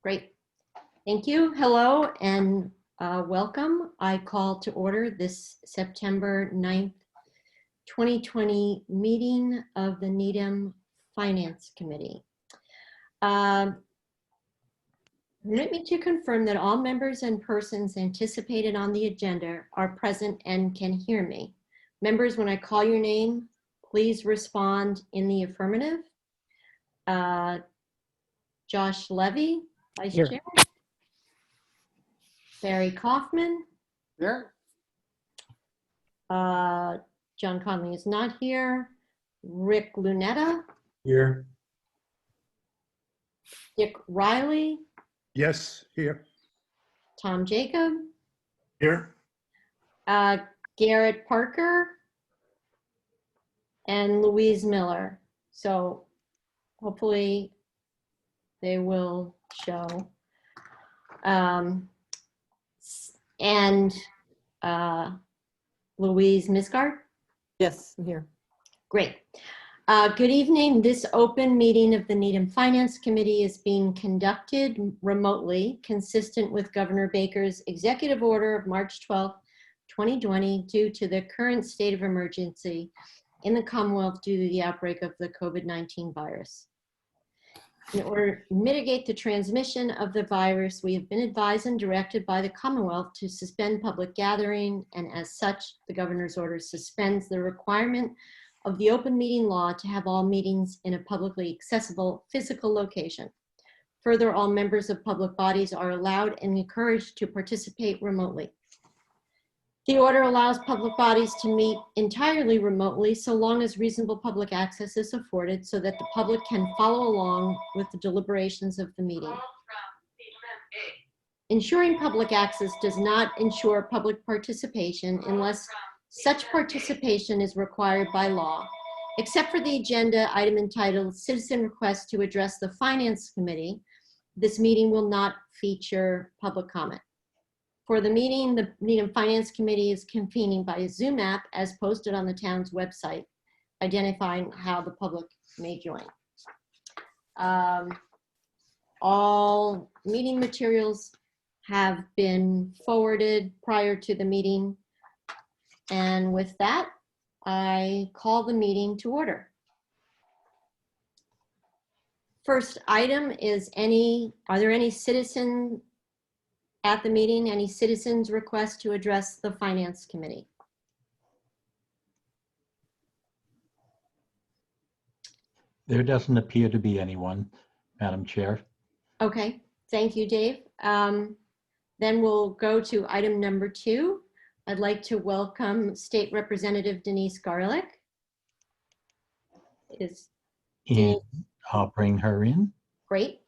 Great. Thank you. Hello and welcome. I call to order this September 9th, 2020 meeting of the Needham Finance Committee. Permit me to confirm that all members and persons anticipated on the agenda are present and can hear me. Members, when I call your name, please respond in the affirmative. Josh Levy, Vice Here. Chair. Barry Kaufman. Here. John Conley is not here. Rick Lunetta. Here. Dick Riley. Yes, here. Tom Jacob. Here. Garrett Parker. And Louise Miller. So hopefully they will show. Louise Misgard? Yes, I'm here. Great. Good evening. This open meeting of the Needham Finance Committee is being conducted remotely, consistent with Governor Baker's executive order of March 12, 2020, due to the current state of emergency in the Commonwealth due to the outbreak of the COVID-19 virus. In order to mitigate the transmission of the virus, we have been advised and directed by the Commonwealth to suspend public gathering, and as such, the governor's order suspends the requirement of the open meeting law to have all meetings in a publicly accessible physical location. Further, all members of public bodies are allowed and encouraged to participate remotely. The order allows public bodies to meet entirely remotely so long as reasonable public access is afforded so that the public can follow along with the deliberations of the meeting. Ensuring public access does not ensure public participation unless such participation is required by law. Except for the agenda item entitled Citizen Request to Address the Finance Committee, this meeting will not feature public comment. For the meeting, the Needham Finance Committee is convening by a Zoom app as posted on the town's website, identifying how the public may join. All meeting materials have been forwarded prior to the meeting. And with that, I call the meeting to order. First item is are there any citizen at the meeting, any citizens request to address the Finance Committee? There doesn't appear to be anyone, Madam Chair. Okay, thank you, Dave. Then we'll go to item number 2. I'd like to welcome State Representative Denise Garlick. And I'll bring her in. Great.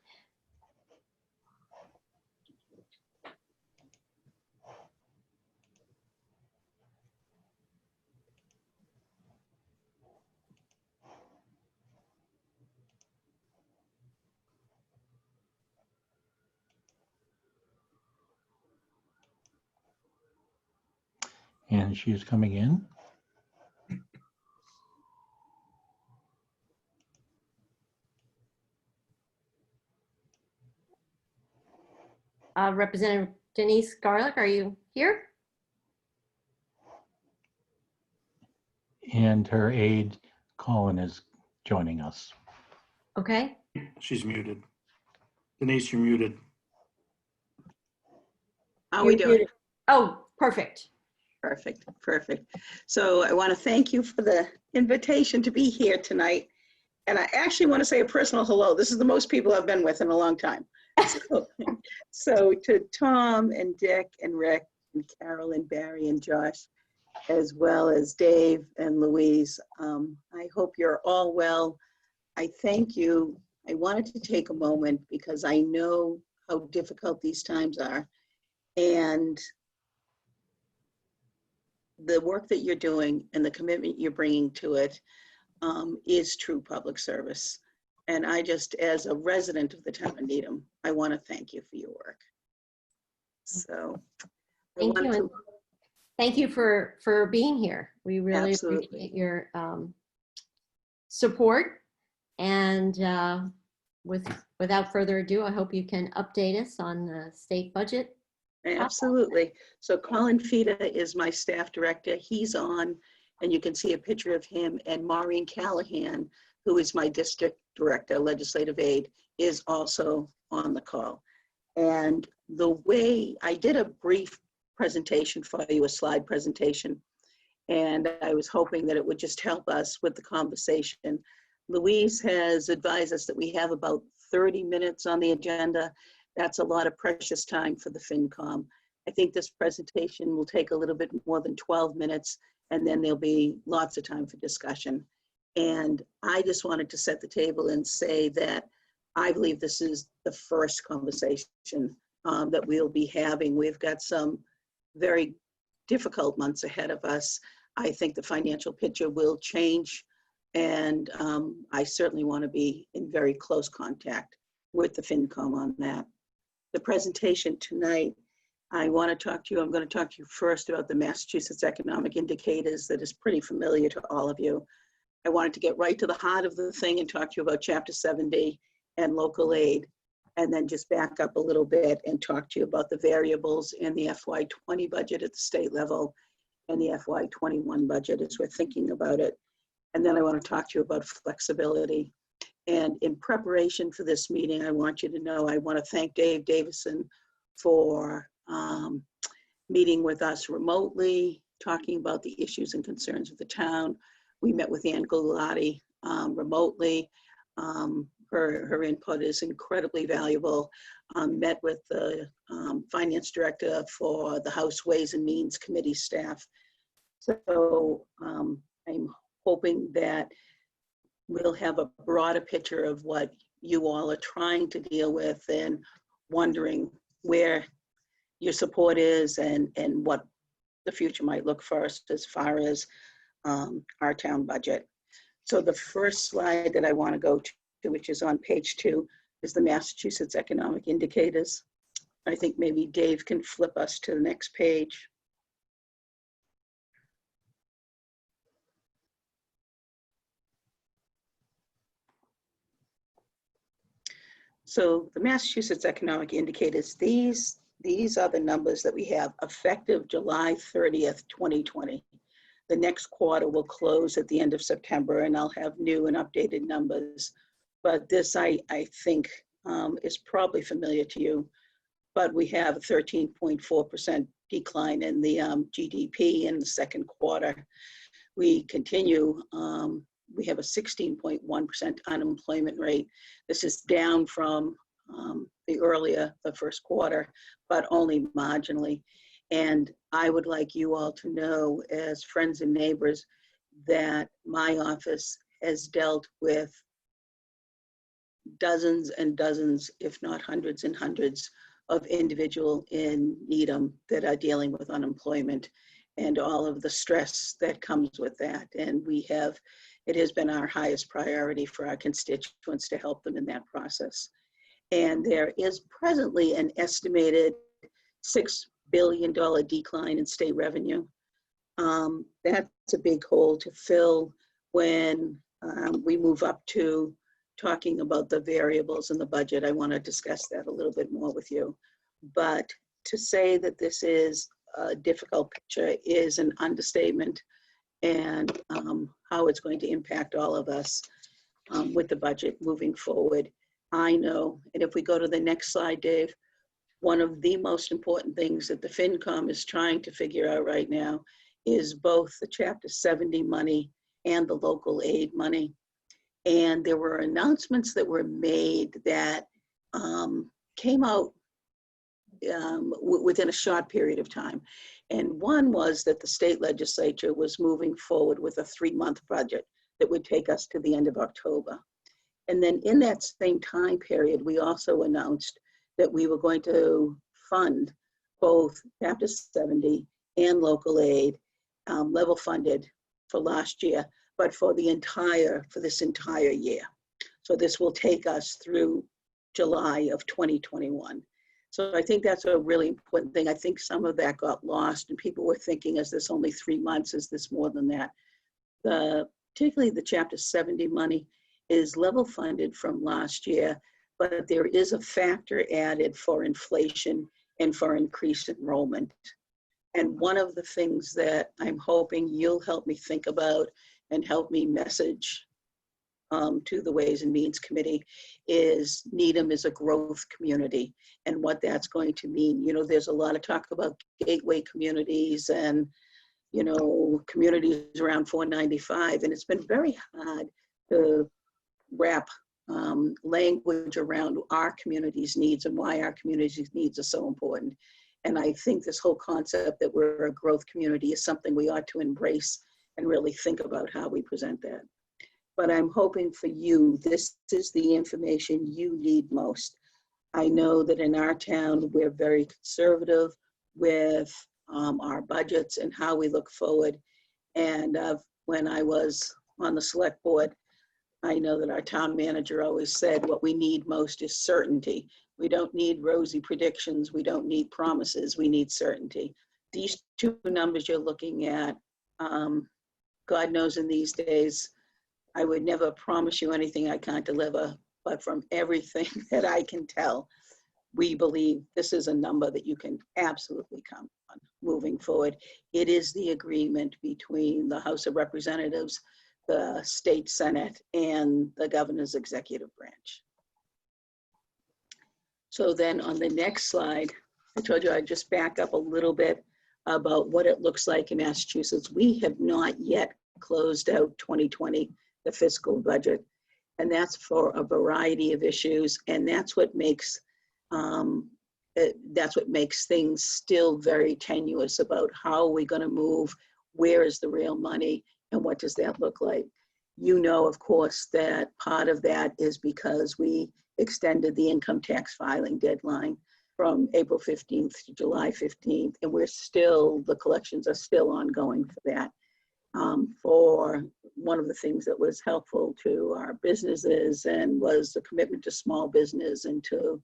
And she is coming in. Representative Denise Garlick, are you here? And her aide, Colin, is joining us. Okay. She's muted. Denise, you're muted. How are we doing? Oh, perfect. Perfect, perfect. So I want to thank you for the invitation to be here tonight. And I actually want to say a personal hello. This is the most people I've been with in a long time. So to Tom and Dick and Rick and Carol and Barry and Josh, as well as Dave and Louise, I hope you're all well. I thank you. I wanted to take a moment because I know how difficult these times are. And the work that you're doing and the commitment you're bringing to it is true public service. And I just, as a resident of the town of Needham, I want to thank you for your work. So Thank you. And thank you for being here. We really Absolutely. appreciate your support. And with without further ado, I hope you can update us on the state budget. Absolutely. So Colin Fida is my staff director. He's on, and you can see a picture of him. And Maureen Callahan, who is my district director, legislative aide, is also on the call. And the way I did a brief presentation for you, a slide presentation, and I was hoping that it would just help us with the conversation. Louise has advised us that we have about 30 minutes on the agenda. That's a lot of precious time for the FinCom. I think this presentation will take a little bit more than 12 minutes, and then there'll be lots of time for discussion. And I just wanted to set the table and say that I believe this is the first conversation that we'll be having. We've got some very difficult months ahead of us. I think the financial picture will change, and I certainly want to be in very close contact with the FinCom on that. The presentation tonight, I want to talk to you. I'm going to talk to you first about the Massachusetts Economic Indicators that is pretty familiar to all of you. I wanted to get right to the heart of the thing and talk to you about Chapter 70 and local aid, and then just back up a little bit and talk to you about the variables in the FY20 budget at the state level and the FY21 budget as we're thinking about it. And then I want to talk to you about flexibility. And in preparation for this meeting, I want you to know, I want to thank Dave Davison for meeting with us remotely, talking about the issues and concerns of the town. We met with Ann Gulati remotely. Her input is incredibly valuable. Met with the finance director for the House Ways and Means Committee staff. So I'm hoping that we'll have a broader picture of what you all are trying to deal with and wondering where your support is and what the future might look for us as far as our town budget. So the first slide that I want to go to, which is on page 2, is the Massachusetts Economic Indicators. I think maybe Dave can flip us to the next page. So the Massachusetts Economic Indicators, these are the numbers that we have effective July 30th, 2020. The next quarter will close at the end of September, and I'll have new and updated numbers. But this, I think, is probably familiar to you. But we have a 13.4% decline in the GDP in the second quarter. We continue, we have a 16.1% unemployment rate. This is down from the first quarter, but only marginally. And I would like you all to know, as friends and neighbors, that my office has dealt with dozens and dozens, if not hundreds and hundreds, of individuals in Needham that are dealing with unemployment and all of the stress that comes with that. And it has been our highest priority for our constituents to help them in that process. And there is presently an estimated $6 billion decline in state revenue. That's a big hole to fill when we move up to talking about the variables in the budget. I want to discuss that a little bit more with you. But to say that this is a difficult picture is an understatement, and how it's going to impact all of us with the budget moving forward. I know, and if we go to the next slide, Dave, one of the most important things that the FinCom is trying to figure out right now is both the Chapter 70 money and the local aid money. And there were announcements that were made that came out within a short period of time. And one was that the state legislature was moving forward with a 3-month budget that would take us to the end of October. And then in that same time period, we also announced that we were going to fund both Chapter 70 and local aid, level funded for last year, but for this entire year. So this will take us through July of 2021. So I think that's a really important thing. I think some of that got lost and people were thinking, is this only 3 months? Is this more than that? Particularly the Chapter 70 money is level funded from last year. but there is a factor added for inflation and for increased enrollment. And one of the things that I'm hoping you'll help me think about and help me message to the Ways and Means Committee is Needham is a growth community and what that's going to mean. You know, there's a lot of talk about gateway communities and, you know, communities around 495, and it's been very hard to wrap language around our community's needs and why our community's needs are so important. And I think this whole concept that we're a growth community is something we ought to embrace and really think about how we present that. But I'm hoping for you, this is the information you need most. I know that in our town, we're very conservative with our budgets and how we look forward. And when I was on the select board, I know that our town manager always said what we need most is certainty. We don't need rosy predictions. We don't need promises. We need certainty. These two numbers you're looking at, God knows in these days, I would never promise you anything I can't deliver, but from everything that I can tell, we believe this is a number that you can absolutely count on moving forward. It is the agreement between the House of Representatives, the state Senate, and the governor's executive branch. So then on the next slide, I told you I'd just back up a little bit about what it looks like in Massachusetts. We have not yet closed out 2020, the fiscal budget, and that's for a variety of issues, and that's what makes things still very tenuous about how are we going to move, where is the real money, and what does that look like. You know, of course, that part of that is because we extended the income tax filing deadline from April 15th to July 15th, and the collections are still ongoing for that. For one of the things that was helpful to our businesses and was the commitment to small business and to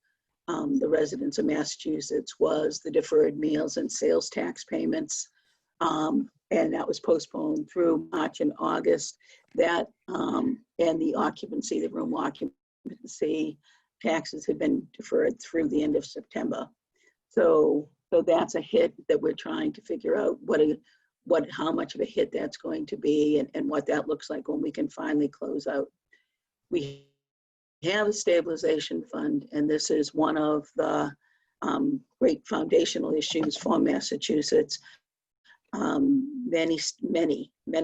the residents of Massachusetts was the deferred meals and sales tax payments. And that was postponed through March and August. That and the occupancy, the room occupancy taxes had been deferred through the end of September. So that's a hit that we're trying to figure out how much of a hit that's going to be and what that looks like when we can finally close out. We have a stabilization fund, and this is one of the great foundational issues for Massachusetts. Many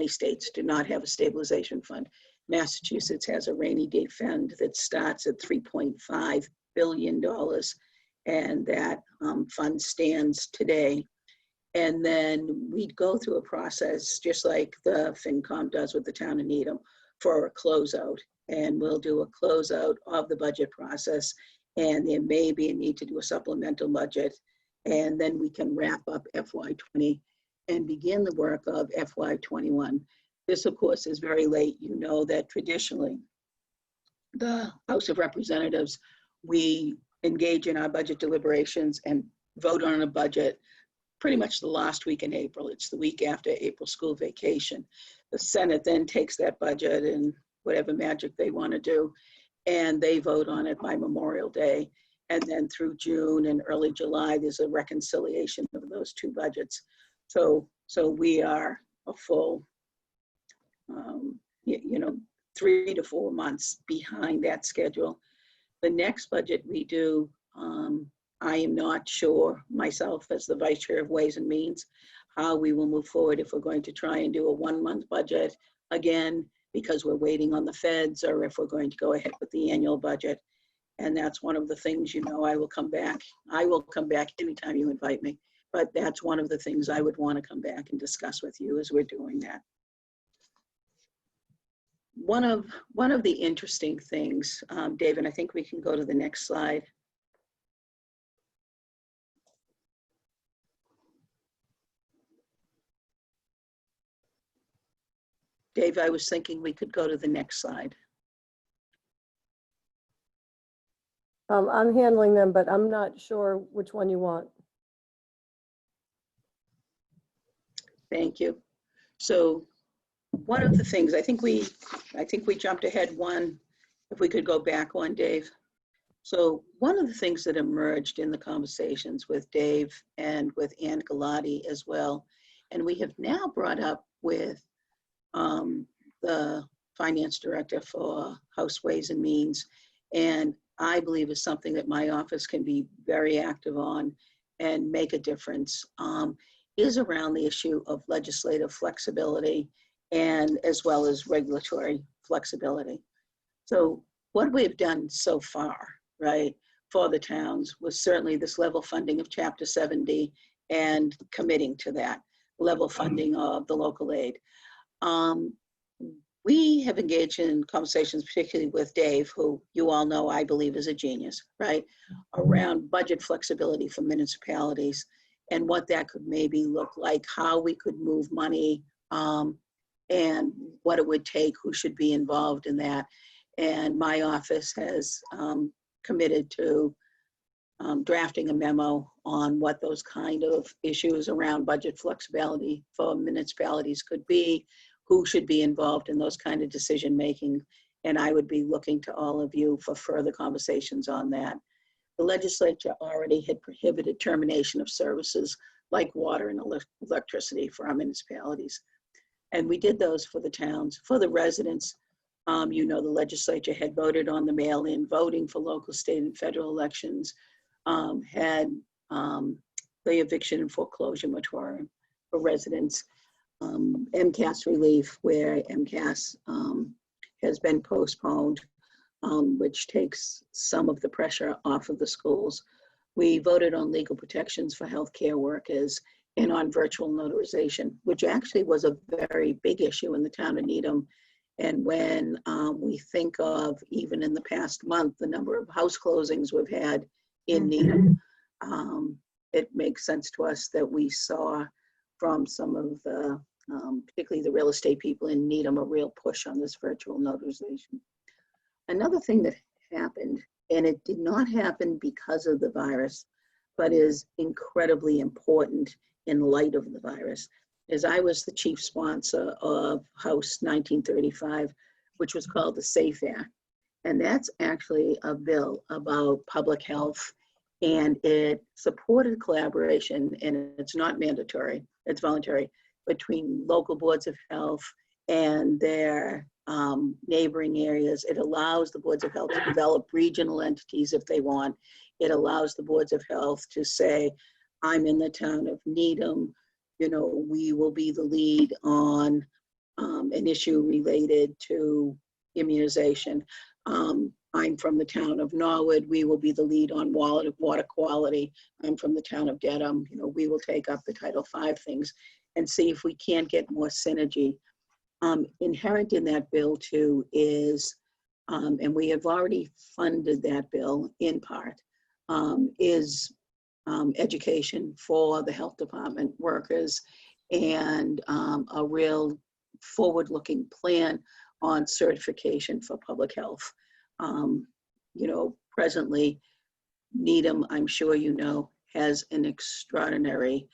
states do not have a stabilization fund. Massachusetts has a rainy day fund that starts at $3.5 billion, and that fund stands today. And then we'd go through a process just like the FinCom does with the town of Needham for a closeout. And we'll do a closeout of the budget process. And there may be a need to do a supplemental budget. And then we can wrap up FY20 and begin the work of FY21. This, of course, is very late. You know that traditionally, the House of Representatives, we engage in our budget deliberations and vote on a budget pretty much the last week in April. It's the week after April school vacation. The Senate then takes that budget and whatever magic they want to do, and they vote on it by Memorial Day. And then through June and early July, there's a reconciliation of those two budgets. So we are a full, 3 to 4 months behind that schedule. The next budget we do, I am not sure myself as the Vice Chair of Ways and Means, how we will move forward if we're going to try and do a 1-month budget again, because we're waiting on the feds, or if we're going to go ahead with the annual budget. And that's one of the things, I will come back. I will come back anytime you invite me, but that's one of the things I would want to come back and discuss with you as we're doing that. One of the interesting things, David, I think we can go to the next slide. Dave, I was thinking we could go to the next slide. I'm handling them, but I'm not sure which one you want. Thank you. So one of the things, I think we jumped ahead one, if we could go back one, Dave. So one of the things that emerged in the conversations with Dave and with Ann Galati as well, and we have now brought up with the finance director for House Ways and Means, and I believe is something that my office can be very active on and make a difference, is around the issue of legislative flexibility and as well as regulatory flexibility. So what we've done so far, right, for the towns was certainly this level funding of Chapter 70 and committing to that level funding of the local aid. We have engaged in conversations, particularly with Dave, who you all know I believe is a genius, right, around budget flexibility for municipalities and what that could maybe look like, how we could move money, and what it would take, who should be involved in that. And my office has committed to drafting a memo on what those kind of issues around budget flexibility for municipalities could be, who should be involved in those kind of decision making. And I would be looking to all of you for further conversations on that. The legislature already had prohibited termination of services like water and electricity for our municipalities. And we did those for the towns. For the residents, you know, the legislature had voted on the mail-in voting for local, state, and federal elections, had the eviction and foreclosure moratorium for residents, MCAS relief, where MCAS has been postponed, which takes some of the pressure off of the schools. We voted on legal protections for healthcare workers and on virtual notarization, which actually was a very big issue in the town of Needham. And when we think of, even in the past month, the number of house closings we've had in Needham, it makes sense to us that we saw from some of the, particularly the real estate people in Needham, a real push on this virtual notarization. Another thing that happened, and it did not happen because of the virus, but is incredibly important in light of the virus, is I was the chief sponsor of House 1935, which was called the SAFE Act. And that's actually a bill about public health, and it supported collaboration, and it's not mandatory, it's voluntary, between local boards of health and their neighboring areas. It allows the boards of health to develop regional entities if they want. It allows the boards of health to say, I'm in the town of Needham, you know, we will be the lead on an issue related to immunization. I'm from the town of Norwood, we will be the lead on water quality. I'm from the town of Dedham, you know, we will take up the Title V things and see if we can't get more synergy. Inherent in that bill too is, and we have already funded that bill in part, is education for the health department workers and a real forward-looking plan on certification for public health. You know, presently, Needham, I'm sure you know, has an extraordinary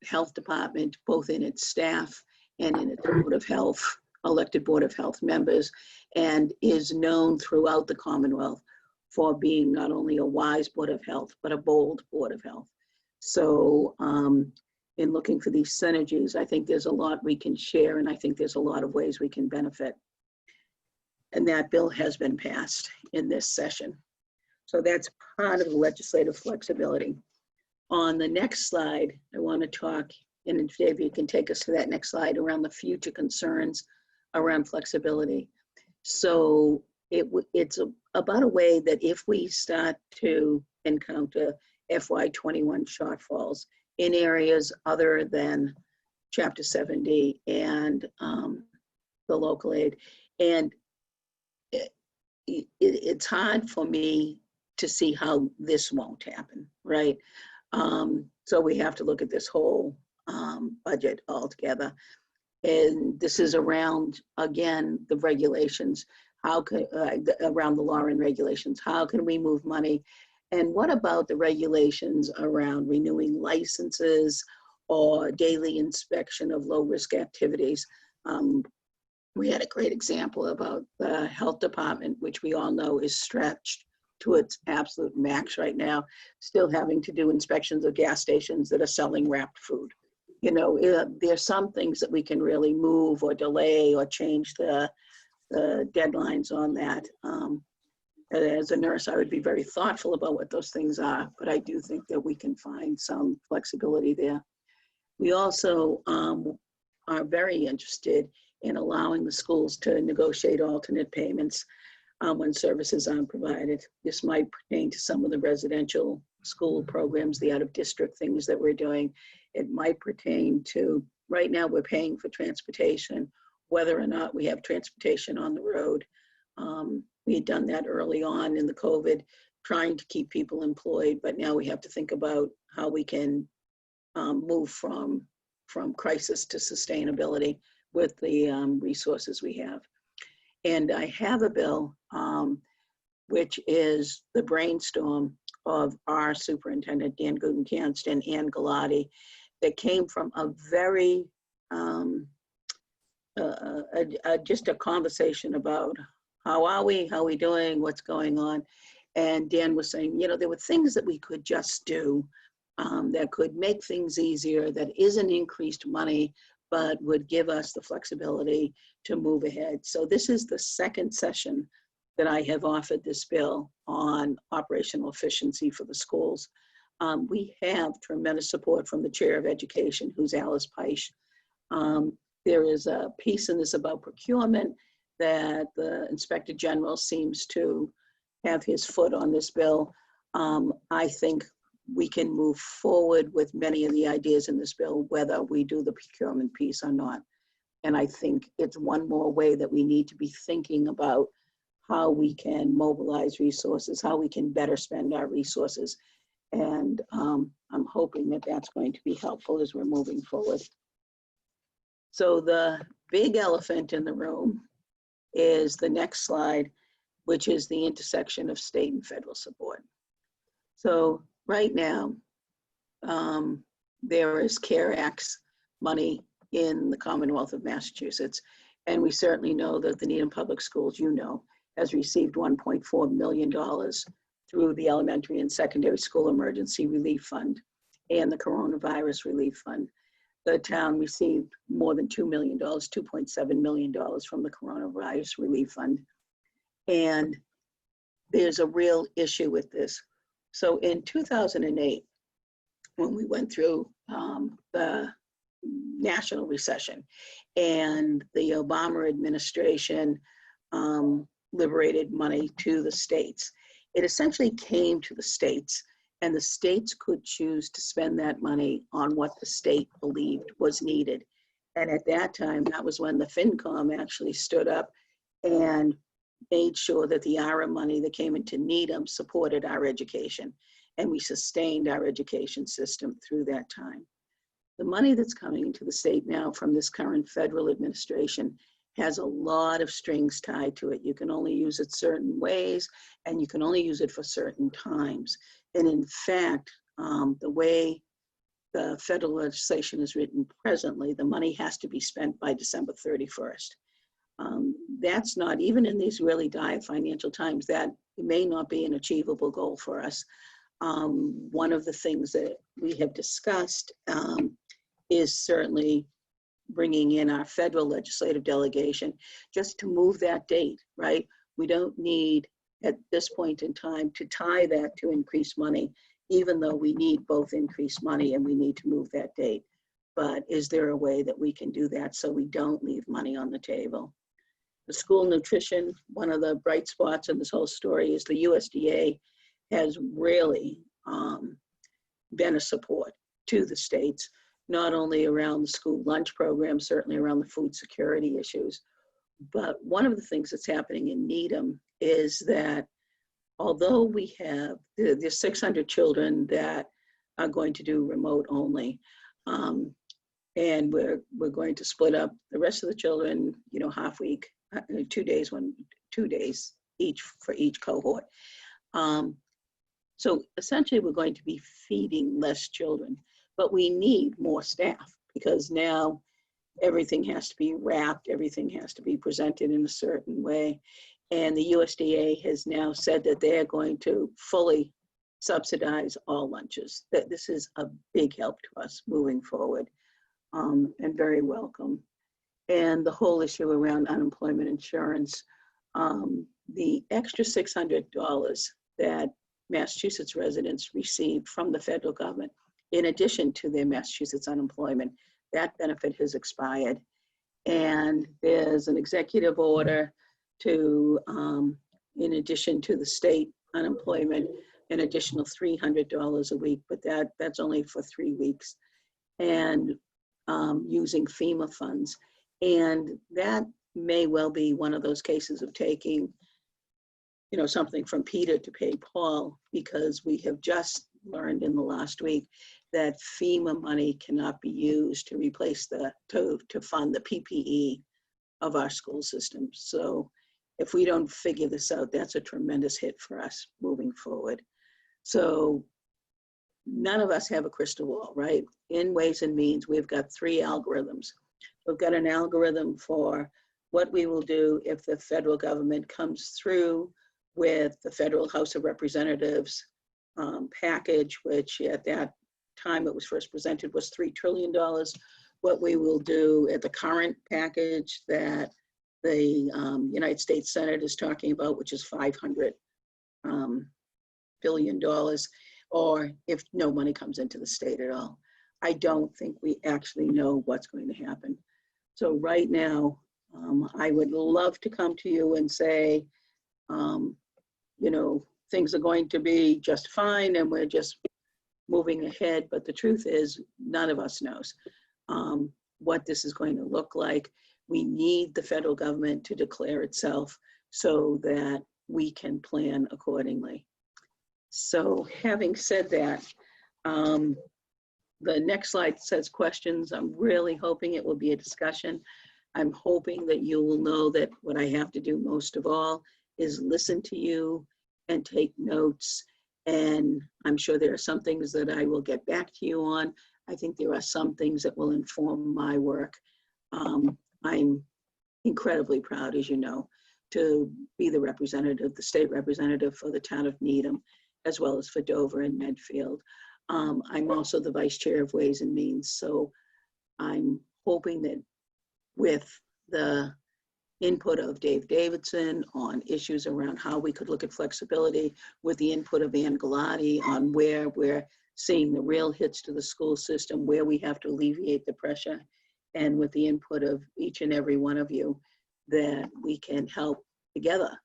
health department, both in its staff and in its Board of Health, elected Board of Health members, and is known throughout the Commonwealth for being not only a wise Board of Health, but a bold Board of Health. So in looking for these synergies, I think there's a lot we can share, and I think there's a lot of ways we can benefit. And that bill has been passed in this session. So that's part of the legislative flexibility. On the next slide, I want to talk, and if Dave, you can take us to that next slide, around the future concerns around flexibility. So it's about a way that if we start to encounter FY21 shortfalls in areas other than Chapter 70 and the local aid, and it's hard for me to see how this won't happen, right? So we have to look at this whole budget altogether. And this is around, again, the regulations, how could, around the law and regulations, how can we move money? And what about the regulations around renewing licenses or daily inspection of low risk activities? we had a great example about the health department, which we all know is stretched to its absolute max right now, still having to do inspections of gas stations that are selling wrapped food. You know, there's some things that we can really move or delay or change the deadlines on that. As a nurse, I would be very thoughtful about what those things are, but I do think that we can find some flexibility there. We also are very interested in allowing the schools to negotiate alternate payments when services aren't provided. This might pertain to some of the residential school programs, the out-of-district things that we're doing. It might pertain to, right now we're paying for transportation, whether or not we have transportation on the road. We had done that early on in the COVID, trying to keep people employed, but now we have to think about how we can move from crisis to sustainability with the resources we have. And I have a bill, which is the brainstorm of our superintendent, Dan Gudenkanst and Ann Galati, that came from a very, just a conversation about how are we doing, what's going on. And Dan was saying, you know, there were things that we could just do that could make things easier, that isn't increased money, but would give us the flexibility to move ahead. So this is the second session that I have offered this bill on operational efficiency for the schools. We have tremendous support from the Chair of Education, who's Alice Peisch. There is a piece in this about procurement that the Inspector General seems to have his foot on this bill. I think we can move forward with many of the ideas in this bill, whether we do the procurement piece or not. And I think it's one more way that we need to be thinking about how we can mobilize resources, how we can better spend our resources. And I'm hoping that that's going to be helpful as we're moving forward. So the big elephant in the room is the next slide, which is the intersection of state and federal support. So right now, there is CARE Act money in the Commonwealth of Massachusetts. And we certainly know that the Needham Public Schools, you know, has received $1.4 million through the Elementary and Secondary School Emergency Relief Fund and the Coronavirus Relief Fund. The town received more than $2 million, $2.7 million from the Coronavirus Relief Fund. And there's a real issue with this. So in 2008, when we went through the national recession and the Obama administration liberated money to the states, it essentially came to the states, and the states could choose to spend that money on what the state believed was needed. And at that time, that was when the FinCom actually stood up and made sure that the ARA money that came into Needham supported our education, and we sustained our education system through that time. The money that's coming into the state now from this current federal administration has a lot of strings tied to it. You can only use it certain ways, and you can only use it for certain times. And in fact, the way the federal legislation is written presently, the money has to be spent by December 31st. That's not, even in these really dire financial times, that may not be an achievable goal for us. One of the things that we have discussed is certainly bringing in our federal legislative delegation just to move that date, right? We don't need at this point in time to tie that to increased money, even though we need both increased money and we need to move that date. But is there a way that we can do that so we don't leave money on the table? The school nutrition, one of the bright spots in this whole story is the USDA has really been a support to the states, not only around the school lunch program, certainly around the food security issues. But one of the things that's happening in Needham is that although we have, there's 600 children that are going to do remote only, and we're going to split up the rest of the children, you know, half week, 2 days, 2 days each for each cohort. So essentially we're going to be feeding less children, but we need more staff because now everything has to be wrapped, everything has to be presented in a certain way. And the USDA has now said that they're going to fully subsidize all lunches. That this is a big help to us moving forward, and very welcome. And the whole issue around unemployment insurance, the extra $600 that Massachusetts residents received from the federal government, in addition to their Massachusetts unemployment, that benefit has expired. And there's an executive order to, in addition to the state unemployment, an additional $300 a week, but that's only for 3 weeks, and using FEMA funds. And that may well be one of those cases of taking, you know, something from Peter to pay Paul, because we have just learned in the last week that FEMA money cannot be used to replace to fund the PPE of our school system. So if we don't figure this out, that's a tremendous hit for us moving forward. So none of us have a crystal ball, right? In Ways and Means, we've got 3 algorithms. We've got an algorithm for what we will do if the federal government comes through with the Federal House of Representatives package, which at that time it was first presented was $3 trillion. What we will do at the current package that the United States Senate is talking about, which is $500 billion, or if no money comes into the state at all. I don't think we actually know what's going to happen. So right now, I would love to come to you and say, you know, things are going to be just fine and we're just moving ahead. But the truth is, none of us knows what this is going to look like. We need the federal government to declare itself so that we can plan accordingly. So having said that, the next slide says questions. I'm really hoping it will be a discussion. I'm hoping that you will know that what I have to do most of all is listen to you and take notes. And I'm sure there are some things that I will get back to you on. I think there are some things that will inform my work. I'm incredibly proud, as you know, to be the representative, the state representative for the town of Needham, as well as for Dover and Medfield. I'm also the vice chair of Ways and Means. So I'm hoping that with the input of Dave Davidson on issues around how we could look at flexibility, with the input of Ann Galati on where we're seeing the real hits to the school system, where we have to alleviate the pressure, and with the input of each and every one of you, that we can help together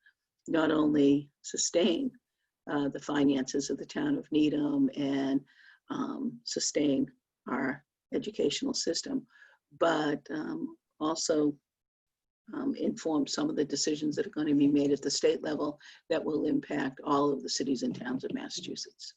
not only sustain the finances of the town of Needham and sustain our educational system, but also inform some of the decisions that are going to be made at the state level that will impact all of the cities and towns of Massachusetts.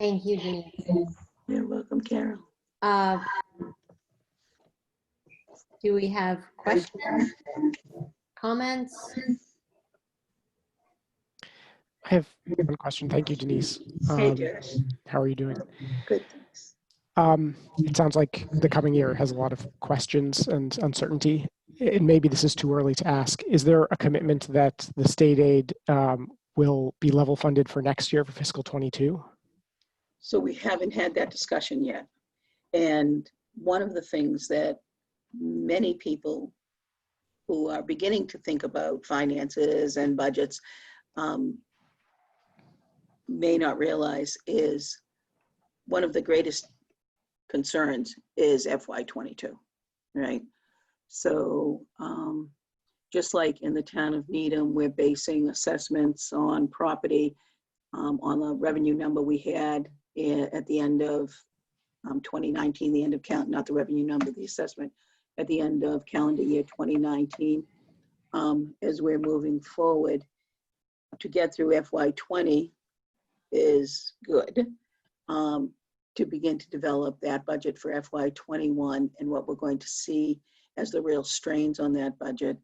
Thank you, Denise. You're welcome, Carol. Do we have questions, comments? I have one question. Thank you, Denise. Hey, Josh. How are you doing? Good, thanks. It sounds like the coming year has a lot of questions and uncertainty. And maybe this is too early to ask. Is there a commitment that the state aid will be level funded for next year for fiscal 22? So we haven't had that discussion yet. And one of the things that many people who are beginning to think about finances and budgets may not realize is one of the greatest concerns is FY22, right? So just like in the town of Needham, we're basing assessments on property on the revenue number we had at the end of 2019, the end of count, not the revenue number, the assessment at the end of calendar year 2019. As we're moving forward, to get through FY20 is good. To begin to develop that budget for FY21 and what we're going to see as the real strains on that budget.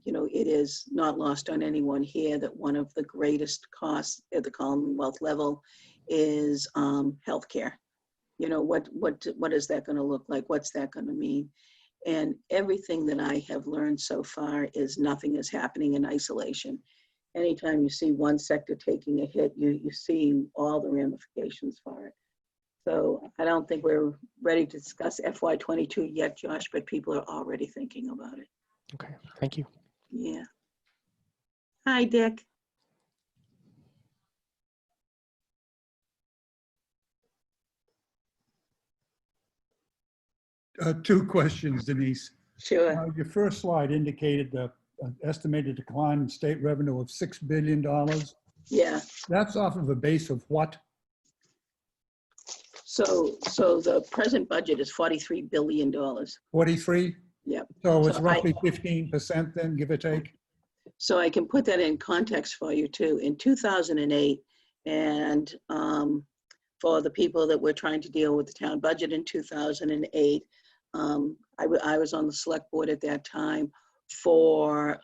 You know, it is not lost on anyone here that one of the greatest costs at the Commonwealth level is healthcare. You know, what is that going to look like? What's that going to mean? And everything that I have learned so far is nothing is happening in isolation. Anytime you see one sector taking a hit, you see all the ramifications for it. So I don't think we're ready to discuss FY22 yet, Josh, but people are already thinking about it. Okay, thank you. Yeah. Hi, Dick. Two questions, Denise. Sure. Your first slide indicated the estimated decline in state revenue of $6 billion. Yeah. That's off of a base of what? So the present budget is $43 billion. 43? Yep. So it's So roughly 15% then, give or take? So I can put that in context for you too. In 2008, and for the people that were trying to deal with the town budget in 2008, I was on the select board at that time for,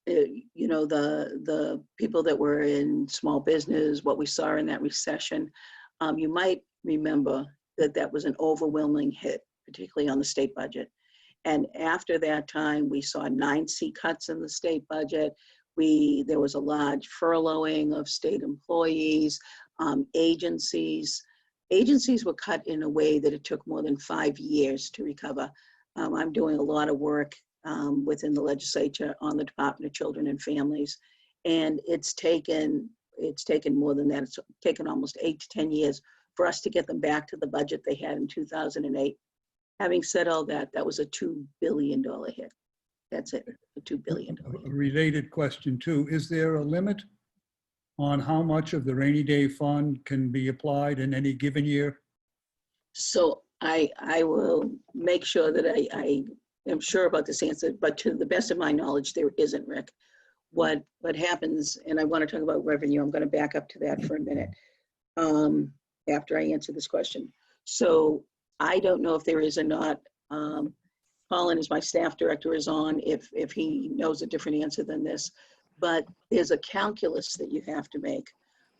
you know, the people that were in small business, what we saw in that recession. You might remember that that was an overwhelming hit, particularly on the state budget. And after that time, we saw 9 seat cuts in the state budget. There was a large furloughing of state employees, agencies. Agencies were cut in a way that it took more than 5 years to recover. I'm doing a lot of work within the legislature on the Department of Children and Families. And it's taken more than that. It's taken almost 8 to 10 years for us to get them back to the budget they had in 2008. Having said all that, that was a $2 billion hit. That's it, a $2 billion hit. A related question too, is there a limit on how much of the rainy day fund can be applied in any given year? So I will make sure that I am sure about this answer, but to the best of my knowledge, there isn't, Rick. What happens, and I want to talk about revenue, I'm going to back up to that for a minute after I answer this question. So I don't know if there is or not. Colin, as my staff director, is on if he knows a different answer than this, but there's a calculus that you have to make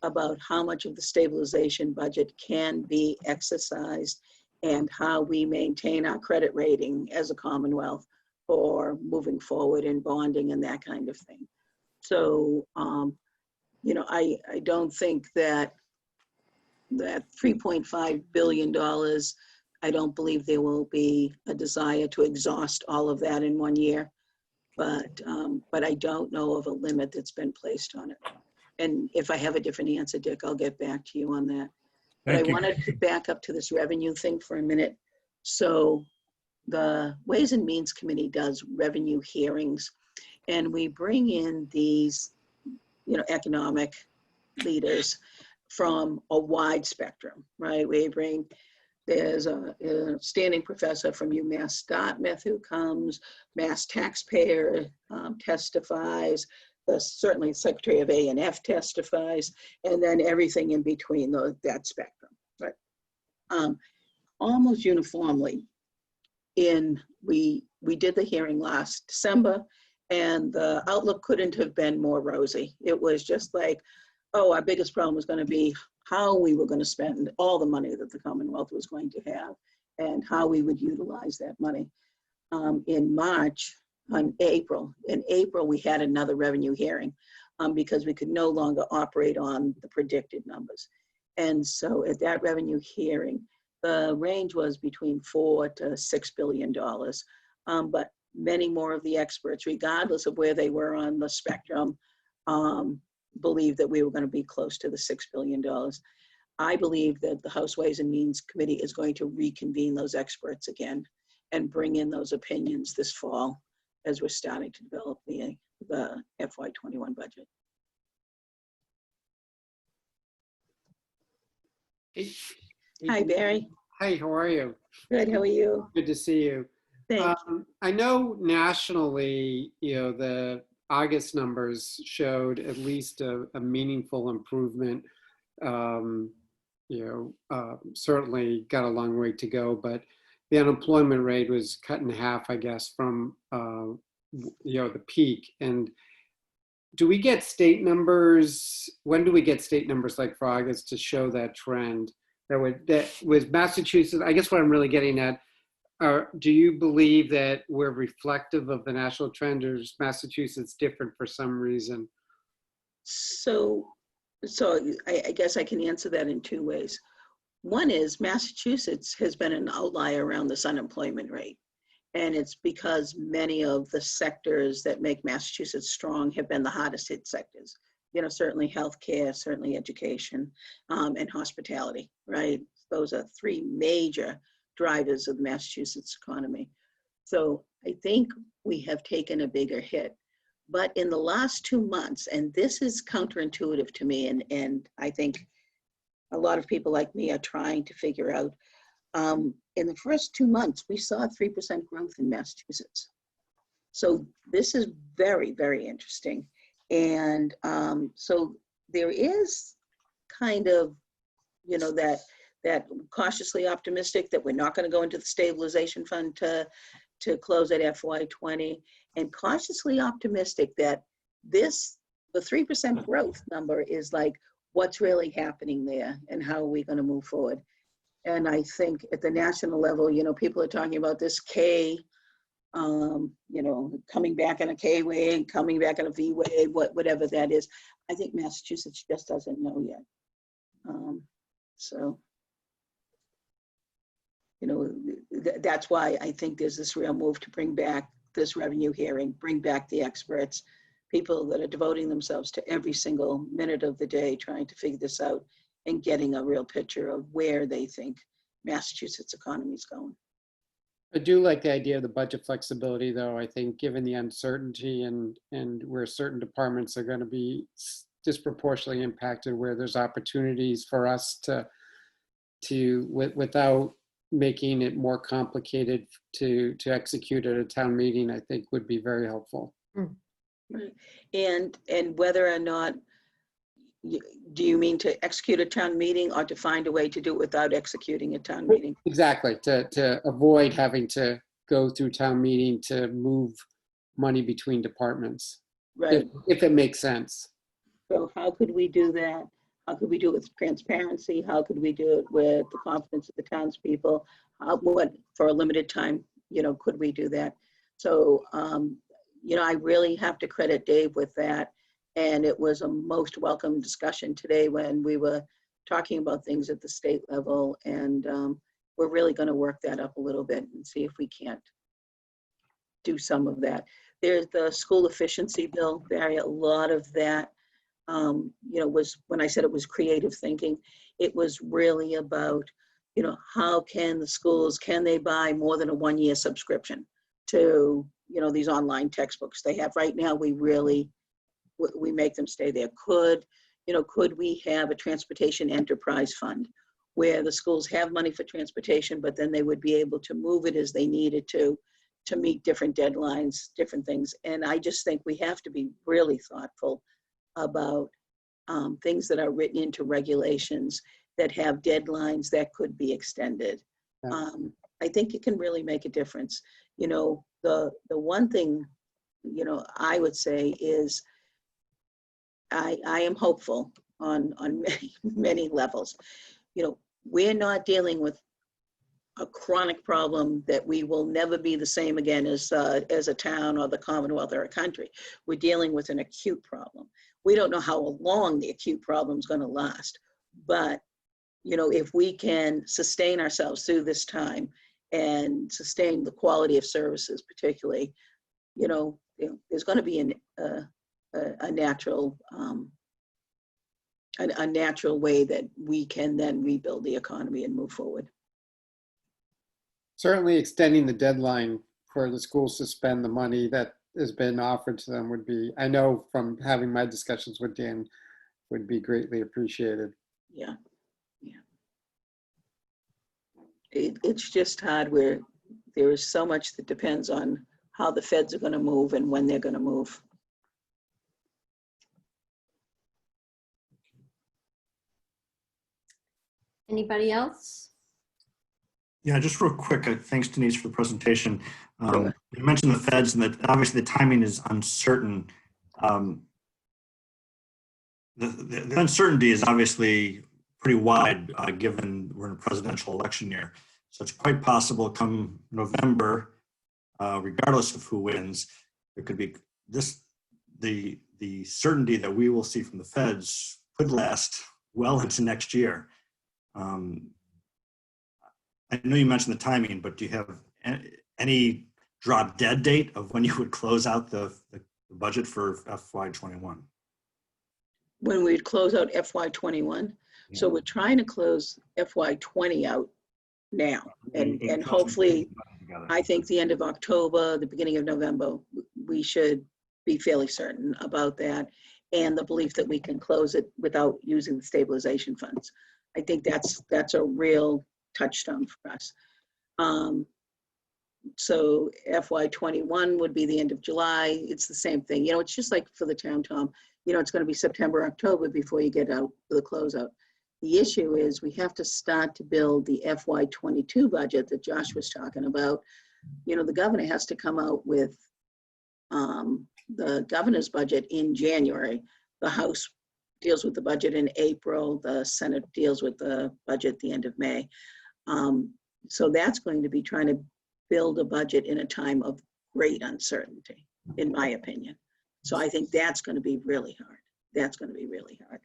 about how much of the stabilization budget can be exercised and how we maintain our credit rating as a Commonwealth for moving forward in bonding and that kind of thing. So, you know, I don't think that $3.5 billion, I don't believe there will be a desire to exhaust all of that in 1 year, but I don't know of a limit that's been placed on it. And if I have a different answer, Dick, I'll get back to you on that. But I wanted to back up to this revenue thing for a minute. So the Ways and Means Committee does revenue hearings, and we bring in these, you know, economic leaders from a wide spectrum, right? There's a standing professor from UMass Dartmouth who comes, Mass taxpayer testifies, certainly Secretary of A&F testifies, and then everything in between that spectrum, right? Almost uniformly, we did the hearing last December, and the outlook couldn't have been more rosy. It was just like, oh, our biggest problem was going to be how we were going to spend all the money that the Commonwealth was going to have and how we would utilize that money. In April, we had another revenue hearing because we could no longer operate on the predicted numbers. And so at that revenue hearing, the range was between $4 to $6 billion. But many more of the experts, regardless of where they were on the spectrum, believed that we were going to be close to the $6 billion. I believe that the House Ways and Means Committee is going to reconvene those experts again and bring in those opinions this fall as we're starting to develop the FY21 budget. Hey, Hi, Barry. Hi, how are you? Good, how are you? Good to see you. Thank you. I know nationally, you know, the August numbers showed at least a meaningful improvement. You know, certainly got a long way to go, but the unemployment rate was cut in half, I guess, from the peak. And do we get state numbers? When do we get state numbers like for August to show that trend? That was Massachusetts. I guess what I'm really getting at, do you believe that we're reflective of the national trend, or is Massachusetts different for some reason? So I guess I can answer that in two ways. One is Massachusetts has been an outlier around this unemployment rate. And it's because many of the sectors that make Massachusetts strong have been the hardest hit sectors. Certainly healthcare, certainly education, and hospitality, right? Those are three major drivers of the Massachusetts economy. So I think we have taken a bigger hit. But in the last 2 months, and this is counterintuitive to me, and I think a lot of people like me are trying to figure out, in the first 2 months, we saw 3% growth in Massachusetts. So this is very, very interesting. And so there is kind of, that cautiously optimistic that we're not going to go into the stabilization fund to close at FY20, and cautiously optimistic that the 3% growth number is like what's really happening there and how are we going to move forward. And I think at the national level, people are talking about this K, coming back in a K wave, coming back in a V wave, whatever that is. I think Massachusetts just doesn't know yet. That's why I think there's this real move to bring back this revenue hearing, bring back the experts, people that are devoting themselves to every single minute of the day trying to figure this out and getting a real picture of where they think Massachusetts economy is going. I do like the idea of the budget flexibility, though. I think given the uncertainty and where certain departments are going to be disproportionately impacted, where there's opportunities for us to without making it more complicated to execute at a town meeting, I think would be very helpful. Right. And whether or not, do you mean to execute a town meeting or to find a way to do it without executing a town meeting? Exactly, to avoid having to go through town meeting to move money between departments, Right. if it makes sense. So how could we do that? How could we do it with transparency? How could we do it with the confidence of the townspeople? What, for a limited time, could we do that? So, I really have to credit Dave with that. And it was a most welcome discussion today when we were talking about things at the state level. And we're really going to work that up a little bit and see if we can't do some of that. There's the school efficiency bill, Barry, a lot of that, was, when I said it was creative thinking, it was really about, how can the schools, can they buy more than a 1-year subscription to, these online textbooks they have right now? We make them stay there. Could we have a transportation enterprise fund where the schools have money for transportation, but then they would be able to move it as they needed to meet different deadlines, different things. And I just think we have to be really thoughtful about things that are written into regulations that have deadlines that could be extended. Yeah. I think it can really make a difference. The one thing, I would say is I am hopeful on many levels. We're not dealing with a chronic problem that we will never be the same again as a town or the Commonwealth or a country. We're dealing with an acute problem. We don't know how long the acute problem is going to last, but if we can sustain ourselves through this time and sustain the quality of services, particularly, there's going to be a natural way that we can then rebuild the economy and move forward. Certainly extending the deadline for the schools to spend the money that has been offered to them would be, I know from having my discussions with Dan, would be greatly appreciated. Yeah. It's just hard where there is so much that depends on how the feds are going to move and when they're going to move. Anybody else? Yeah, just real quick, thanks Denise for the presentation. Sure. You mentioned the feds and that obviously the timing is uncertain. The uncertainty is obviously pretty wide given we're in a presidential election year. So it's quite possible come November, regardless of who wins, there could be the certainty that we will see from the feds could last well into next year. I know you mentioned the timing, but do you have any drop dead date of when you would close out the budget for FY21? When we'd close out FY21. So we're trying to close FY20 out now. And hopefully, I think the end of October, the beginning of November, we should be fairly certain about that. And the belief that we can close it without using the stabilization funds. I think that's a real touchstone for us. So FY21 would be the end of July. It's the same thing. You know, it's just like for the town, Tom, you know, it's going to be September, October before you get out for the closeout. The issue is we have to start to build the FY22 budget that Josh was talking about. You know, the governor has to come out with the governor's budget in January. The House deals with the budget in April. The Senate deals with the budget at the end of May. So that's going to be trying to build a budget in a time of great uncertainty, in my opinion. So I think that's going to be really hard. That's going to be really hard.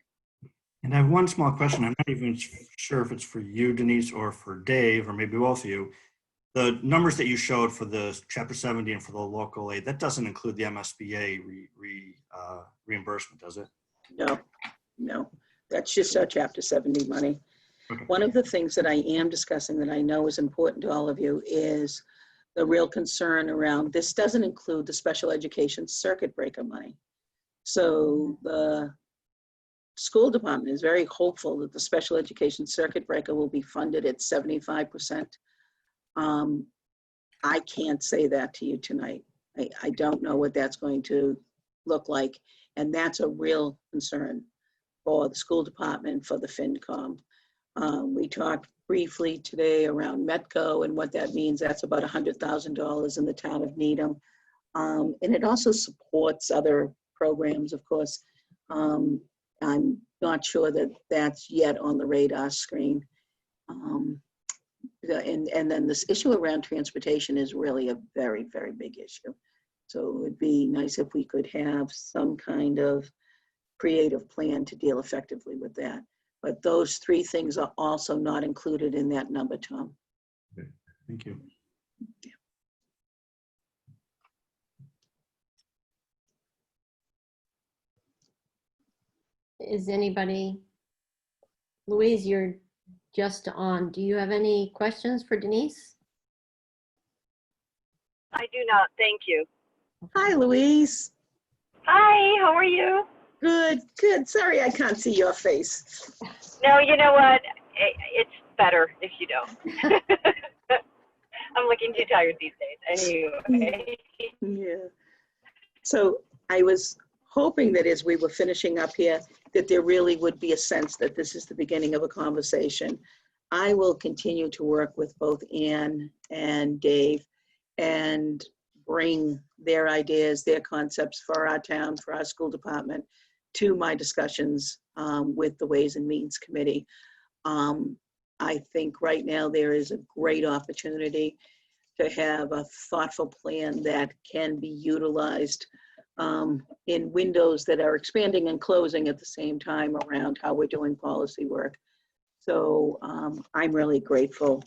And I have one small question. I'm not even sure if it's for you, Denise, or for Dave, or maybe both of you. The numbers that you showed for the Chapter 70 and for the local aid, that doesn't include the MSBA reimbursement, does it? No, that's just our Chapter 70 money. Okay. One of the things that I am discussing that I know is important to all of you is the real concern around, this doesn't include the special education circuit breaker money. So the school department is very hopeful that the special education circuit breaker will be funded at 75%. I can't say that to you tonight. I don't know what that's going to look like. And that's a real concern for the school department, for the FinCom. We talked briefly today around Metco and what that means. That's about $100,000 in the town of Needham. And it also supports other programs, of course. I'm not sure that that's yet on the radar screen. And then this issue around transportation is really a very, very big issue. So it would be nice if we could have some kind of creative plan to deal effectively with that. But those three things are also not included in that number, Tom. Okay. Thank you. Is anybody, Louise, you're just on. Do you have any questions for Denise? I do not, thank you. Hi, Louise. Hi, how are you? Good, good. Sorry, I can't see your face. No, you know what? It's better if you don't. I'm looking too tired these days. Anyway. Yeah. So I was hoping that as we were finishing up here, that there really would be a sense that this is the beginning of a conversation. I will continue to work with both Ann and Dave and bring their ideas, their concepts for our town, for our school department, to my discussions with the Ways and Means Committee. I think right now there is a great opportunity to have a thoughtful plan that can be utilized in windows that are expanding and closing at the same time around how we're doing policy work. So I'm really grateful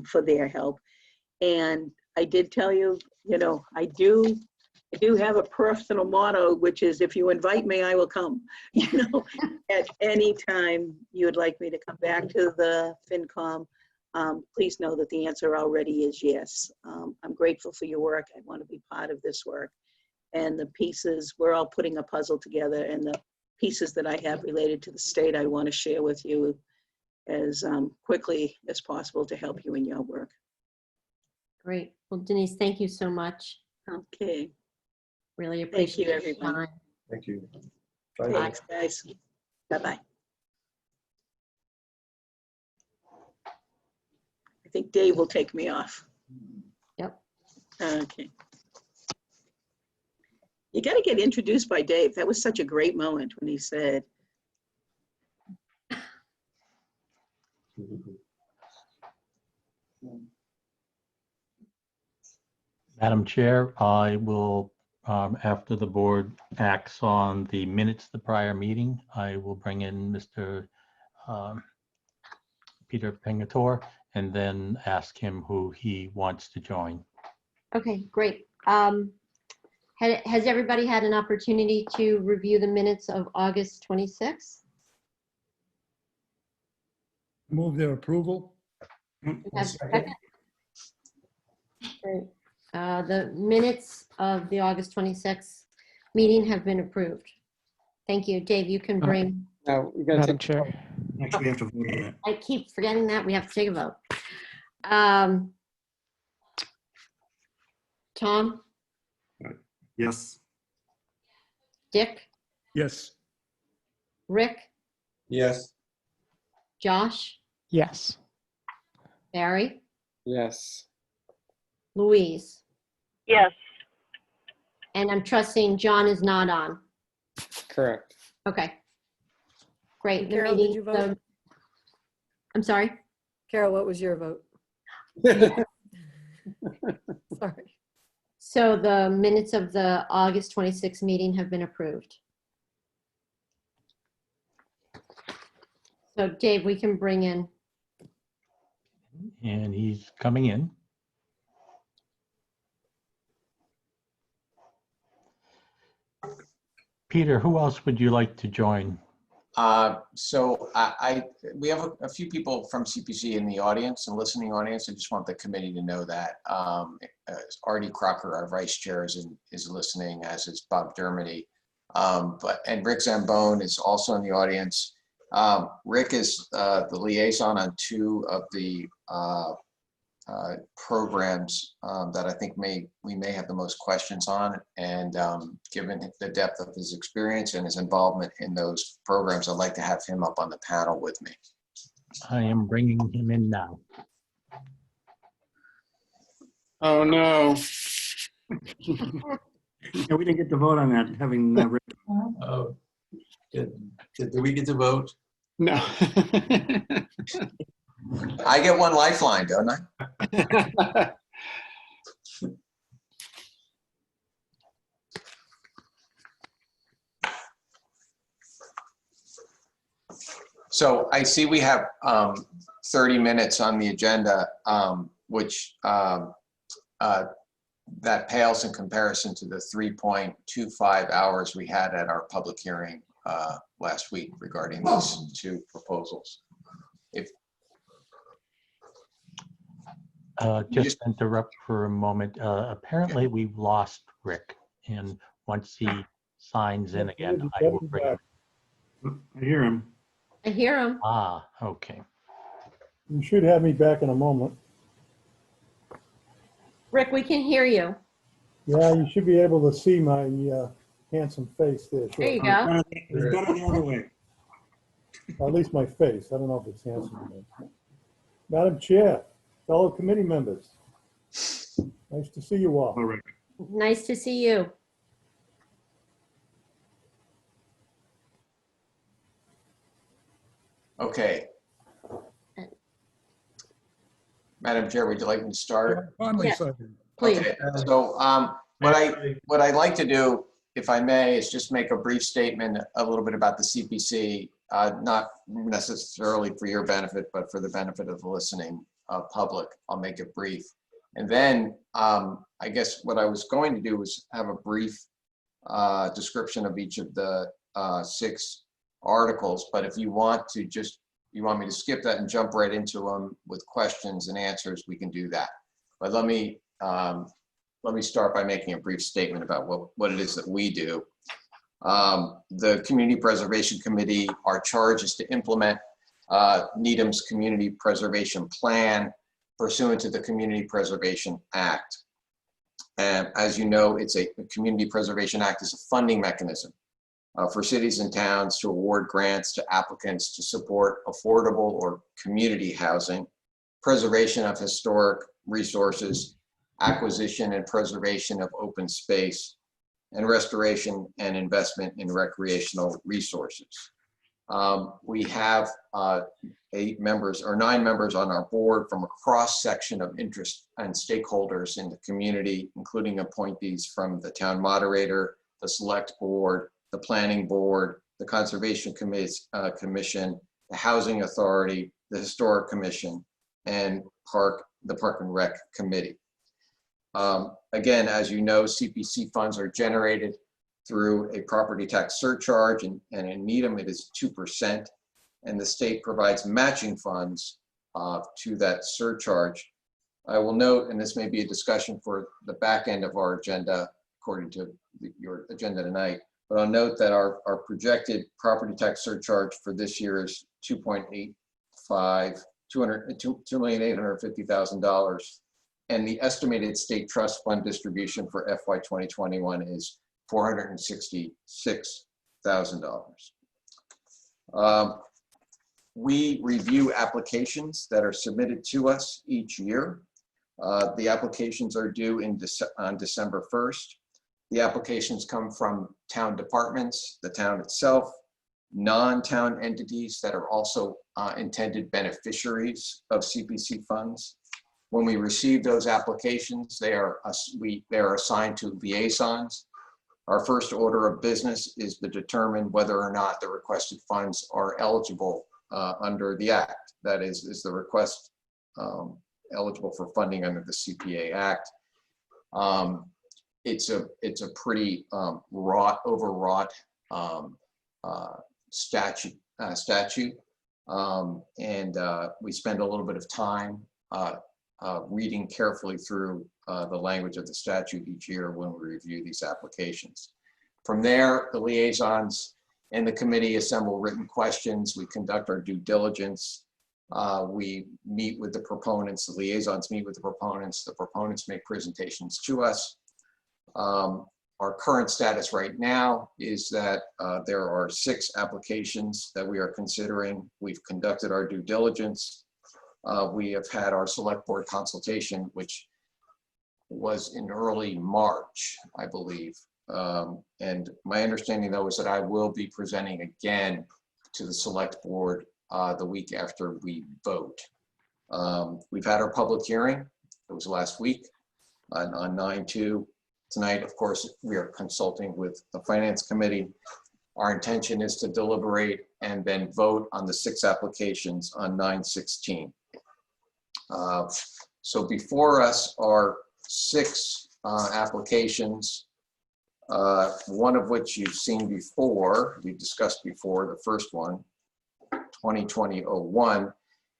for their help. And I did tell you, you know, I do have a personal motto, which is if you invite me, I will come. You know, at any time you would like me to come back to the FinCom, please know that the answer already is yes. I'm grateful for your work. I want to be part of this work. And the pieces, we're all putting a puzzle together, and the pieces that I have related to the state, I want to share with you as quickly as possible to help you in your work. Great. Well, Denise, thank you so much. Okay. Really Thank appreciate you, your everyone. time. Thank you. Thanks, guys. Bye-bye. I think Dave will take me off. Yep. Okay. You got to get introduced by Dave. That was such a great moment when he said, Madam Chair, I will, after the board acts on the minutes of the prior meeting, I will bring in Mr. Peter Pingatore and then ask him who he wants to join. Okay, great. Has everybody had an opportunity to review the minutes of August 26th? Move their approval. Have a second? Great. The minutes of the August 26th meeting have been approved. Thank you. Dave, you can bring, Now, we gotta Madam take, Chair. Actually, we have to vote on it. I keep forgetting that. We have to take a vote. Tom, Yes. Dick, Yes. Rick, Yes. Josh, Yes. Barry, yes. Louise, Yes. and I'm trusting John is not on. Correct. Okay. Great. The Carol, did meeting- you vote? I'm sorry? Carol, what was your vote? Sorry. So the minutes of the August 26th meeting have been approved. So Dave, we can bring in, And he's coming in. Peter, who else would you like to join? So we have a few people from CPC in the audience and listening audience. I just want the committee to know that. Artie Crocker, our vice chair, is listening, as is Bob Dermody. And Rick Zambone is also in the audience. Rick is the liaison on two of the programs that I think we may have the most questions on. And given the depth of his experience and his involvement in those programs, I'd like to have him up on the panel with me. I am bringing him in now. Oh, no. Yeah, we didn't get to vote on that, having Rick. Oh, did we get to vote? No. I get one lifeline, don't I? So I see we have 30 minutes on the agenda, which that pales in comparison to the 3.25 hours we had at our public hearing last week regarding these two proposals. Just interrupt for a moment. Apparently we've lost Rick, and once he signs in again, I will bring him. I hear him. I hear him. Ah, okay. You should have me back in a moment. Rick, we can hear you. Yeah, you should be able to see my handsome face there. There you go. It's better the other way. Or at least my face. I don't know if it's handsome or not. Madam Chair, fellow committee members, nice to see you all. All right. Nice to see you. Okay. Madam Chair, would you like me to start? Conley Yeah. second. Please. Okay, so what I'd like to do, if I may, is just make a brief statement a little bit about the CPC, not necessarily for your benefit, but for the benefit of the listening public. I'll make it brief. And then I guess what I was going to do was have a brief description of each of the 6 articles, but if you want me to skip that and jump right into them with questions and answers, we can do that. But let me start by making a brief statement about what it is that we do. The Community Preservation Committee, our charge is to implement Needham's Community Preservation Plan pursuant to the Community Preservation Act. And as you know, the Community Preservation Act is a funding mechanism for cities and towns to award grants to applicants to support affordable or community housing preservation of historic resources, acquisition and preservation of open space, and restoration and investment in recreational resources. We have 9 members on our board from a cross section of interest and stakeholders in the community, including appointees from the town moderator, the select board, the planning board, the conservation commission, the housing authority, the historic commission, and the park and rec committee. Again, as you know, CPC funds are generated through a property tax surcharge, and in Needham it is 2%, and the state provides matching funds to that surcharge. I will note, and this may be a discussion for the back end of our agenda, according to your agenda tonight, but I'll note that our projected property tax surcharge for this year is $2,850,000. And the estimated state trust fund distribution for FY 2021 is $466,000. We review applications that are submitted to us each year. The applications are due on December 1st. The applications come from town departments, the town itself, non-town entities that are also intended beneficiaries of CPC funds. When we receive those applications, they are assigned to liaisons. Our first order of business is to determine whether or not the requested funds are eligible under the Act. That is the request eligible for funding under the CPA Act? It's a pretty overwrought statute, and we spend a little bit of time reading carefully through the language of the statute each year when we review these applications. From there, the liaisons and the committee assemble written questions. We conduct our due diligence. We meet with the proponents, the liaisons meet with the proponents make presentations to us. Our current status right now is that there are 6 applications that we are considering. We've conducted our due diligence. We have had our select board consultation, which was in early March, I believe. And my understanding, though, is that I will be presenting again to the select board the week after we vote. We've had our public hearing. It was last week on 9/2. Tonight, of course, we are consulting with the Finance Committee. Our intention is to deliberate and then vote on the 6 applications on 9/16. So before us are 6 applications, one of which you've seen before, we discussed before. The first one, 2020-01,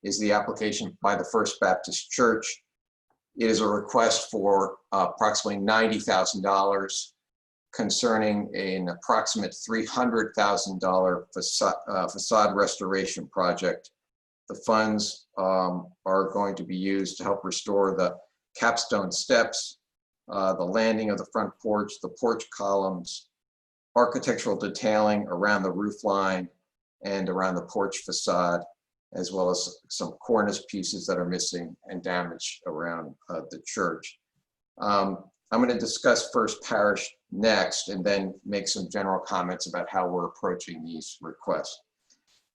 is the application by the First Baptist Church. It is a request for approximately $90,000 concerning an approximate $300,000 facade restoration project. The funds are going to be used to help restore the capstone steps, the landing of the front porch, the porch columns, architectural detailing around the roof line and around the porch facade, as well as some cornice pieces that are missing and damaged around the church. I'm going to discuss First Parish next and then make some general comments about how we're approaching these requests.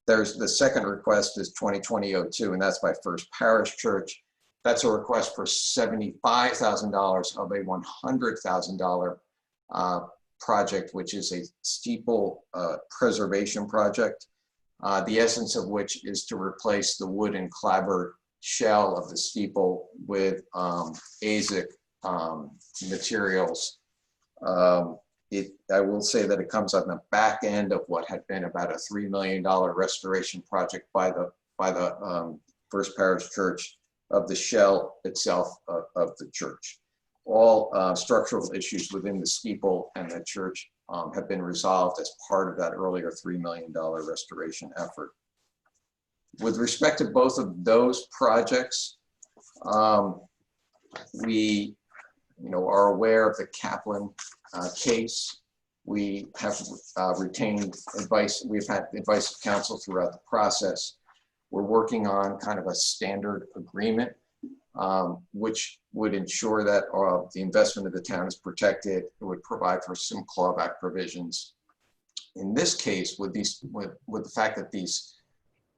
There's the second request is 2020-02, and that's by First Parish Church. That's a request for $75,000 of a $100,000 project, which is a steeple preservation project. The essence of which is to replace the wood and clapboard shell of the steeple with AZEK materials. I will say that it comes on the back end of what had been about a $3 million restoration project by the First Parish Church of the shell itself of the church. All structural issues within the steeple and the church have been resolved as part of that earlier $3 million restoration effort. With respect to both of those projects, we are aware of the Kaplan case. We have retained advice. We've had advice of counsel throughout the process. we're working on kind of a standard agreement, which would ensure that the investment of the town is protected. It would provide for some clawback provisions. In this case, with the fact that these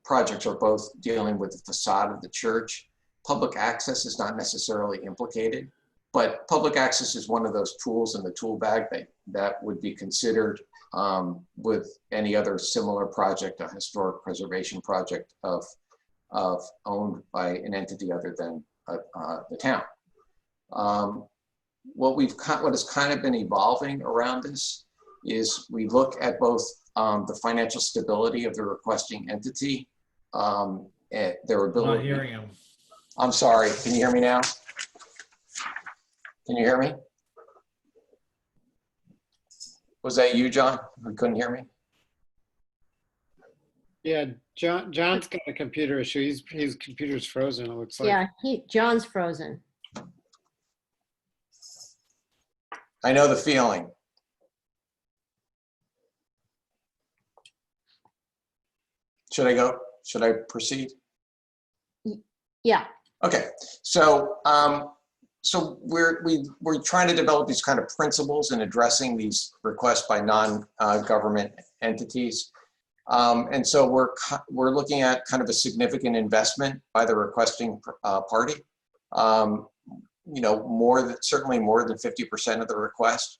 projects are both dealing with the facade of the church, public access is not necessarily implicated, but public access is one of those tools in the tool bag that would be considered with any other similar project, a historic preservation project owned by an entity other than the town. What has kind of been evolving around this is we look at both the financial stability of the requesting entity, at their ability. I'm not hearing him. I'm sorry, can you hear me now? Can you hear me? Was that you, John? You couldn't hear me? Yeah, John's got a computer issue. His computer's frozen, it looks like. Yeah, John's frozen. I know the feeling. Should I go? Should I proceed? Yeah. Okay, so we're trying to develop these kind of principles in addressing these requests by non-government entities. And so we're looking at kind of a significant investment by the requesting party. You know, certainly more than 50% of the request.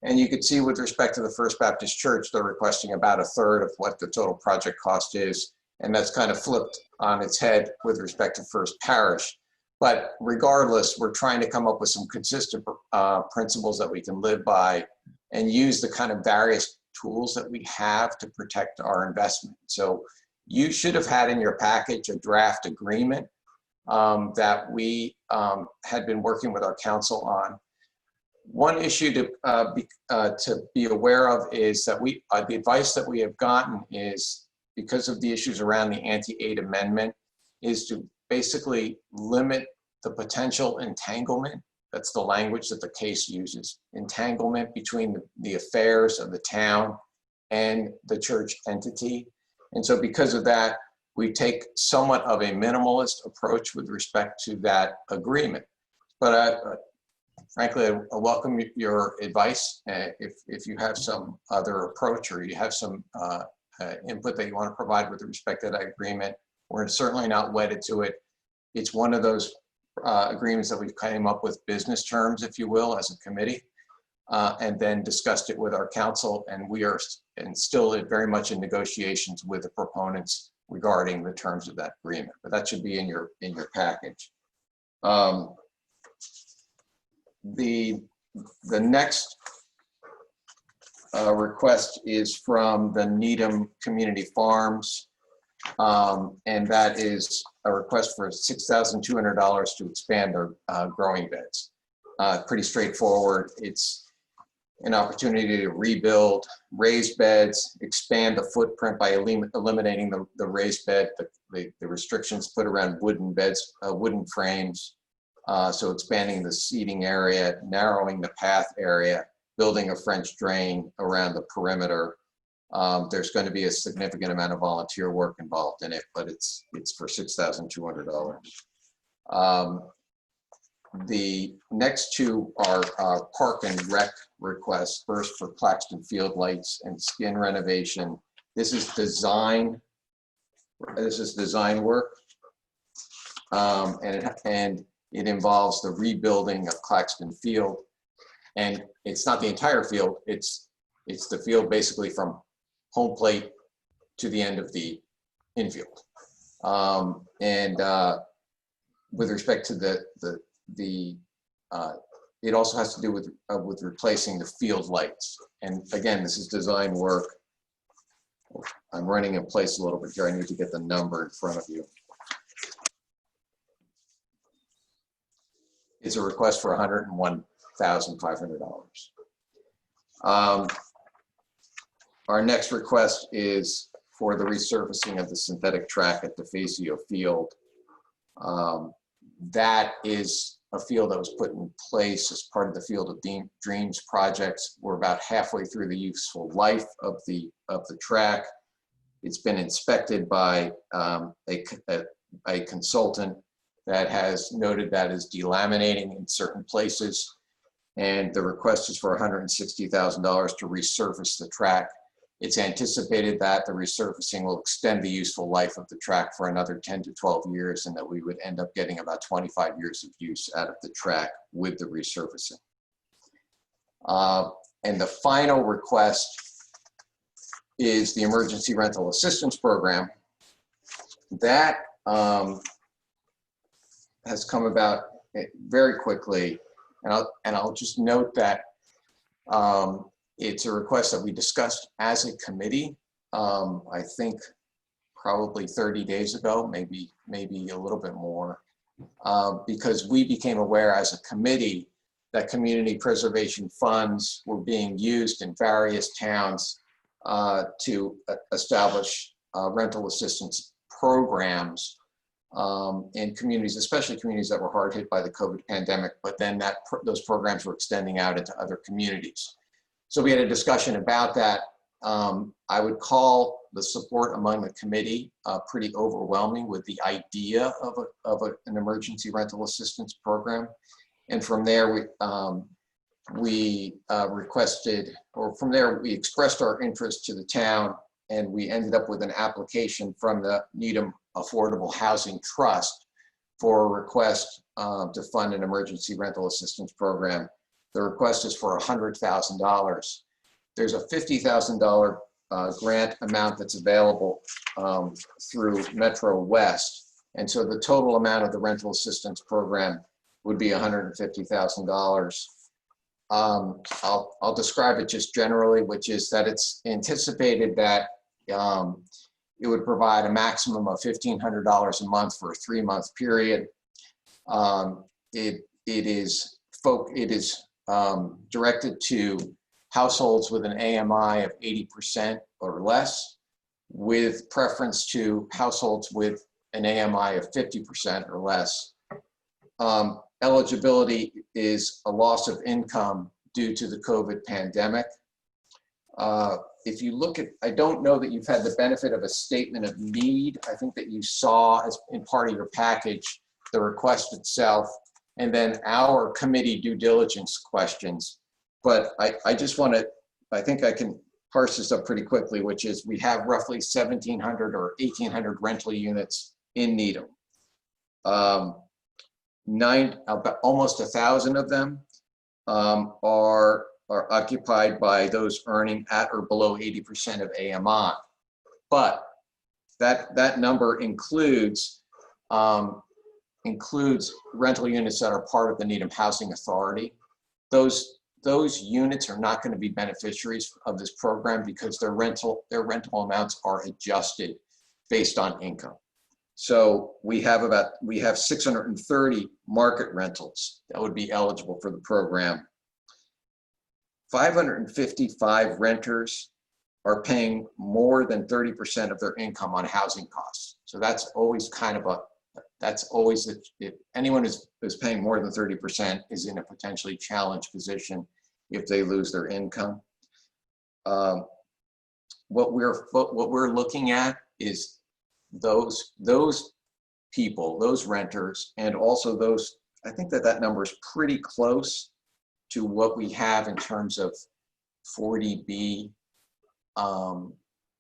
And you could see with respect to the First Baptist Church, they're requesting about 1/3 of what the total project cost is. And that's kind of flipped on its head with respect to First Parish. But regardless, we're trying to come up with some consistent principles that we can live by and use the kind of various tools that we have to protect our investment. So you should have had in your package a draft agreement that we had been working with our council on. One issue to be aware of is that the advice that we have gotten is, because of the issues around the anti-aid amendment, is to basically limit the potential entanglement. That's the language that the case uses. Entanglement between the affairs of the town and the church entity. And so because of that, we take somewhat of a minimalist approach with respect to that agreement. But frankly, I welcome your advice. If you have some other approach or you have some input that you want to provide with respect to that agreement, we're certainly not wedded to it. It's one of those agreements that we've came up with business terms, if you will, as a committee, and then discussed it with our council, and we are still very much in negotiations with the proponents regarding the terms of that agreement. But that should be in your package. The next request is from the Needham Community Farms, and that is a request for $6,200 to expand their growing beds. Pretty straightforward. It's an opportunity to rebuild raised beds, expand the footprint by eliminating the raised bed, the restrictions put around wooden beds, wooden frames. So expanding the seating area, narrowing the path area, building a French drain around the perimeter. There's going to be a significant amount of volunteer work involved in it, but it's for $6,200. The next two are park and rec requests. First for Claxton Field lights and skin renovation. This is design work, and it involves the rebuilding of Claxton Field. And it's not the entire field, it's the field basically from home plate to the end of the infield. With respect to it also has to do with replacing the field lights. And again, this is design work. I'm running in place a little bit here. I need to get the number in front of you. It's a request for $101,500. Our next request is for the resurfacing of the synthetic track at DeFazio Field. That is a field that was put in place as part of the Field of Dreams projects. We're about halfway through the useful life of the track. It's been inspected by a consultant that has noted that is delaminating in certain places. And the request is for $160,000 to resurface the track. It's anticipated that the resurfacing will extend the useful life of the track for another 10 to 12 years, and that we would end up getting about 25 years of use out of the track with the resurfacing. And the final request is the Emergency Rental Assistance Program. That has come about very quickly. And I'll just note that it's a request that we discussed as a committee, I think probably 30 days ago, maybe a little bit more, because we became aware as a committee that community preservation funds were being used in various towns to establish rental assistance programs in communities, especially communities that were hard hit by the COVID pandemic, but then those programs were extending out into other communities. So we had a discussion about that. I would call the support among the committee pretty overwhelming with the idea of an emergency rental assistance program. And from there, we expressed our interest to the town, and we ended up with an application from the Needham Affordable Housing Trust for a request to fund an emergency rental assistance program. The request is for $100,000. There's a $50,000 grant amount that's available through Metro West. And so the total amount of the rental assistance program would be $150,000. I'll describe it just generally, which is that it's anticipated that it would provide a maximum of $1,500 a month for a 3-month period. It is directed to households with an AMI of 80% or less, with preference to households with an AMI of 50% or less. Eligibility is a loss of income due to the COVID pandemic. If you look at, I don't know that you've had the benefit of a statement of need. I think that you saw as in part of your package, the request itself, and then our committee due diligence questions. But I just want to, I think I can parse this up pretty quickly, which is we have roughly 1,700 or 1,800 rental units in Needham. About almost 1,000 of them are occupied by those earning at or below 80% of AMI. But that number includes rental units that are part of the Needham Housing Authority. Those units are not going to be beneficiaries of this program because their rental amounts are adjusted based on income. So we have 630 market rentals that would be eligible for the program. 555 renters are paying more than 30% of their income on housing costs. So that's always if anyone who's paying more than 30% is in a potentially challenged position if they lose their income. What we're looking at is those people, those renters, and also those, I think that number is pretty close to what we have in terms of 40B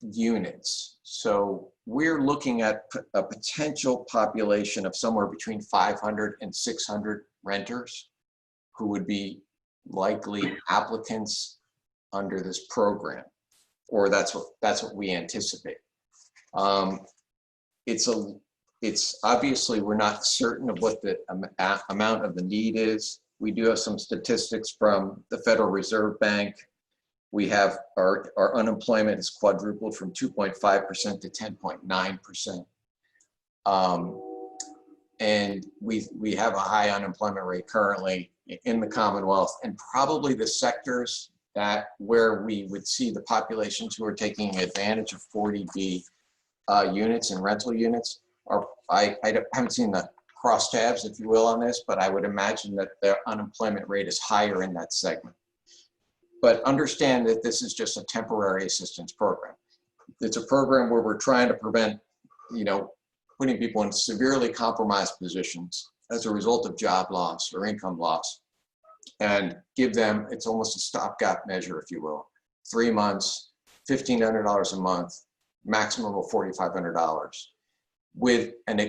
units. So we're looking at a potential population of somewhere between 500 and 600 renters who would be likely applicants under this program, or that's what we anticipate. It's obviously we're not certain of what the amount of the need is. We do have some statistics from the Federal Reserve Bank. We have our unemployment has quadrupled from 2.5% to 10.9%. And we have a high unemployment rate currently in the Commonwealth, and probably the sectors where we would see the populations who are taking advantage of 40B units and rental units are, I haven't seen the crosstabs, if you will, on this, but I would imagine that the unemployment rate is higher in that segment. But understand that this is just a temporary assistance program. It's a program where we're trying to prevent, putting people in severely compromised positions as a result of job loss or income loss, and give them, it's almost a stopgap measure, if you will, 3 months, $1,500 a month, maximum of $4,500,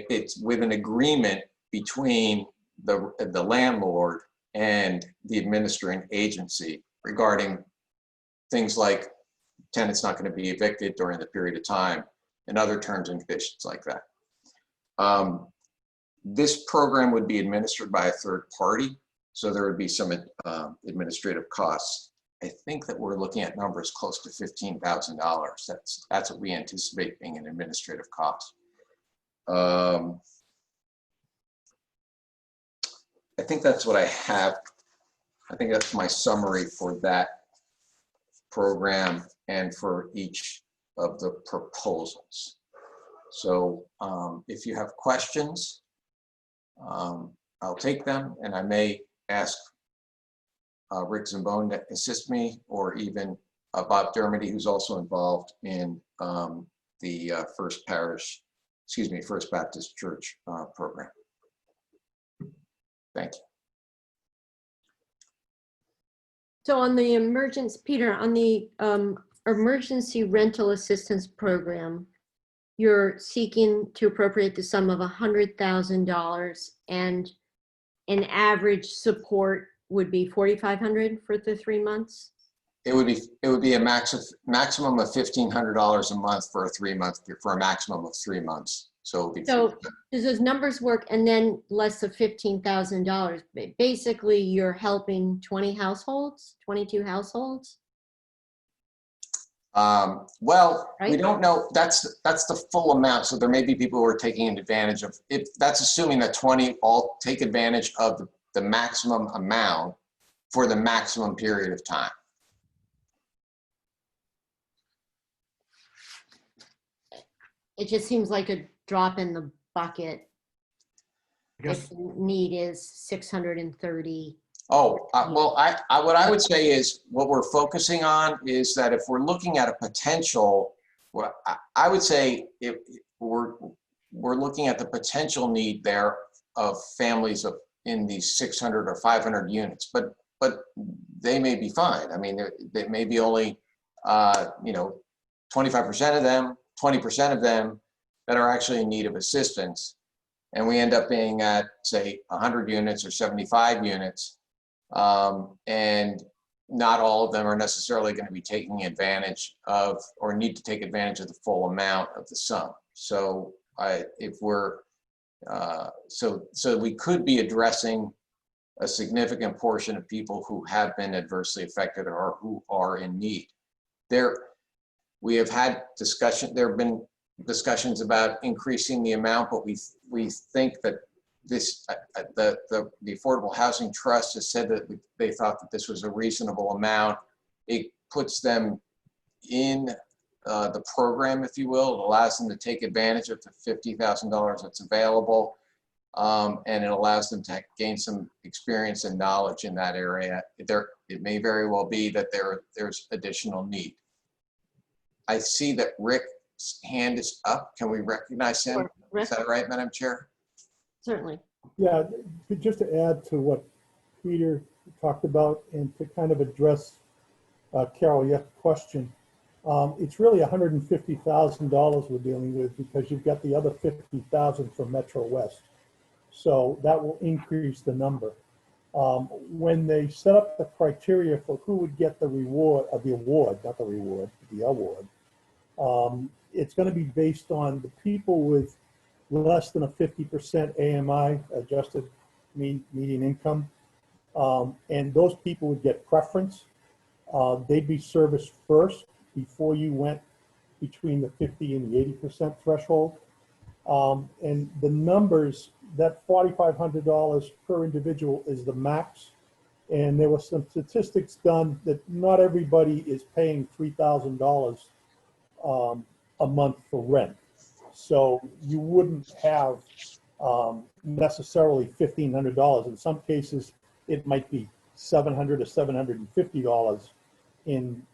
it's with an agreement between the landlord and the administering agency regarding things like tenant's not going to be evicted during the period of time and other terms and conditions like that. This program would be administered by a third party, so there would be some administrative costs. I think that we're looking at numbers close to $15,000. That's what we anticipate being an administrative cost. I think that's what I have. I think that's my summary for that program and for each of the proposals. So if you have questions, I'll take them, and I may ask Rick Zambone to assist me, or even Bob Dermody, who's also involved in the First Baptist Church program. Thank you. So on the Peter, on the emergency rental assistance program, you're seeking to appropriate the sum of $100,000, and an average support would be $4,500 for the 3 months? It would be a maximum of $1,500 a month for a maximum of 3 months. So does those numbers work? And then less of $15,000. Basically, you're helping 22 households. Well, right? We don't know. That's the full amount. So there may be people who are taking advantage of it. That's assuming that 20 all take advantage of the maximum amount for the maximum period of time. It just seems like a drop in the bucket. I guess, The need is 630. Oh, well, what I would say is what we're focusing on is that if we're looking at a potential, well, I would say we're looking at the potential need there of families in these 600 or 500 units, but they may be fine. I mean, they may be only 25% of them, 20% of them that are actually in need of assistance, and we end up being at, say, 100 units or 75 units. And not all of them are necessarily going to be taking advantage of or need to take advantage of the full amount of the sum. So so we could be addressing a significant portion of people who have been adversely affected or who are in need. We have had there have been discussions about increasing the amount, but we think that the Affordable Housing Trust has said that they thought that this was a reasonable amount. It puts them in the program, if you will. It allows them to take advantage of the $50,000 that's available, and it allows them to gain some experience and knowledge in that area. It may very well be that there's additional need. I see that Rick's hand is up. Can we recognize him? Sure. Rick? Is that right, Madam Chair? Certainly. Yeah, just to add to what Peter talked about and to kind of address Carol, your question, it's really $150,000 we're dealing with because you've got the other $50,000 from Metro West. So that will increase the number. When they set up the criteria for who would get the award, it's going to be based on the people with less than a 50% AMI, adjusted median income. And those people would get preference. They'd be serviced first before you went between the 50 and the 80% threshold. And the numbers, that $4,500 per individual is the max. And there were some statistics done that not everybody is paying $3,000 a month for rent. So you wouldn't have necessarily $1,500. In some cases, it might be $700 or $750 in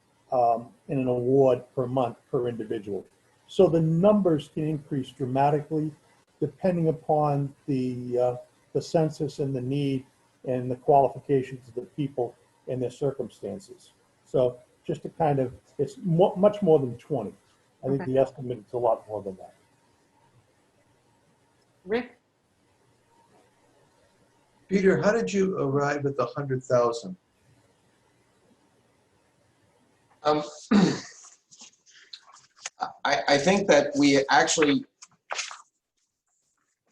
in an award per month per individual. So the numbers can increase dramatically depending upon the census and the need and the qualifications of the people and their circumstances. So just to kind of, it's much more than 20. I think the estimate is a lot more than that. Rick? Peter, how did you arrive at the 100,000? I think that we actually,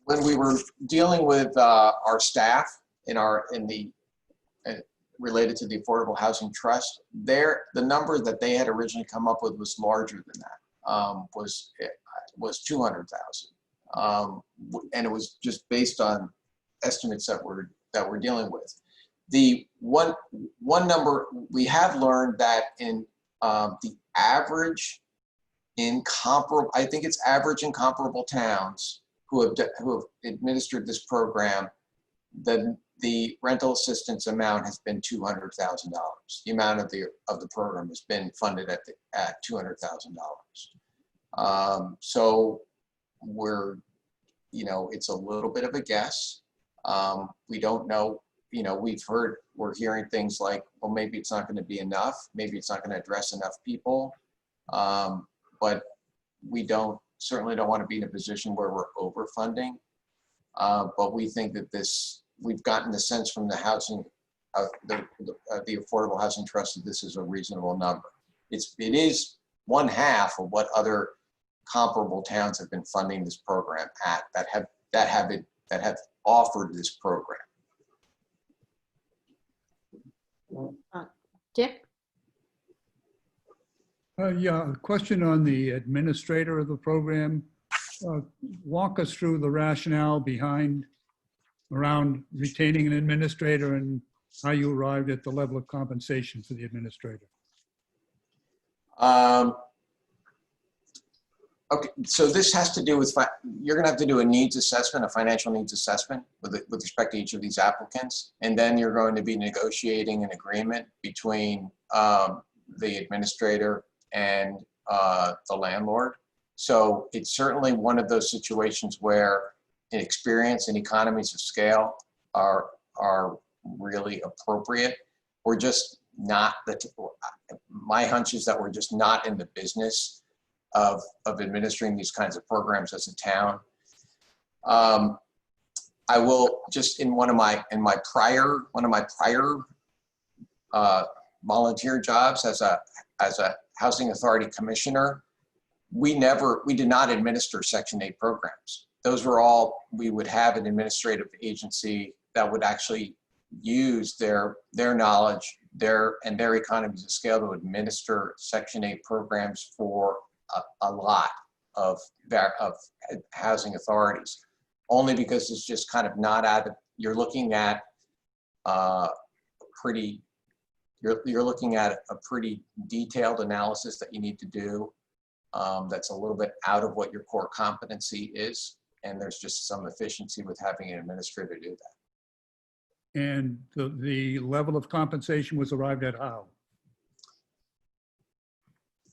when we were dealing with our staff related to the Affordable Housing Trust, the number that they had originally come up with was larger than that, was 200,000. And it was just based on estimates that we're dealing with. The one number we have learned that in the average in comparable, I think it's average in comparable towns who have administered this program, the rental assistance amount has been $200,000. The amount of the program has been funded at $200,000. So we're, it's a little bit of a guess. We don't know. We're hearing things like, well, maybe it's not going to be enough. Maybe it's not going to address enough people. But we certainly don't want to be in a position where we're overfunding. But we think that we've gotten the sense from the housing, the Affordable Housing Trust, that this is a reasonable number. It is 1/2 of what other comparable towns have been funding this program at that have offered this program. Dick? Yeah, a question on the administrator of the program. Walk us through the rationale around retaining an administrator and how you arrived at the level of compensation for the administrator. Okay, so this has to do with, you're going to have to do a needs assessment, a financial needs assessment with respect to each of these applicants. And then you're going to be negotiating an agreement between the administrator and the landlord. So it's certainly one of those situations where experience and economies of scale are really appropriate. We're just not, my hunch is that we're just not in the business of administering these kinds of programs as a town. I will just in one of my prior volunteer jobs as a housing authority commissioner, we did not administer Section 8 programs. Those were all, we would have an administrative agency that would actually use their knowledge, their economies of scale to administer Section 8 programs for a lot of housing authorities, only because it's just kind of not out of, you're looking at you're looking at a pretty detailed analysis that you need to do that's a little bit out of what your core competency is, and there's just some efficiency with having an administrator do that. And the level of compensation was arrived at how?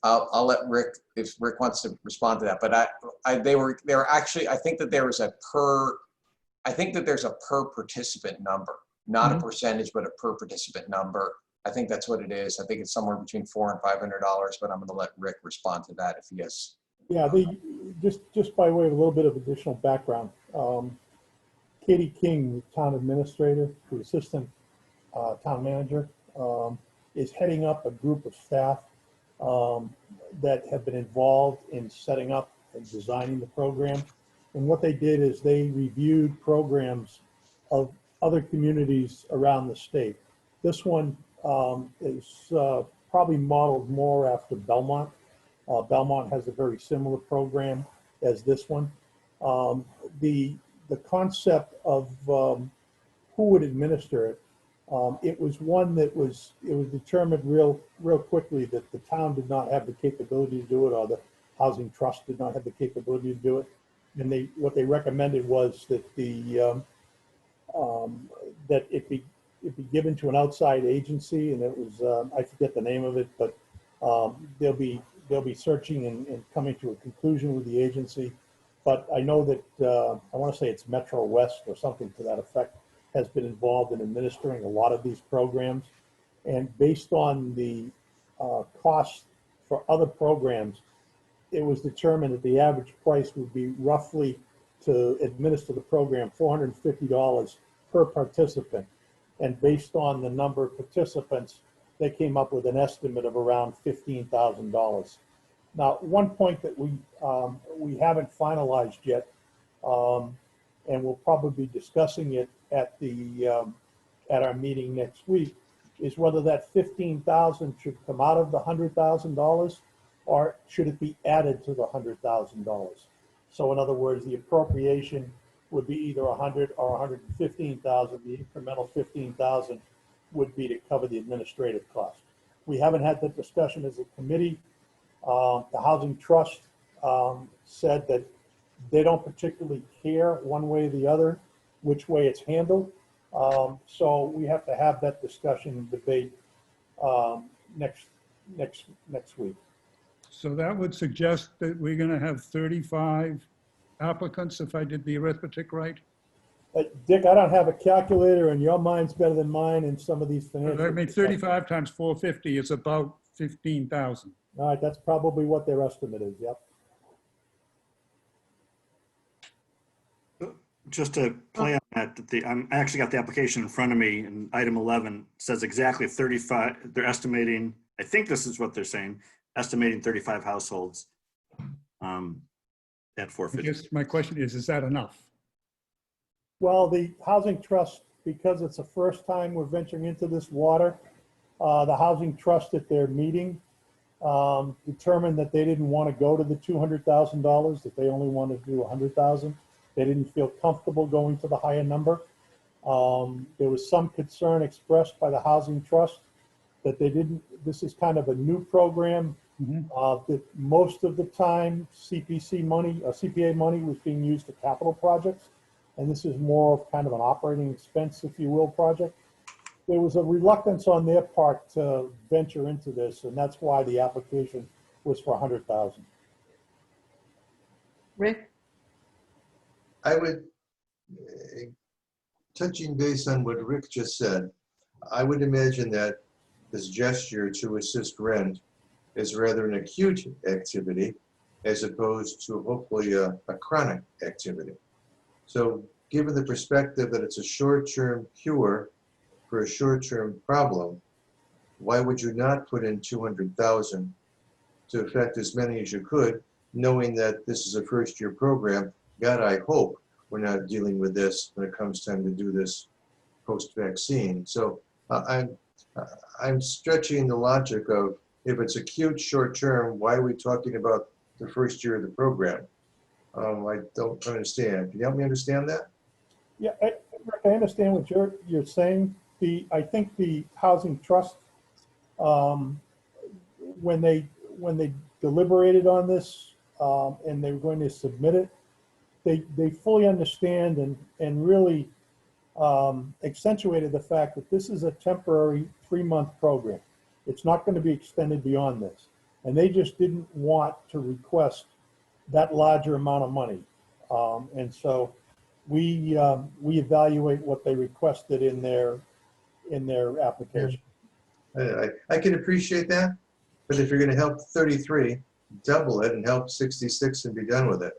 I'll let Rick, if Rick wants to respond to that, but they were actually, I think that there's a per participant number, not a percentage, but a per participant number. I think that's what it is. I think it's somewhere between $400 and $500, but I'm going to let Rick respond to that if he has. Yeah, just by way of a little bit of additional background, Katie King, the town administrator, the assistant town manager, is heading up a group of staff that have been involved in setting up and designing the program. And what they did is they reviewed programs of other communities around the state. This one is probably modeled more after Belmont. Belmont has a very similar program as this one. The concept of who would administer it, it was one that it was determined real quickly that the town did not have the capability to do it, or the housing trust did not have the capability to do it. And what they recommended was that that it be given to an outside agency, and it was I forget the name of it, but They'll be searching and coming to a conclusion with the agency. But I know that, I want to say it's Metro West or something to that effect, has been involved in administering a lot of these programs. And based on the cost for other programs, it was determined that the average price would be roughly, to administer the program, $450 per participant. And based on the number of participants, they came up with an estimate of around $15,000. Now, one point that we haven't finalized yet, and we'll probably be discussing it at our meeting next week, is whether that $15,000 should come out of the $100,000 or should it be added to the $100,000. So in other words, the appropriation would be either 100 or 115,000. The incremental 15,000 would be to cover the administrative cost. We haven't had that discussion as a committee. The Housing Trust said that they don't particularly care one way or the other which way it's handled. So we have to have that discussion and debate next week. So that would suggest that we're going to have 35 applicants, if I did the arithmetic right? Dick, I don't have a calculator, and your mind's better than mine in some of these financial. I mean, 35 times 450 is about 15,000. All right, that's probably what their estimate is, yep. Just to play on that, I actually got the application in front of me, and item 11 says exactly 35. They're estimating, I think this is what they're saying, estimating 35 households at I 450. guess my question is that enough? Well, the Housing Trust, because it's the first time we're venturing into this water, the Housing Trust at their meeting determined that they didn't want to go to the $200,000, that they only wanted to do 100,000. They didn't feel comfortable going to the higher number. There was some concern expressed by the Housing Trust that they didn't, this is kind of a new program, that most of the time CPC money, or CPA money was being used for capital projects. And this is more of kind of an operating expense, if you will, project. There was a reluctance on their part to venture into this, and that's why the application was for 100,000. Rick? I would, touching base on what Rick just said, I would imagine that this gesture to assist rent is rather an acute activity as opposed to hopefully a chronic activity. So given the perspective that it's a short-term cure for a short-term problem, why would you not put in 200,000 to affect as many as you could, knowing that this is a first-year program? God, I hope we're not dealing with this when it comes time to do this post-vaccine. So I'm stretching the logic of, if it's acute short-term, why are we talking about the first year of the program? I don't understand. Can you help me understand that? Yeah, Rick, I understand what you're saying. I think the Housing Trust, when they deliberated on this and they were going to submit it, they fully understand and really accentuated the fact that this is a temporary 3-month program. It's not going to be extended beyond this. And they just didn't want to request that larger amount of money. And so we evaluate what they requested in their application. I can appreciate that, but if you're going to help 33, double it and help 66 and be done with it.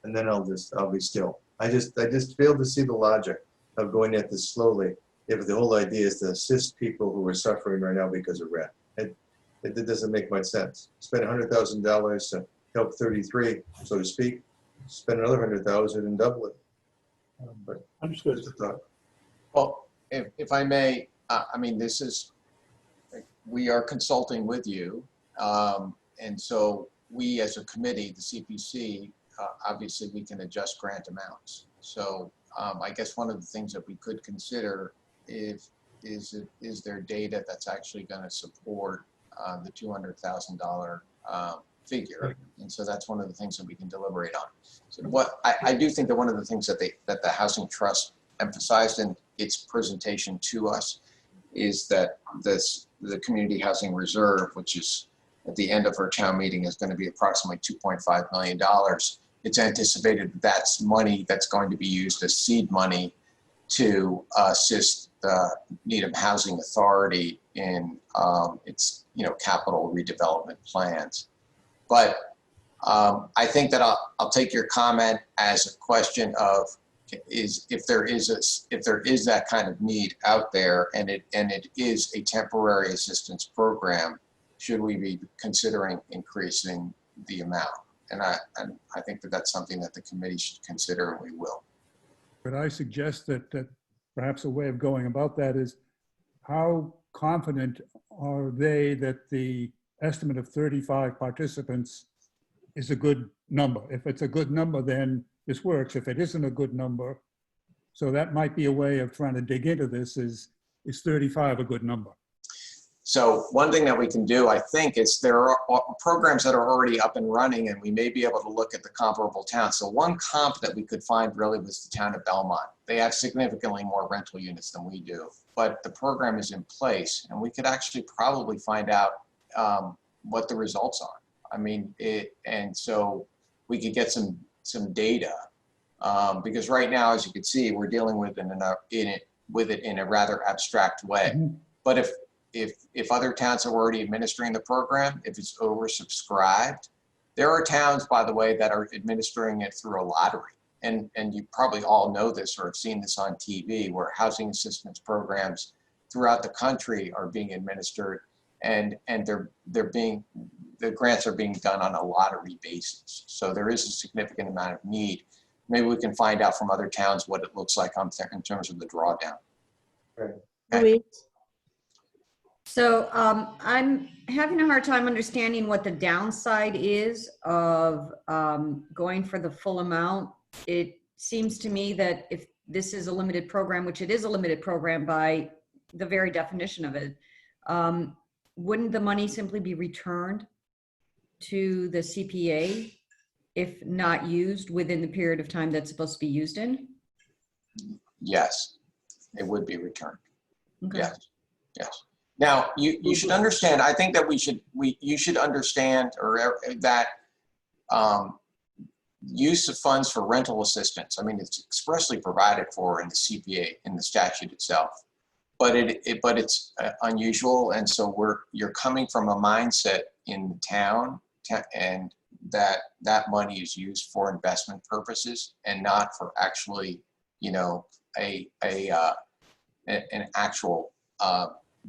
And then I'll be still. I just fail to see the logic of going at this slowly if the whole idea is to assist people who are suffering right now because of rent. It doesn't make much sense. Spend $100,000 to help 33, so to speak. Spend another 100,000 and double it. But understood. Just a thought. Well, if I may, I mean, we are consulting with you. And so we as a committee, the CPC, obviously we can adjust grant amounts. So I guess one of the things that we could consider is there data that's actually going to support the $200,000 figure, and so that's one of the things that we can deliberate on. So what I do think that one of the things that the Housing Trust emphasized in its presentation to us is that the Community Housing Reserve, which is at the end of our town meeting is going to be approximately $2.5 million. It's anticipated that that's money that's going to be used as seed money to assist the Needham Housing Authority in its capital redevelopment plans. But I think that I'll take your comment as a question of if there is that kind of need out there, and it is a temporary assistance program, should we be considering increasing the amount? And I think that that's something that the committee should consider, and we will. But I suggest that perhaps a way of going about that is, how confident are they that the estimate of 35 participants is a good number? If it's a good number, then this works. If it isn't a good number, so that might be a way of trying to dig into this, is 35 a good number? So one thing that we can do, I think, is there are programs that are already up and running, and we may be able to look at the comparable towns. So one comp that we could find really was the town of Belmont. They have significantly more rental units than we do, but the program is in place, and we could actually probably find out what the results are. I mean, and so we could get some data, because right now, as you can see, we're dealing with it in a rather abstract way. Mm-hmm. But if other towns are already administering the program, if it's oversubscribed, there are towns, by the way, that are administering it through a lottery. And you probably all know this or have seen this on TV, where housing assistance programs throughout the country are being administered, and the grants are being done on a lottery basis. So there is a significant amount of need. Maybe we can find out from other towns what it looks like in terms of the drawdown. Right. Louise? So I'm having a hard time understanding what the downside is of going for the full amount. It seems to me that if this is a limited program, which it is a limited program by the very definition of it, wouldn't the money simply be returned to the CPA if not used within the period of time that's supposed to be used in? Yes, it would be returned. Okay. Yes. Now, you should understand, I think that you should understand that use of funds for rental assistance, I mean, it's expressly provided for in the CPA, in the statute itself, but it's unusual. And so you're coming from a mindset in the town, and that money is used for investment purposes and not for actually, an actual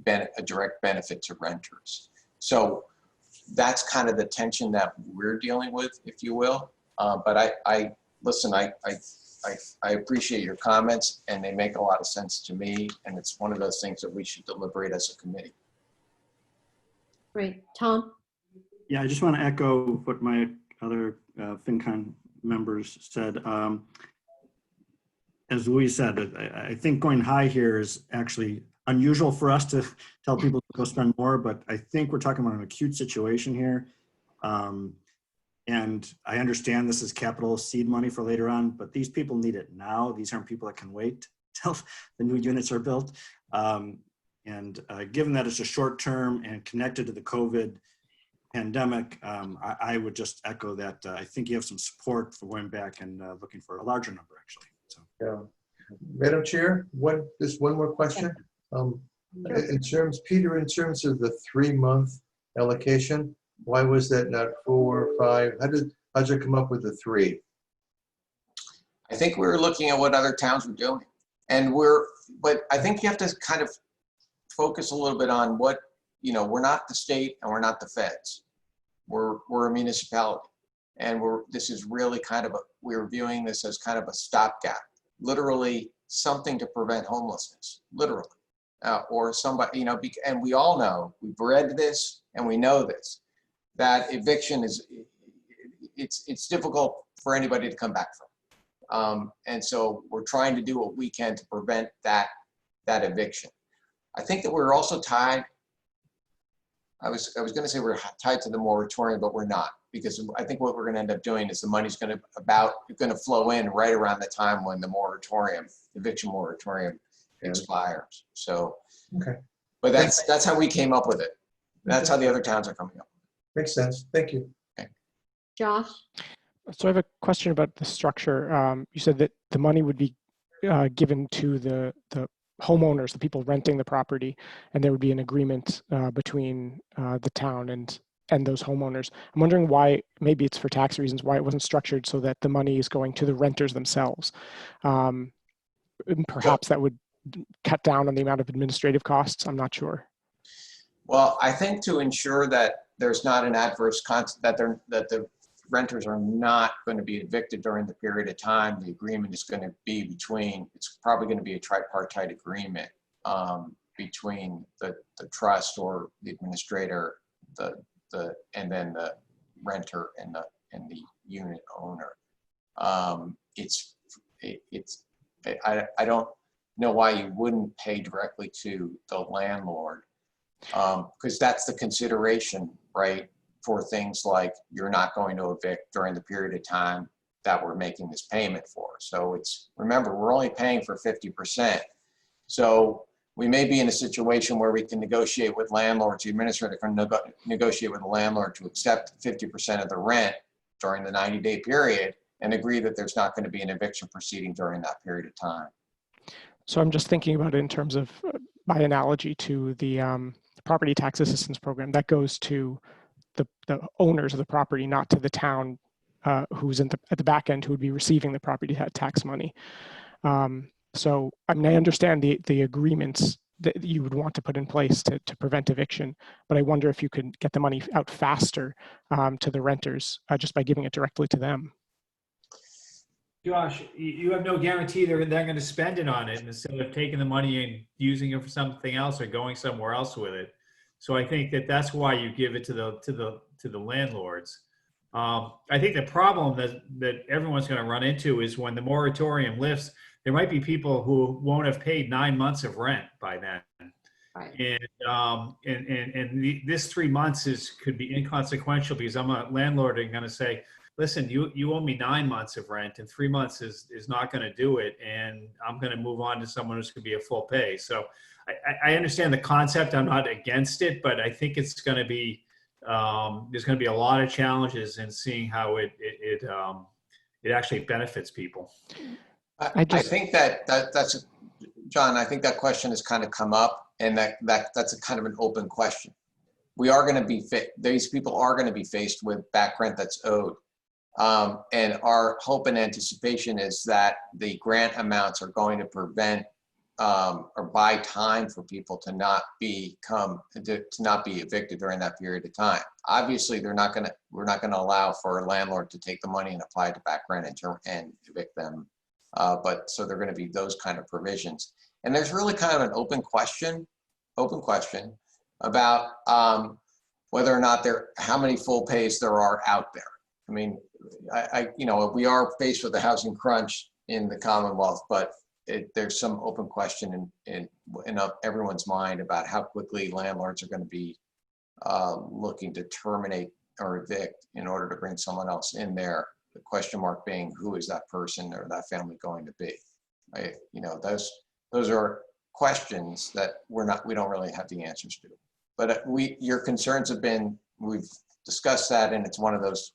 a direct benefit to renters. So that's kind of the tension that we're dealing with, if you will. But I listen, I appreciate your comments, and they make a lot of sense to me. And it's one of those things that we should deliberate as a committee. Great. Tom? Yeah, I just want to echo what my other FinCon members said. As Louise said, I think going high here is actually unusual for us to tell people to go spend more, but I think we're talking about an acute situation here. And I understand this is capital seed money for later on, but these people need it now. These aren't people that can wait till the new units are built. And given that it's a short term and connected to the COVID pandemic, I would just echo that. I think you have some support for going back and looking for a larger number, actually. So. Yeah. Madam Chair, just one more question. In terms of the 3-month allocation, why was that not 4 or 5? How'd you come up with the 3? I think we were looking at what other towns were doing, but I think you have to kind of focus a little bit on what, we're not the state and we're not the feds. We're a municipality, and this is really we're viewing this as kind of a stopgap, literally something to prevent homelessness, literally. Or somebody, and we all know, we've read this and we know this, that eviction it's difficult for anybody to come back from. And so we're trying to do what we can to prevent that eviction. I think that we're also tied, I was going to say we're tied to the moratorium, but we're not, because I think what we're going to end up doing is the money's going to flow in right around the time when the eviction moratorium expires. So, okay. But that's how we came up with it. That's how the other towns are coming up. Makes sense. Thank you. Josh? So I have a question about the structure. You said that the money would be given to the homeowners, the people renting the property, and there would be an agreement between the town and those homeowners. I'm wondering why, maybe it's for tax reasons, why it wasn't structured so that the money is going to the renters themselves. And perhaps that would cut down on the amount of administrative costs. I'm not sure. Well, I think to ensure that there's not an adverse that the renters are not going to be evicted during the period of time, the agreement is going to be between, it's probably going to be a tripartite agreement between the trust or the administrator, and then the renter and the unit owner. I don't know why you wouldn't pay directly to the landlord, because that's the consideration, right? For things like you're not going to evict during the period of time that we're making this payment for. So remember, we're only paying for 50%. So we may be in a situation where we can negotiate with landlords, the administrator can negotiate with the landlord to accept 50% of the rent during the 90-day period and agree that there's not going to be an eviction proceeding during that period of time. So I'm just thinking about it in terms of, by analogy to the property tax assistance program, that goes to the owners of the property, not to the town who's at the back end who would be receiving the property tax money. So I mean, I understand the agreements that you would want to put in place to prevent eviction, but I wonder if you could get the money out faster to the renters just by giving it directly to them. Josh, you have no guarantee they're going to spend it on it instead of taking the money and using it for something else or going somewhere else with it. So I think that's why you give it to the landlords. I think the problem that everyone's going to run into is when the moratorium lifts, there might be people who won't have paid 9 months of rent by then. Right. And this 3 months could be inconsequential because I'm a landlord and going to say, listen, you owe me 9 months of rent and 3 months is not going to do it. And I'm going to move on to someone who's going to be a full pay. So I understand the concept. I'm not against it, but I think it's going to be, there's going to be a lot of challenges in seeing how it actually benefits people. I think that's John, I think that question has kind of come up, and that's a kind of an open question. We are going to be these people are going to be faced with back rent that's owed. And our hope and anticipation is that the grant amounts are going to prevent or buy time for people to not be evicted during that period of time. Obviously, we're not going to allow for a landlord to take the money and apply to back rent and evict them. But so there are going to be those kind of provisions. And there's really kind of an open question about whether or not how many full pays there are out there. I mean, we are faced with a housing crunch in the Commonwealth, but there's some open question in everyone's mind about how quickly landlords are going to be looking to terminate or evict in order to bring someone else in there. The question mark being, who is that person or that family going to be? Those are questions that we don't really have the answers to. But your concerns we've discussed that, and it's one of those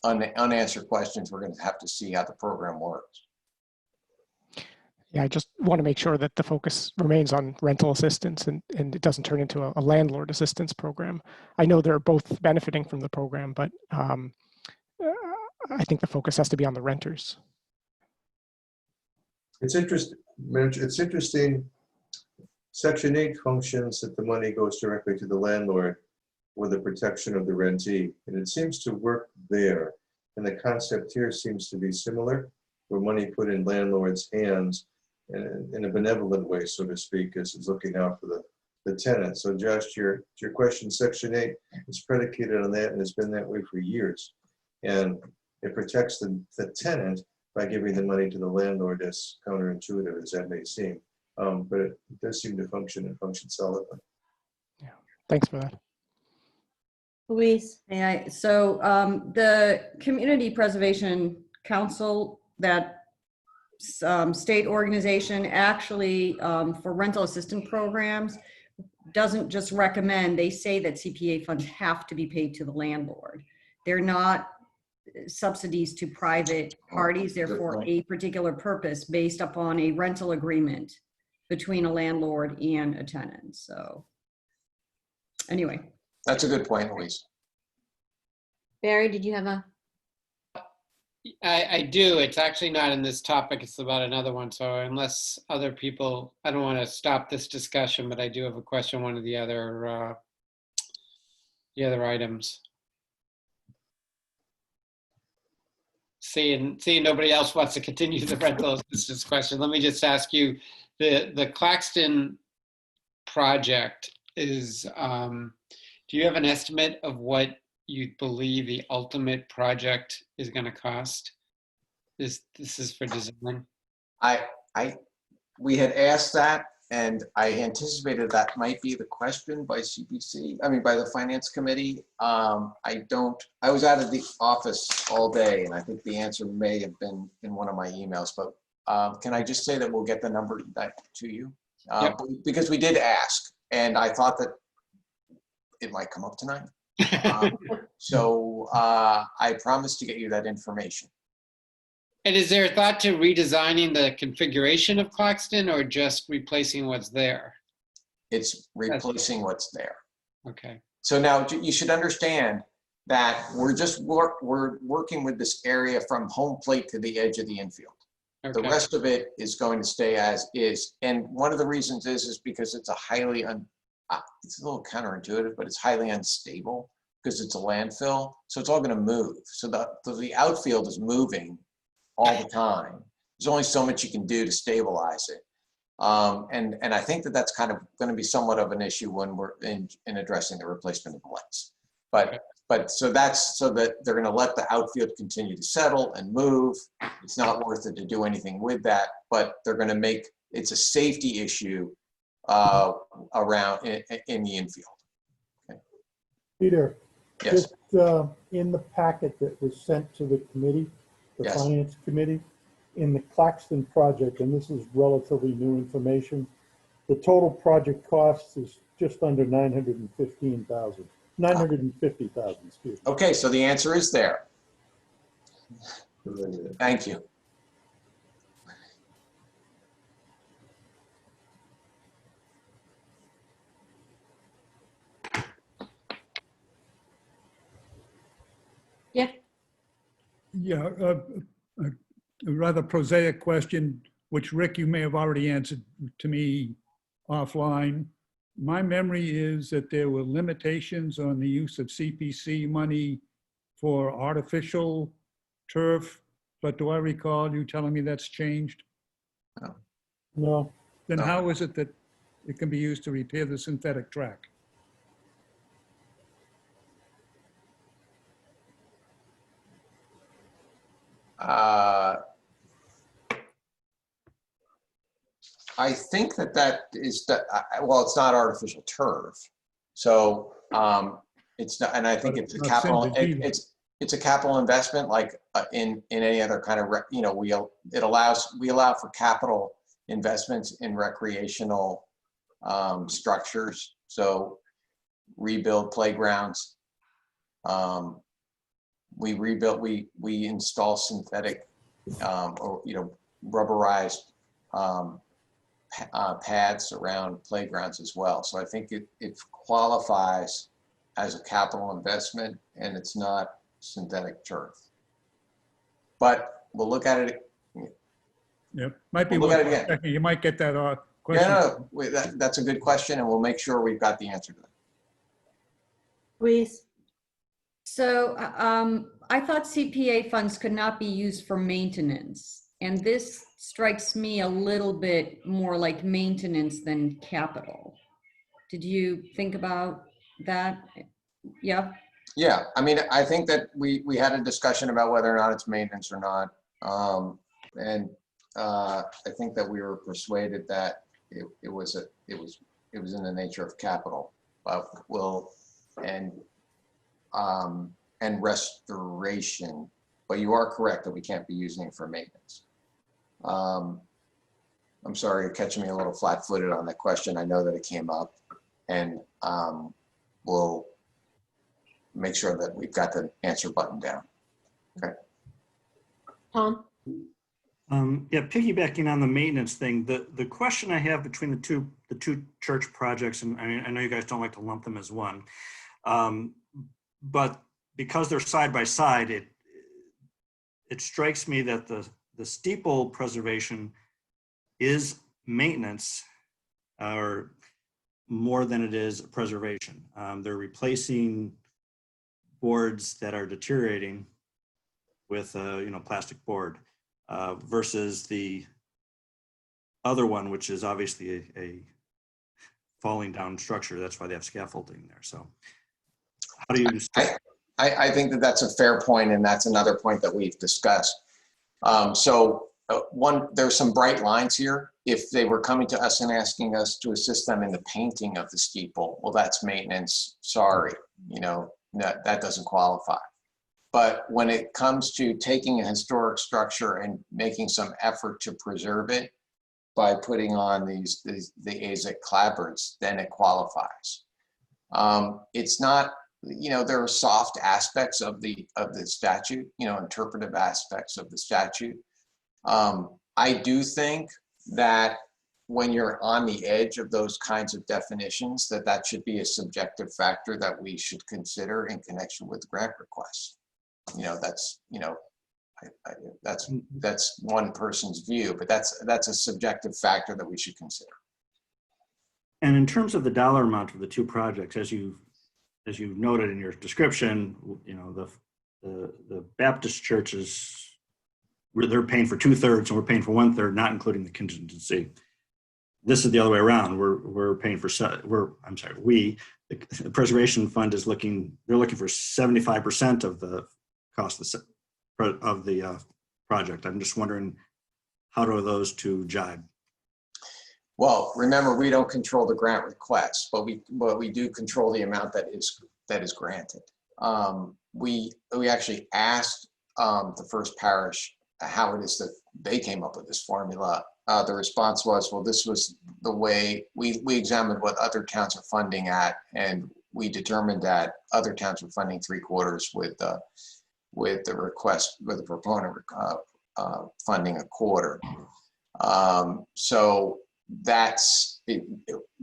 unanswered questions. We're going to have to see how the program works. Yeah, I just want to make sure that the focus remains on rental assistance and it doesn't turn into a landlord assistance program. I know they're both benefiting from the program, but I think the focus has to be on the renters. It's interesting. Section 8 functions that the money goes directly to the landlord with the protection of the rentee, and it seems to work there. And the concept here seems to be similar, where money put in landlord's hands in a benevolent way, so to speak, as is looking out for the tenant. So Josh, to your question, Section 8 is predicated on that, and it's been that way for years. And it protects the tenant by giving the money to the landlord, as counterintuitive as that may seem. But it does seem to function solidly. Yeah, thanks for that. Louise? So the Community Preservation Council, that state organization, actually for rental assistance programs, doesn't just recommend, they say that CPA funds have to be paid to the landlord. They're not subsidies to private parties. They're for a particular purpose based upon a rental agreement between a landlord and a tenant. So anyway. That's a good point, Louise. Barry, did you have a? I do. It's actually not in this topic. It's about another one. So unless other people, I don't want to stop this discussion, but I do have a question on one of the other items. Seeing nobody else wants to continue the rental assistance question, let me just ask you, the Claxton project is, do you have an estimate of what you believe the ultimate project is going to cost? This is for design. We had asked that, and I anticipated that might be the question by CPC, by the Finance Committee. I was out of the office all day, and I think the answer may have been in one of my emails, but can I just say that we'll get the number back to you? Yep. Because we did ask, and I thought that it might come up tonight. So I promised to get you that information. And is there a thought to redesigning the configuration of Claxton or just replacing what's there? It's replacing what's there. Okay. So now you should understand that we're working with this area from home plate to the edge of the infield. Okay. The rest of it is going to stay as is. And one of the reasons is because it's a highly, it's a little counterintuitive, but it's highly unstable because it's a landfill. So it's all going to move. So the outfield is moving all the time. There's only so much you can do to stabilize it. And I think that that's kind of going to be somewhat of an issue when we're in addressing the replacement of the lights. But so that they're going to let the outfield continue to settle and move. It's not worth it to do anything with that, but they're going to make it's a safety issue around in the infield. Okay. Peter, Yes. just in the packet that was sent to the committee, the Yes. Finance Committee, in the Claxton project, and this is relatively new information, the total project cost is just under 950,000, excuse me. Okay, so the answer is there. Thank you. Yeah. Yeah, a rather prosaic question, which Rick, you may have already answered to me offline. My memory is that there were limitations on the use of CPC money for artificial turf, but do I recall you telling me that's changed? No. Then No. how is it that it can be used to repair the synthetic track? I think that is well, it's not artificial turf, so it's not, and I think it's a Not capital. scented either. It's a capital investment, like in any other kind of we allow for capital investments in recreational structures. So rebuild playgrounds. We install synthetic or rubberized pads around playgrounds as well. So I think it qualifies as a capital investment, and it's not synthetic turf. But we'll look at it. Yeah, might be We'll look worth at it again. checking. You might get that question. Yeah, that's a good question, and we'll make sure we've got the answer to that. Louise? So I thought CPA funds could not be used for maintenance. And this strikes me a little bit more like maintenance than capital. Did you think about that? Yeah. Yeah, I mean, I think that we had a discussion about whether or not it's maintenance or not. And I think that we were persuaded that it was in the nature of capital, but and restoration. But you are correct that we can't be using it for maintenance. I'm sorry, you're catching me a little flat-footed on that question. I know that it came up, and we'll make sure that we've got the answer button down. Okay. Tom? Yeah, piggybacking on the maintenance thing, the question I have between the two church projects, and I know you guys don't like to lump them as one, but because they're side by side, it strikes me that the steeple preservation is maintenance, or more than it is preservation. They're replacing boards that are deteriorating with plastic board. Versus the other one, which is obviously a falling down structure. That's why they have scaffolding there. So how do you? I think that that's a fair point, and that's another point that we've discussed. There's some bright lines here. If they were coming to us and asking us to assist them in the painting of the steeple, well, that's maintenance. Sorry, that doesn't qualify. But when it comes to taking a historic structure and making some effort to preserve it by putting on the AZAC clapboards, then it qualifies. It's not, there are soft aspects of the statute, interpretive aspects of the statute. I do think that when you're on the edge of those kinds of definitions, that should be a subjective factor that we should consider in connection with grant requests. That's one person's view, but that's a subjective factor that we should consider. And in terms of the dollar amount of the two projects, as you noted in your description, the Baptist churches, they're paying for 2/3 and we're paying for 1/3, not including the contingency. This is the other way around. We're paying for, the preservation fund is they're looking for 75% of the cost of the project. I'm just wondering, how do those two jibe? Well, remember, we don't control the grant request, but we do control the amount that is granted. We actually asked the First Parish how it is that they came up with this formula. The response was, well, this was the way we examined what other towns are funding at, and we determined that other towns were funding 3/4 with the request, with the proponent funding 1/4. So that's it.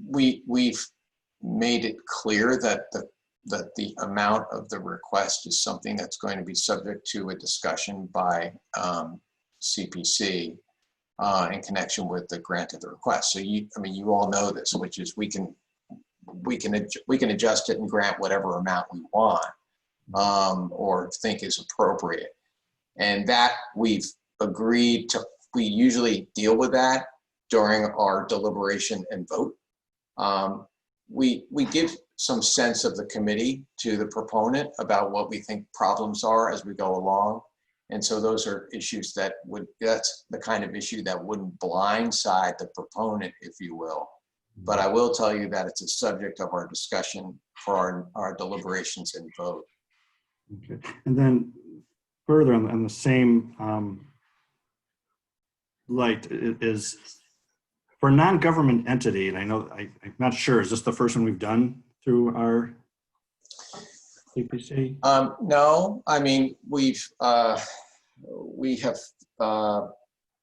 We've made it clear that the amount of the request is something that's going to be subject to a discussion by CPC in connection with the grant of the request. So you all know this, which is we can adjust it and grant whatever amount we want. Or think is appropriate. And that we've agreed to, we usually deal with that during our deliberation and vote. We give some sense of the committee to the proponent about what we think problems are as we go along. And so those are issues that's the kind of issue that wouldn't blindside the proponent, if you will. But I will tell you that it's a subject of our discussion for our deliberations and vote. Okay. And then further on the same light is for a non-government entity, and I know I'm not sure, is this the first one we've done through our CPC? No, I mean, we have,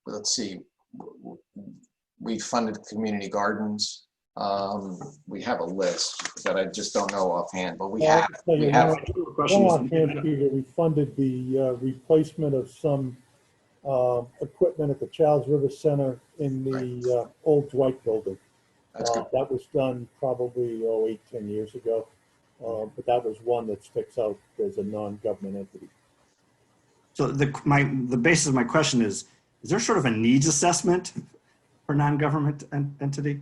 let's see, we funded community gardens. We have a list that I just don't know offhand, but we have. One offhand, Peter, we funded the replacement of some equipment at the Childs River Center in the old Dwight building. That was done probably 8-10 years ago, but that was one that sticks out as a non-government entity. So the basis of my question is there sort of a needs assessment for non-government entity?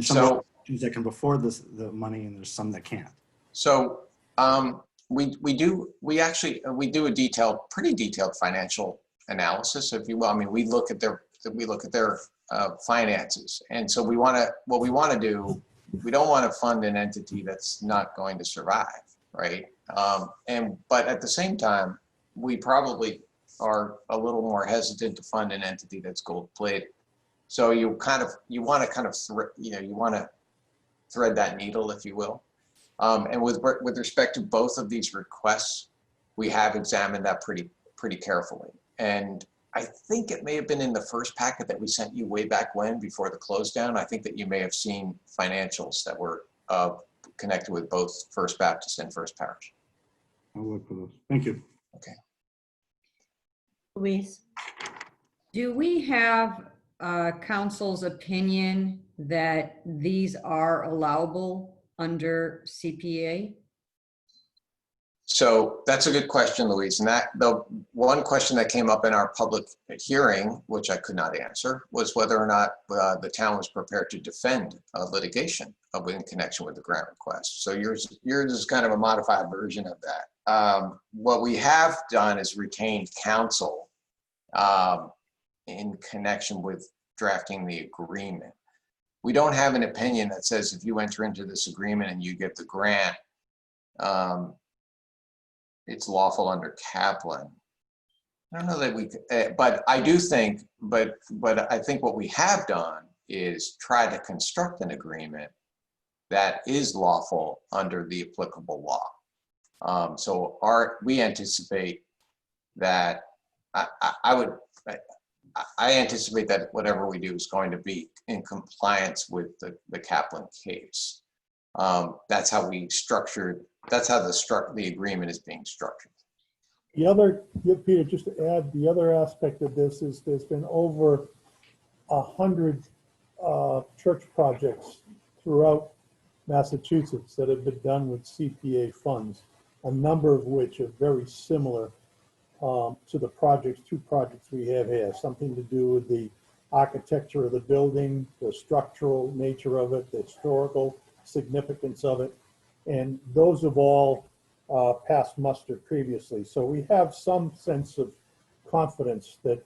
Some that can afford the money, and there's some that can't. So we do a pretty detailed financial analysis, if you will. I mean, we look at their finances, and so what we want to do. We don't want to fund an entity that's not going to survive, right? But at the same time, we probably are a little more hesitant to fund an entity that's gold-plated. So you want to thread that needle, if you will. And with respect to both of these requests, we have examined that pretty carefully. And I think it may have been in the first packet that we sent you way back when, before the close down. I think that you may have seen financials that were connected with both First Baptist and First Parish. I'll look for those. Thank you. Okay. Louise? Do we have council's opinion that these are allowable under CPA? So that's a good question, Louise. And that the one question that came up in our public hearing, which I could not answer, was whether or not the town was prepared to defend litigation in connection with the grant request. So yours is kind of a modified version of that. What we have done is retained counsel in connection with drafting the agreement. We don't have an opinion that says if you enter into this agreement and you get the grant, it's lawful under Kaplan. I don't know that we, but I do think, but I think what we have done is try to construct an agreement that is lawful under the applicable law. So we anticipate that I anticipate that whatever we do is going to be in compliance with the Kaplan case. That's how we structured. That's how the agreement is being structured. Peter, just to add, the other aspect of this is there's been over 100 church projects throughout Massachusetts that have been done with CPA funds, a number of which are very similar to the two projects we have here. Something to do with the architecture of the building, the structural nature of it, the historical significance of it. And those have all passed muster previously. So we have some sense of confidence that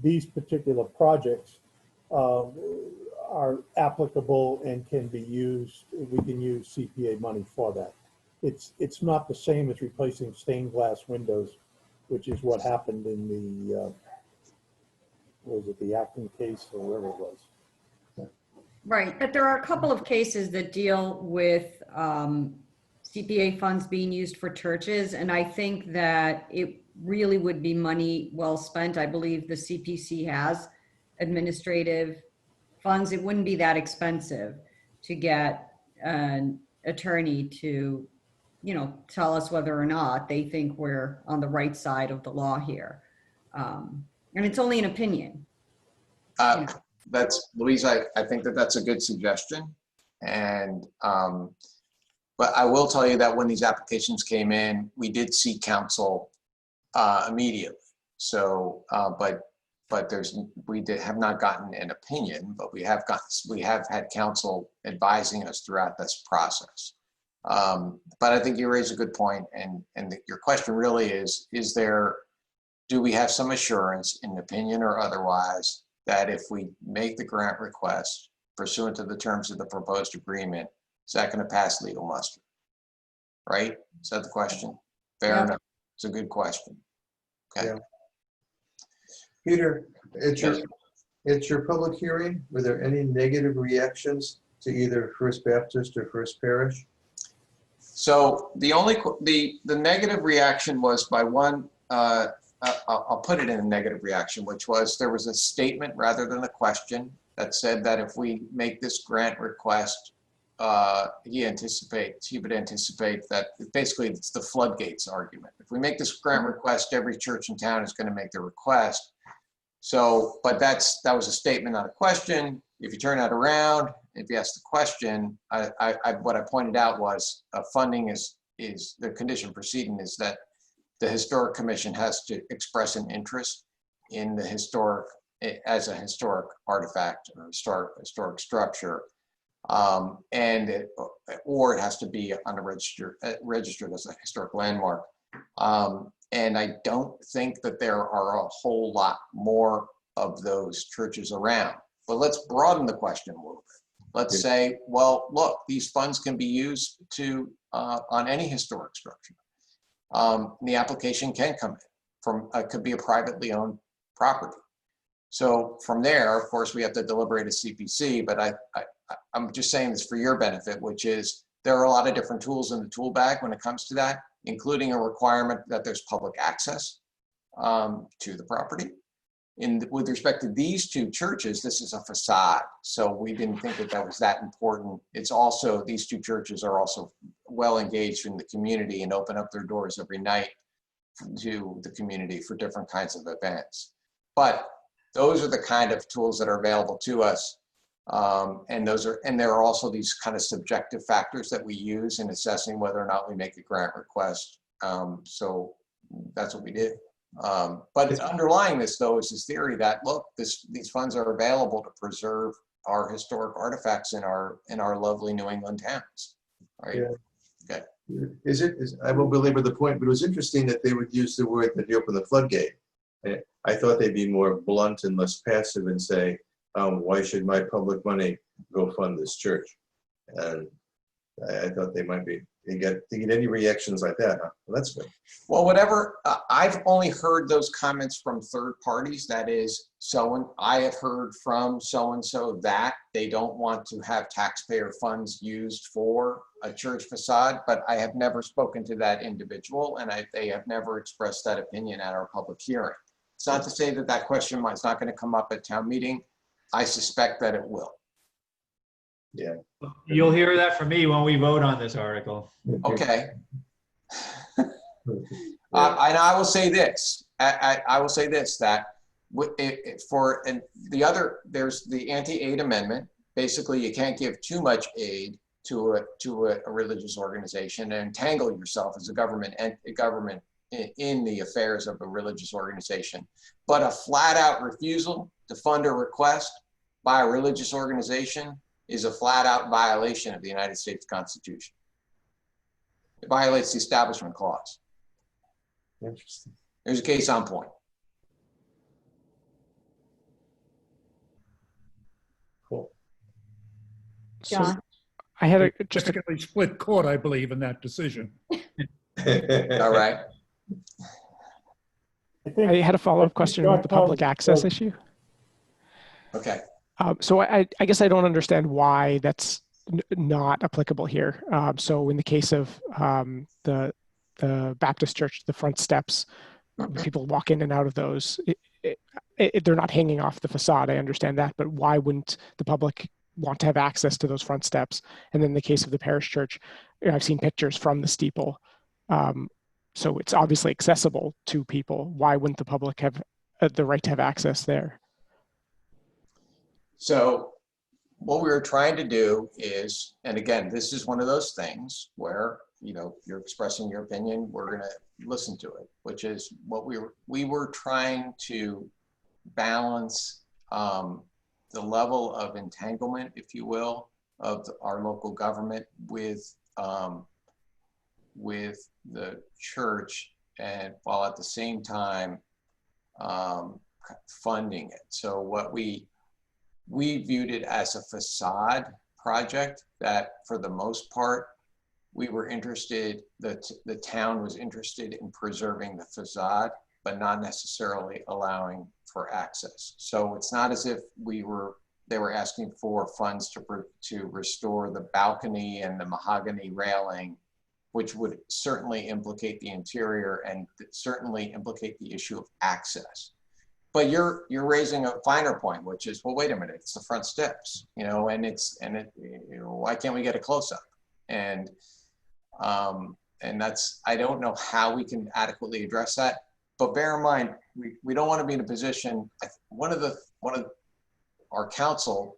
these particular projects are applicable and can be used. We can use CPA money for that. It's not the same as replacing stained glass windows, which is what happened in the, was it the Acton case or wherever it was? Right, but there are a couple of cases that deal with CPA funds being used for churches, and I think that it really would be money well spent. I believe the CPC has administrative funds. It wouldn't be that expensive to get an attorney to, tell us whether or not they think we're on the right side of the law here. And it's only an opinion. That's Louise. I think that's a good suggestion, and but I will tell you that when these applications came in, we did seek counsel immediately. So, but we have not gotten an opinion, but we have had counsel advising us throughout this process. But I think you raise a good point, and your question really is do we have some assurance, in opinion or otherwise, that if we make the grant request pursuant to the terms of the proposed agreement, is that going to pass legal muster? Right? Is that the question? Fair enough. It's a good question. Okay. Yeah. Peter, at your public hearing, were there any negative reactions to either First Baptist or First Parish? So the negative reaction was by one, I'll put it in a negative reaction, which was there was a statement rather than a question that said that if we make this grant request, he would anticipate that basically it's the floodgates argument. If we make this grant request, every church in town is going to make the request. So, but that was a statement, not a question. If you turn that around, if you ask the question, what I pointed out was funding is the condition preceding is that the Historic Commission has to express an interest in the historic as a historic artifact or historic structure, or it has to be on a registered as a historic landmark. And I don't think that there are a whole lot more of those churches around. But let's broaden the question a little bit. Let's say, well, look, these funds can be used on any historic structure. The application can come in from, could be a privately owned property. So from there, of course, we have to deliberate a CPC, but I'm just saying this for your benefit, which is there are a lot of different tools in the tool bag when it comes to that, including a requirement that there's public access to the property. With respect to these two churches, this is a facade. So we didn't think that that was that important. It's also, these two churches are also well engaged in the community and open up their doors every night to the community for different kinds of events. But those are the kind of tools that are available to us. And there are also these kind of subjective factors that we use in assessing whether or not we make a grant request. So that's what we did. But underlying this, though, is this theory that, look, these funds are available to preserve our historic artifacts in our lovely New England towns. Right? Yeah. Okay. I won't belabor the point, but it was interesting that they would use the word that you open the floodgate. I thought they'd be more blunt and less passive and say, why should my public money go fund this church? And I thought they might be. They get any reactions like that, huh? Well, that's good. Well, whatever, I've only heard those comments from third parties. That is, I have heard from so-and-so that they don't want to have taxpayer funds used for a church facade, but I have never spoken to that individual, and they have never expressed that opinion at our public hearing. It's not to say that that question is not going to come up at town meeting. I suspect that it will. Yeah. You'll hear that from me when we vote on this article. Okay. And I will say this. I will say this, that there's the anti-aid amendment. Basically, you can't give too much aid to a religious organization and entangle yourself as a government in the affairs of a religious organization. But a flat-out refusal to fund a request by a religious organization is a flat-out violation of the United States Constitution. It violates the Establishment Clause. Interesting. There's a case on point. Cool. John? I had Basically split court, I believe, in that decision. All right. I had a follow-up question about the public access issue. Okay. So I guess I don't understand why that's not applicable here. So in the case of the Baptist church, the front steps, people walk in and out of those. They're not hanging off the facade. I understand that, but why wouldn't the public want to have access to those front steps? And then in the case of the parish church, I've seen pictures from the steeple. So it's obviously accessible to people. Why wouldn't the public have the right to have access there? So what we were trying to do is, and again, this is one of those things where, you're expressing your opinion, we're going to listen to it, which is what we were trying to balance the level of entanglement, if you will, of our local government with the church, and while at the same time funding it. So what we viewed it as a facade project that, for the most part, we were interested, the town was interested in preserving the facade, but not necessarily allowing for access. So it's not as if they were asking for funds to restore the balcony and the mahogany railing, which would certainly implicate the interior and certainly implicate the issue of access. But you're raising a finer point, which is, well, wait a minute, it's the front steps, why can't we get a close-up? And that's, I don't know how we can adequately address that. But bear in mind, we don't want to be in a position. One of our counsel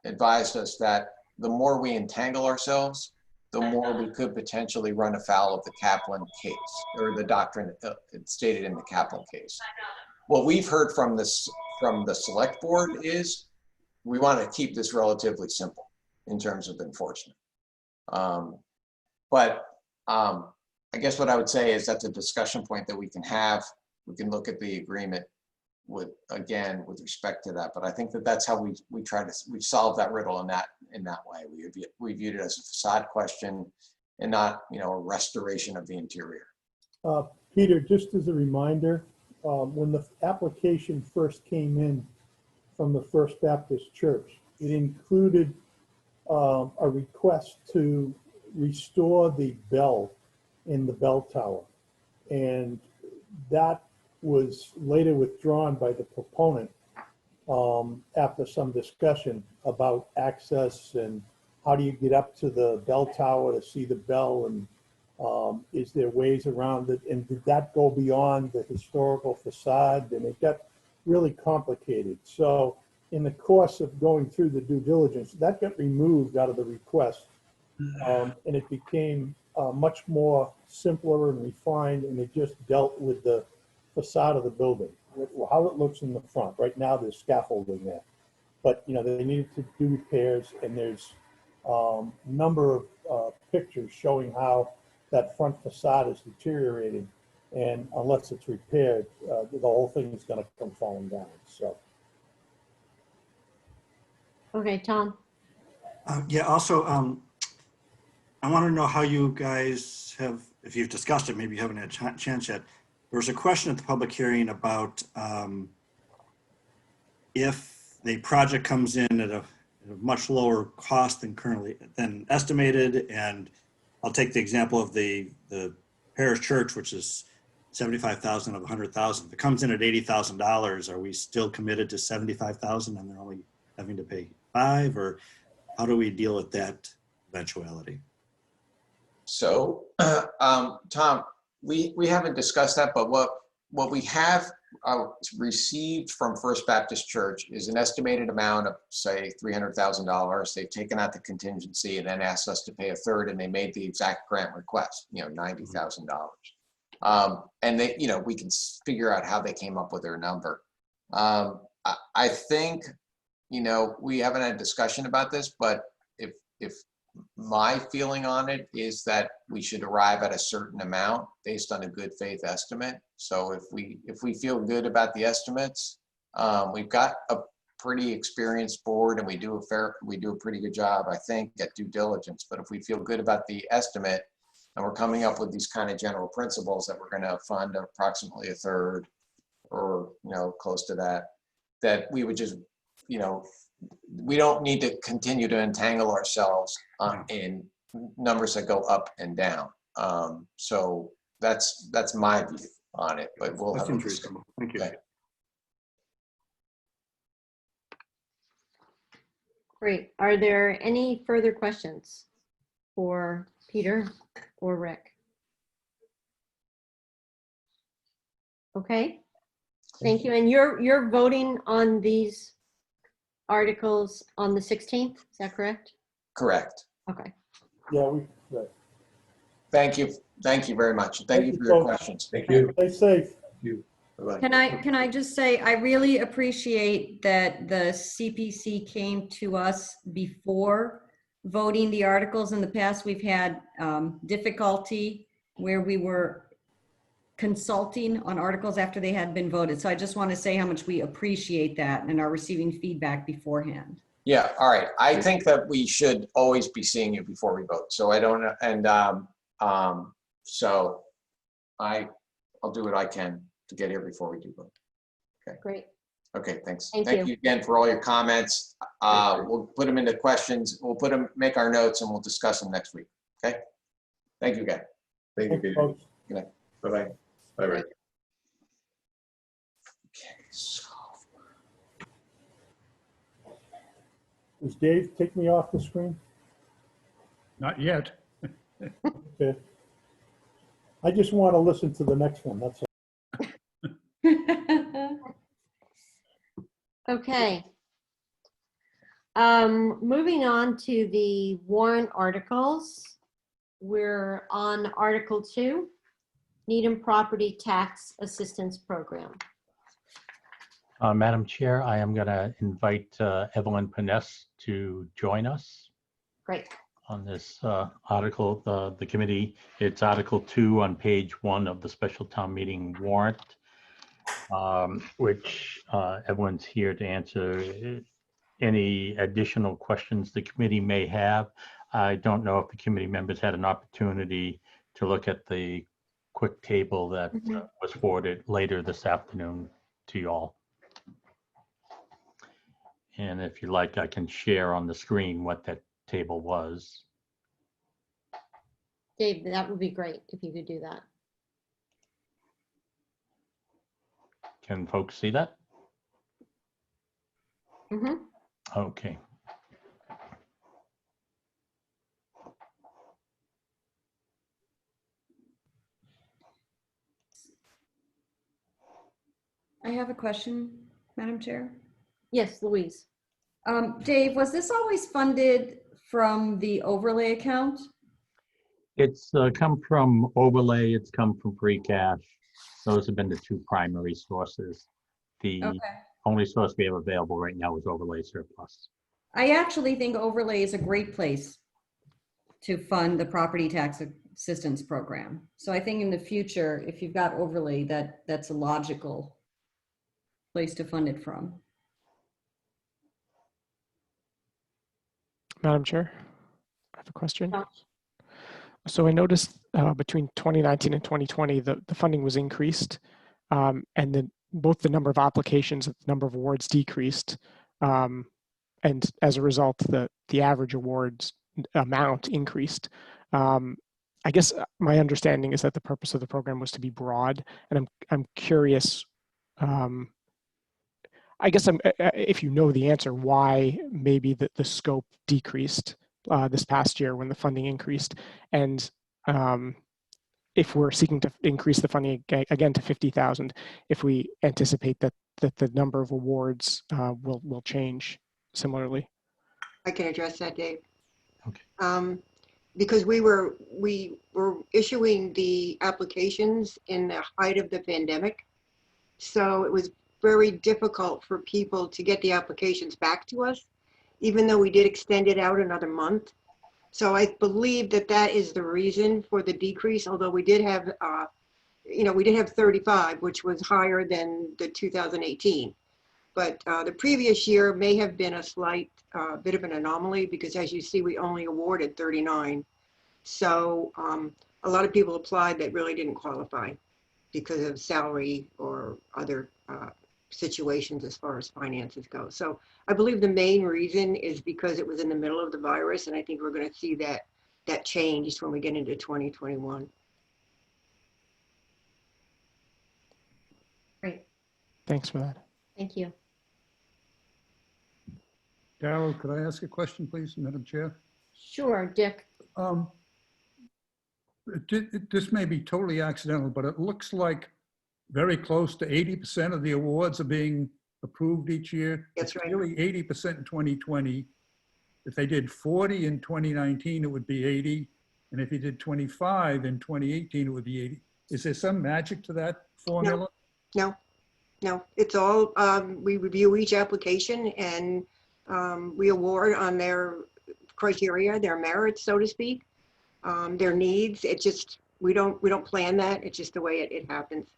advised us that the more we entangle ourselves, the more we could potentially run afoul of the Kaplan case, or the doctrine stated in the Kaplan case. What we've heard from the select board is we want to keep this relatively simple in terms of enforcement. But I guess what I would say is that's a discussion point that we can have. We can look at the agreement with respect to that. But I think that's how we solve that riddle in that way. We viewed it as a facade question and not, a restoration of the interior. Peter, just as a reminder, when the application first came in from the First Baptist Church, it included a request to restore the bell in the bell tower. And that was later withdrawn by the proponent after some discussion about access and how do you get up to the bell tower to see the bell, and is there ways around it? And did that go beyond the historical facade? And it got really complicated. So in the course of going through the due diligence, that got removed out of the request. And it became much more simpler and refined, and it just dealt with the facade of the building, how it looks in the front. Right now, there's scaffolding there. But, you know, they needed to do repairs, and there's a number of pictures showing how that front facade is deteriorating. And unless it's repaired, the whole thing is going to come falling down. So. Okay, Tom. Yeah, also, I want to know how you guys have, if you've discussed it, maybe you haven't had a chance yet. There was a question at the public hearing about if the project comes in at a much lower cost than estimated, and I'll take the example of the parish church, which is 75,000 of 100,000. If it comes in at $80,000, are we still committed to 75,000 and they're only having to pay 5, or how do we deal with that eventuality? So, Tom, we haven't discussed that, but what we have received from First Baptist Church is an estimated amount of, say, $300,000. They've taken out the contingency and then asked us to pay a third, and they made the exact grant request, you know, $90,000. And they, you know, we can figure out how they came up with their number. I think, you know, we haven't had a discussion about this, but if my feeling on it is that we should arrive at a certain amount based on a good faith estimate. So if we feel good about the estimates, we've got a pretty experienced board, and we do a pretty good job, I think, at due diligence. But if we feel good about the estimate, and we're coming up with these kind of general principles that we're going to fund approximately a third, or, you know, close to that, that we would just, you know, we don't need to continue to entangle ourselves in numbers that go up and down. So that's my view on it, but we'll have a discussion. Thank you. Okay. Great. Are there any further questions for Peter or Rick? Okay. Thank you. And you're voting on these articles on the 16th, is that correct? Correct. Okay. Yeah, right. Thank you. Thank you very much. Thank you for your questions. Thank you. Stay safe. Thank you. Bye-bye. Can I just say, I really appreciate that the CPC came to us before voting the articles. In the past, we've had difficulty where we were consulting on articles after they had been voted. So I just want to say how much we appreciate that and are receiving feedback beforehand. Yeah, all right. I think that we should always be seeing you before we vote. So I don't, and so I'll do what I can to get here before we do vote. Okay. Great. Okay, thanks. Thank Thank you. you again for all your comments. We'll put them into questions. We'll put them, make our notes, and we'll discuss them next week. Okay. Thank you again. Thank you, Peter. Folks. Good night. Bye-bye. Bye, Rick. Okay, so. Does Dave take me off the screen? Not yet. Okay. I just want to listen to the next one, that's all. Okay. Moving on to the warrant articles. We're on Article 2, Needham Property Tax Assistance Program. Madam Chair, I am going to invite Evelyn Paness to join us Great. on this article. The committee, it's Article 2 on page 1 of the special town meeting warrant, which Evelyn's here to answer any additional questions the committee may have. I don't know if the committee members had an opportunity to look at the quick table that Mhm. was forwarded later this afternoon to you all. And if you like, I can share on the screen what that table was. Dave, that would be great if you could do that. Can folks see that? Mhm. Okay. I have a question, Madam Chair. Yes, Louise. Dave, was this always funded from the overlay account? It's come from overlay, it's come from free cash. Those have been the two primary sources. The Okay. only source we have available right now is overlay surplus. I actually think overlay is a great place to fund the property tax assistance program. So I think in the future, if you've got overlay, that's a logical place to fund it from. Madam Chair, I have a question. Josh? So I noticed between 2019 and 2020, the funding was increased, and then both the number of applications and the number of awards decreased. And as a result, the average awards amount increased. I guess my understanding is that the purpose of the program was to be broad, and I'm curious. I guess if you know the answer, why maybe the scope decreased this past year when the funding increased, and if we're seeking to increase the funding again to 50,000, if we anticipate that the number of awards will change similarly. I can address that, Dave. Okay. Because we were issuing the applications in the height of the pandemic. So it was very difficult for people to get the applications back to us, even though we did extend it out another month. So I believe that is the reason for the decrease, although we did have, we did have 35, which was higher than the 2018. But the previous year may have been a slight bit of an anomaly because, as you see, we only awarded 39. So a lot of people applied that really didn't qualify because of salary or other situations as far as finances go. So I believe the main reason is because it was in the middle of the virus, and I think we're going to see that changed when we get into 2021. Great. Thanks for that. Thank you. Darrell, could I ask a question, please, Madam Chair? Sure, Dick. This may be totally accidental, but it looks like very close to 80% of the awards are being approved each year. That's right. It's really 80% in 2020. If they did 40 in 2019, it would be 80. And if you did 25 in 2018, it would be 80. Is there some magic to that formula? No. It's all, we review each application and we award on their criteria, their merits, so to speak, their needs. It just, we don't plan that. It's just the way it happens.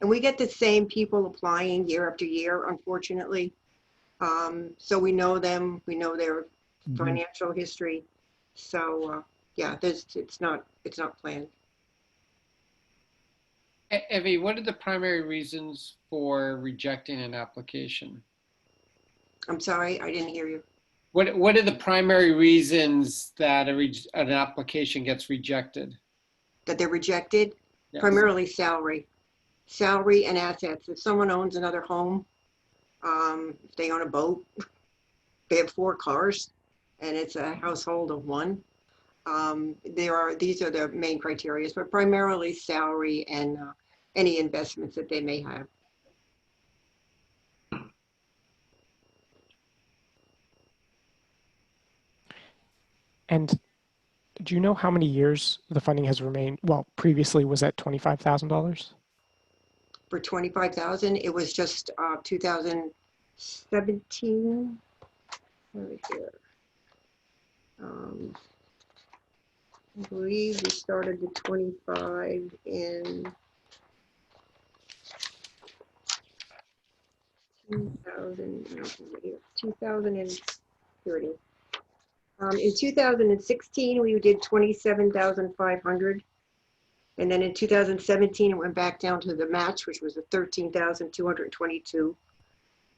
And we get the same people applying year after year, unfortunately. So we know them, we know their financial history. So yeah, it's not planned. Evie, what are the primary reasons for rejecting an application? I'm sorry, I didn't hear you. What are the primary reasons that an application gets rejected? That they're rejected? Yes. Primarily salary and assets. If someone owns another home, if they own a boat, they have 4 cars, and it's a household of 1. These are the main criteria, but primarily salary and any investments that they may have. And do you know how many years the funding has remained? Well, previously was at $25,000. For 25,000, it was just 2017. Let me see. I believe we started the 25 in 2030. In 2016, we did 27,500. And then in 2017, it went back down to the match, which was the 13,222.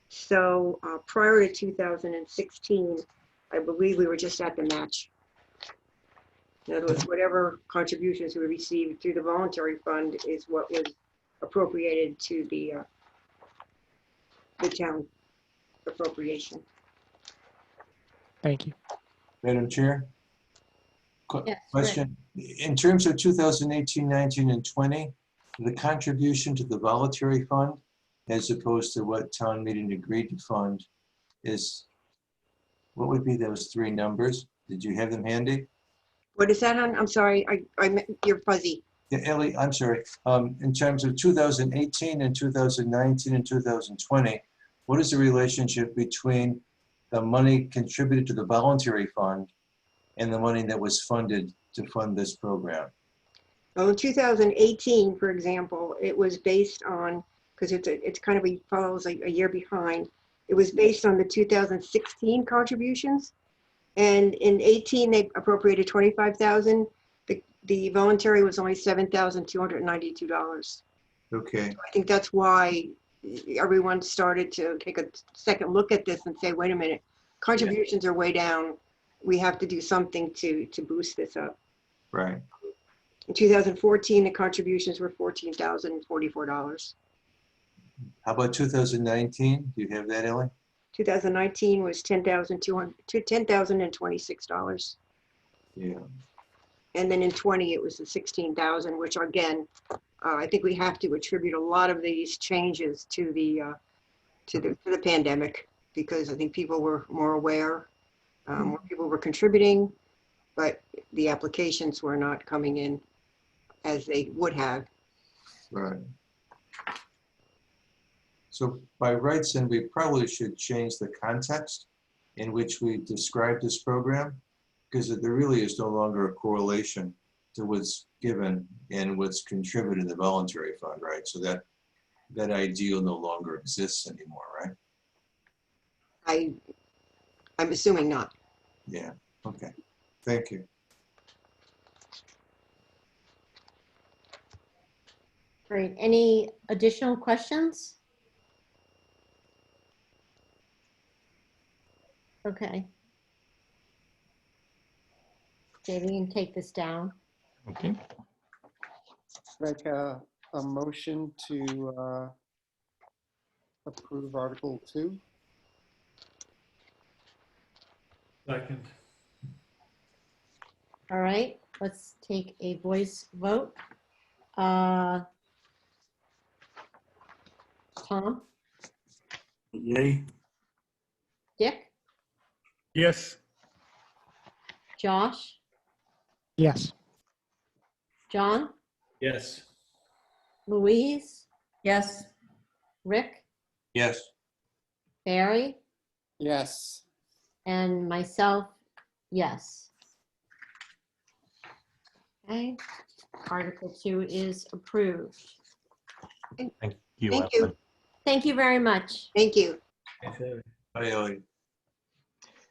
So prior to 2016, I believe we were just at the match. In other words, whatever contributions we received through the voluntary fund is what was appropriated to the town appropriation. Thank you. Madam Chair? Yes, Rick. Question. In terms of 2018, 19, and 20, the contribution to the voluntary fund, as opposed to what town meeting agreed to fund, is, what would be those three numbers? Did you have them handy? What is that on? I'm sorry, you're fuzzy. Yeah, Ellie, I'm sorry. In terms of 2018 and 2019 and 2020, what is the relationship between the money contributed to the voluntary fund and the money that was funded to fund this program? Well, in 2018, for example, it was based on, because it's kind of follows a year behind. It was based on the 2016 contributions. And in 18, they appropriated 25,000. The voluntary was only $7,292. Okay. I think that's why everyone started to take a second look at this and say, wait a minute, contributions are way down. We have to do something to boost this up. Right. In 2014, the contributions were $14,044. How about 2019? Do you have that, Ellie? 2019 was $10,026. Yeah. And then in 20, it was the 16,000, which again, I think we have to attribute a lot of these changes to the pandemic, because I think people were more aware, more people were contributing, but the applications were not coming in as they would have. Right. So by rights, then we probably should change the context in which we describe this program, because there really is no longer a correlation to what's given and what's contributed in the voluntary fund, right? So that ideal no longer exists anymore, right? I'm assuming not. Yeah, okay. Thank you. Great. Any additional questions? Okay. Jamie, you can take this down. Okay. Make a motion to approve Article 2. Second. All right, let's take a voice vote. Tom? Yay. Dick? Yes. Josh? Yes. John? Yes. Louise? Yes. Rick? Yes. Barry? Yes. And myself, yes. Okay, Article 2 is approved. Thank you. Thank you. Ellen. Thank you very much. Thank you. Bye, Ellie.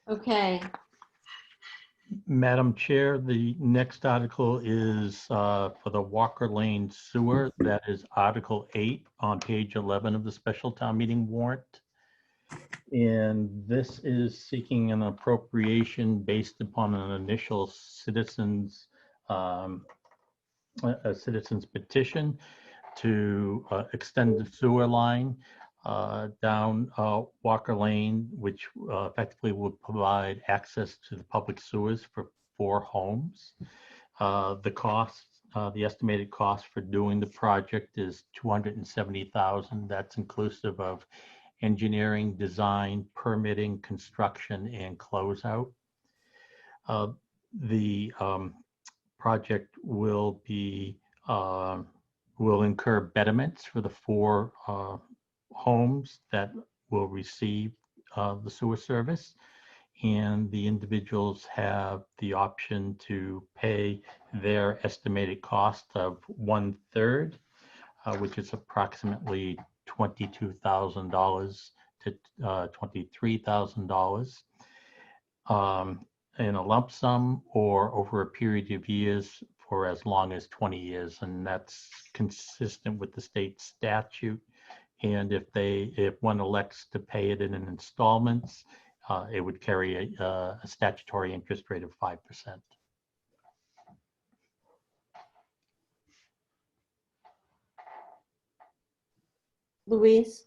Okay, Madam Chair, the next article is for the Walker Lane Sewer. That is Article 8 on page 11 of the special town meeting warrant. And this is seeking an appropriation based upon an initial citizens petition to extend the sewer line down Walker Lane, which effectively would provide access to the public sewers for 4 homes. The estimated cost for doing the project is $270,000. That's inclusive of engineering, design, permitting, construction, and closeout. The project will incur betterments for the 4 homes that will receive the sewer service, and the individuals have the option to pay their estimated cost of 1/3, which is approximately $22,000 to $23,000 in a lump sum or over a period of years for as long as 20 years, and that's consistent with the state statute. And if one elects to pay it in installments, it would carry a statutory interest rate of 5%. Louise?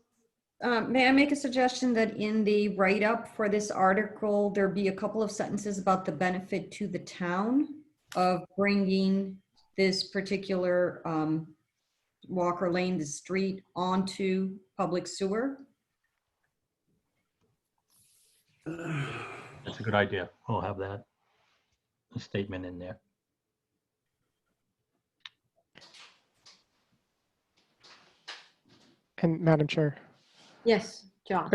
May I make a suggestion that in the write-up for this article, there be a couple of sentences about the benefit to the town of bringing this particular Walker Lane, the street, onto public sewer? That's a good idea. We'll have that statement in there. And Madam Chair, Yes, Josh.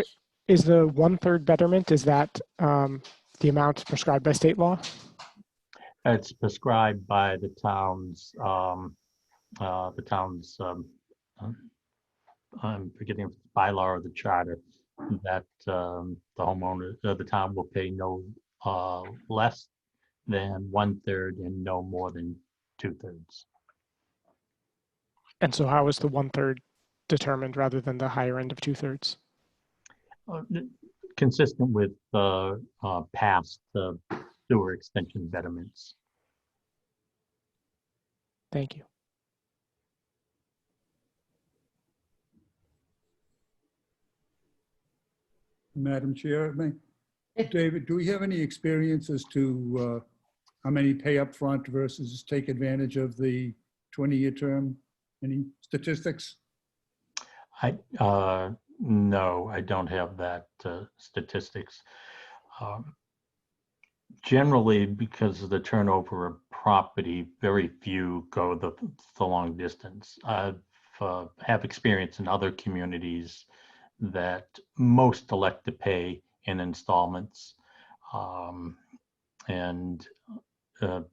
is the 1/3 betterment, is that the amount prescribed by state law? It's prescribed by the town's, I'm forgetting if it's bylaw or the charter, that the homeowner, the town will pay no less than 1/3 and no more than 2/3. And so how is the 1/3 determined rather than the higher end of 2/3? Consistent with past sewer extension betterments. Thank you. Madam Chair, David, do we have any experience as to how many pay up front versus take advantage of the 20-year term? Any statistics? No, I don't have that statistics. Generally, because of the turnover of property, very few go the long distance. I've have experience in other communities that most elect to pay in installments.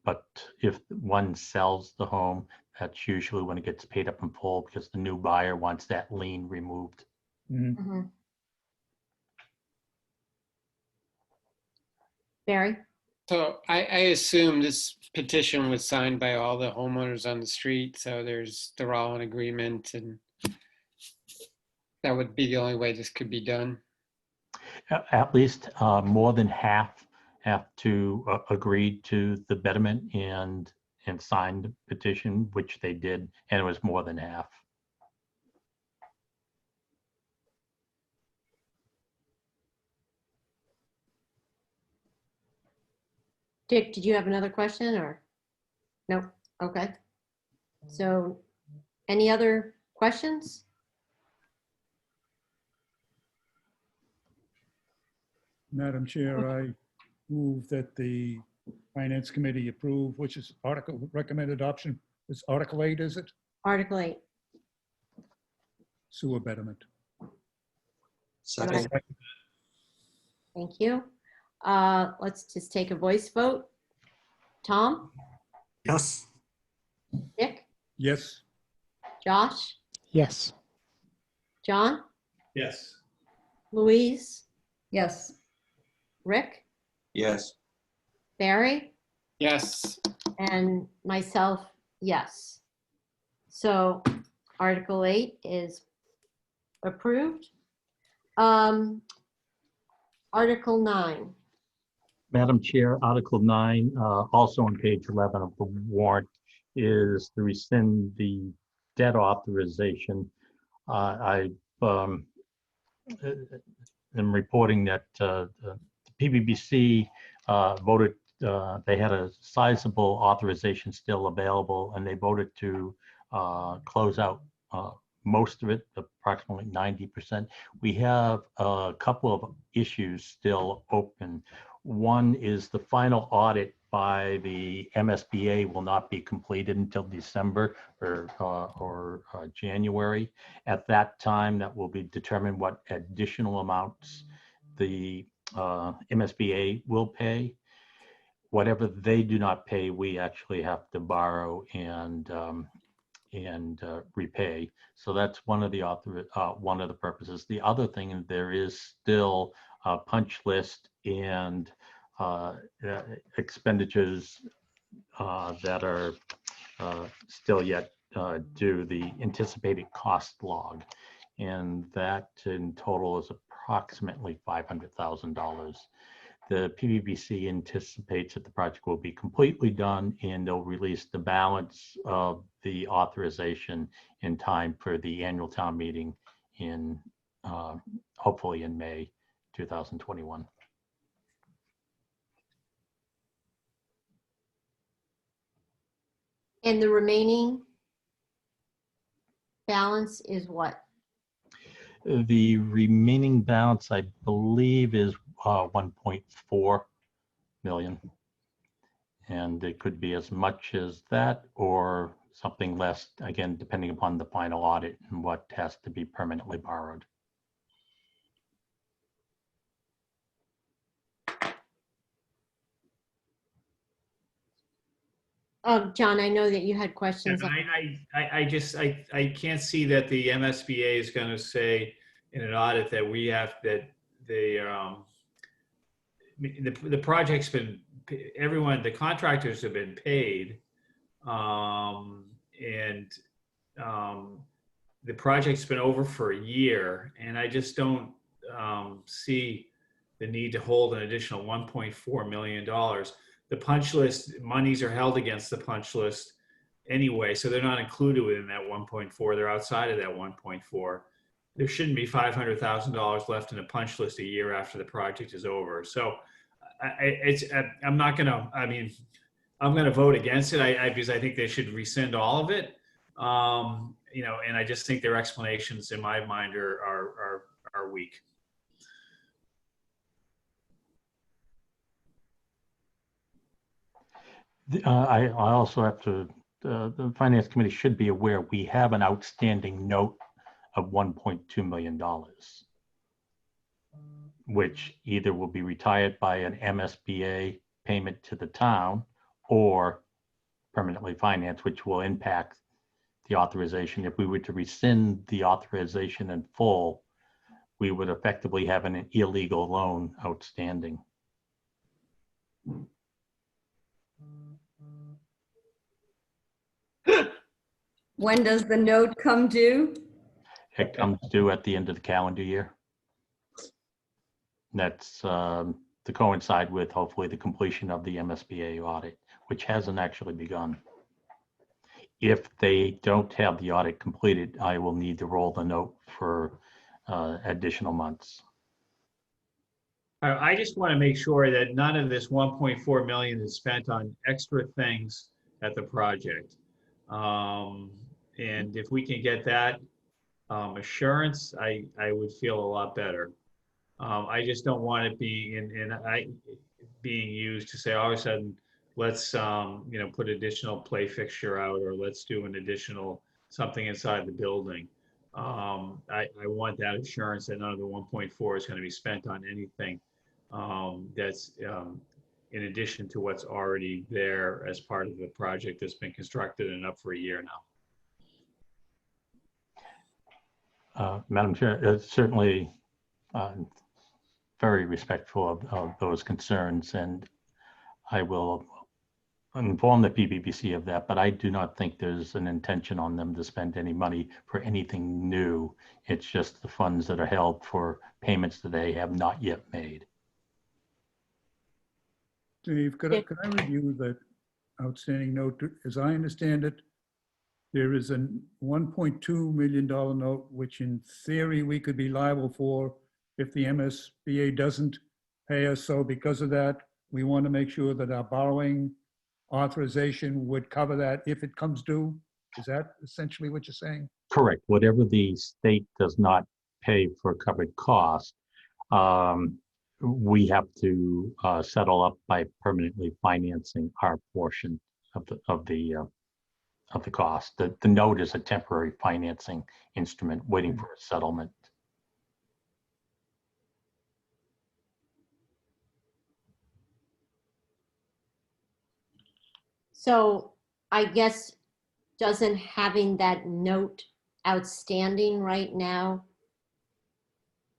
But if one sells the home, that's usually when it gets paid up in full because the new buyer wants that lien removed. Mm-hmm. Barry? So I assume this petition was signed by all the homeowners on the street, so they're all in agreement, and that would be the only way this could be done. At least more than half have to agree to the betterment and sign the petition, which they did, and it was more than half. Dick, did you have another question or? No, okay. So any other questions? Madam Chair, I move that the Finance Committee approve, which is recommended adoption. It's Article 8, is it? Article 8. Sewer betterment. Second. Thank you. Let's just take a voice vote. Tom? Yes. Dick? Yes. Josh? Yes. John? Yes. Louise? Yes. Rick? Yes. Barry? Yes. And myself, yes. So Article 8 is approved. Article 9. Madam Chair, Article 9, also on page 11 of the warrant, is to rescind the debt authorization. I am reporting that the PBBC voted, they had a sizable authorization still available, and they voted to close out most of it, approximately 90%. We have a couple of issues still open. One is the final audit by the MSBA will not be completed until December or January. At that time, that will be determined what additional amounts the MSBA will pay. Whatever they do not pay, we actually have to borrow and repay. So that's one of the purposes. The other thing, there is still a punch list and expenditures that are still yet due, the anticipated cost log. And that in total is approximately $500,000. The PVPC anticipates that the project will be completely done and they'll release the balance of the authorization in time for the annual town meeting in hopefully in May 2021. And the remaining balance is what? The remaining balance, I believe, is 1.4 million. And it could be as much as that or something less, again, depending upon the final audit and what has to be permanently borrowed. John, I know that you had questions. I can't see that the MSBA is going to say in an audit that we have that the project's been, everyone, the contractors have been paid, and the project's been over for a year, and I just don't see the need to hold an additional $1.4 million. The punch list monies are held against the punch list anyway, so they're not included within that 1.4. They're outside of that 1.4. There shouldn't be $500,000 left in the punch list a year after the project is over. So I'm not gonna, I mean, I'm gonna vote against it because I think they should rescind all of it. You know, and I just think their explanations in my mind are weak. I also have to, the Finance Committee should be aware we have an outstanding note of $1.2 million, which either will be retired by an MSBA payment to the town or permanently financed, which will impact the authorization. If we were to rescind the authorization in full, we would effectively have an illegal loan outstanding. When does the note come due? It comes due at the end of the calendar year. That's to coincide with hopefully the completion of the MSBA audit, which hasn't actually begun. If they don't have the audit completed, I will need to roll the note for additional months. I just want to make sure that none of this 1.4 million is spent on extra things at the project. And if we can get that assurance, I would feel a lot better. I just don't want it being being used to say all of a sudden, let's you know, put additional play fixture out, or let's do an additional something inside the building. I want that assurance that none of the 1.4 is going to be spent on anything that's in addition to what's already there as part of the project that's been constructed and up for a year now. Madam Chair, it's certainly very respectful of those concerns, and I will inform the PVPC of that, but I do not think there's an intention on them to spend any money for anything new. It's just the funds that are held for payments that they have not yet made. Steve, could I review that outstanding note? As I understand it, there is a $1.2 million note, which in theory we could be liable for if the MSBA doesn't pay us. So because of that, we want to make sure that our borrowing authorization would cover that if it comes due. Is that essentially what you're saying? Correct. Whatever the state does not pay for covered costs, we have to settle up by permanently financing our portion of the cost. The note is a temporary financing instrument waiting for a settlement. So I guess doesn't having that note outstanding right now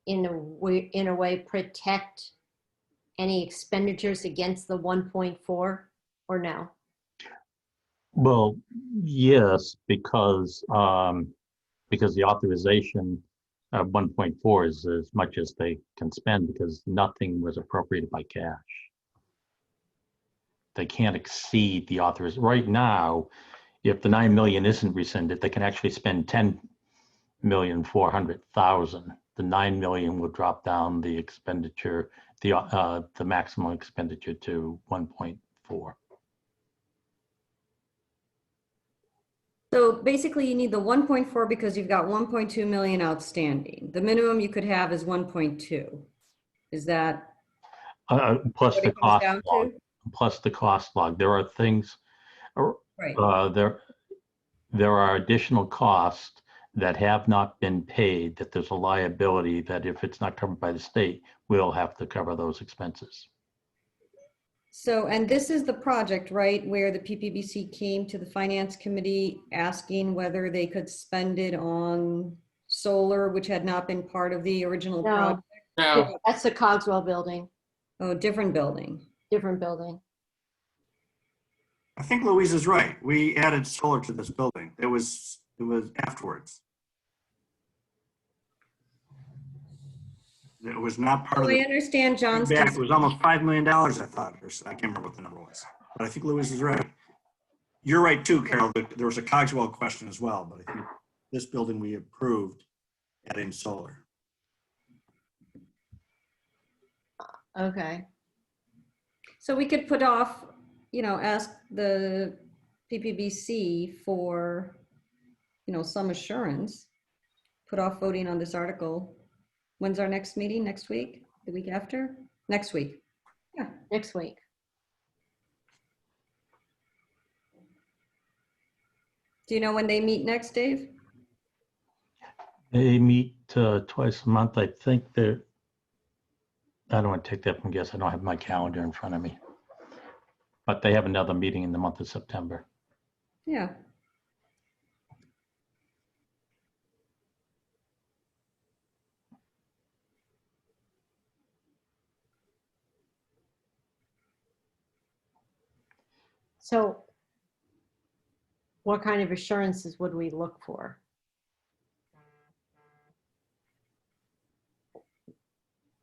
in a way protect any expenditures against the 1.4 or no? Well, yes, because the authorization of 1.4 is as much as they can spend because nothing was appropriated by cash. They can't exceed the authorization. Right now, if the 9 million isn't rescinded, they can actually spend 10,400,000. The 9 million will drop down the expenditure, the maximum expenditure to 1.4. So basically you need the 1.4 because you've got 1.2 million outstanding. The minimum you could have is 1.2. Is that Plus what the it comes cost down log. to? Plus the cost log. There are things, Right. there are additional costs that have not been paid, that there's a liability that if it's not covered by the state, we'll have to cover those expenses. So, and this is the project, right, where the PPBC came to the Finance Committee asking whether they could spend it on solar, which had not been part of the original No. project? No, That's the Cogswell building, Oh, different building. different building. I think Louise is right. We added solar to this building. It was afterwards. It was not part So of I the. understand John's It was almost $5 million, I thought, or I can't remember what the number was. But I think Louise is right. You're right too, Carol. There was a Cogswell question as well, but I think this building we approved adding solar. Okay. So we could put off, ask the PPBC for, some assurance, put off voting on this article. When's our next meeting? Next week? The week after? Next week. Yeah. Next week. Do you know when they meet next, Dave? They meet twice a month. I think I don't want to take that from guess. I don't have my calendar in front of me. But they have another meeting in the month of September. Yeah. So what kind of assurances would we look for?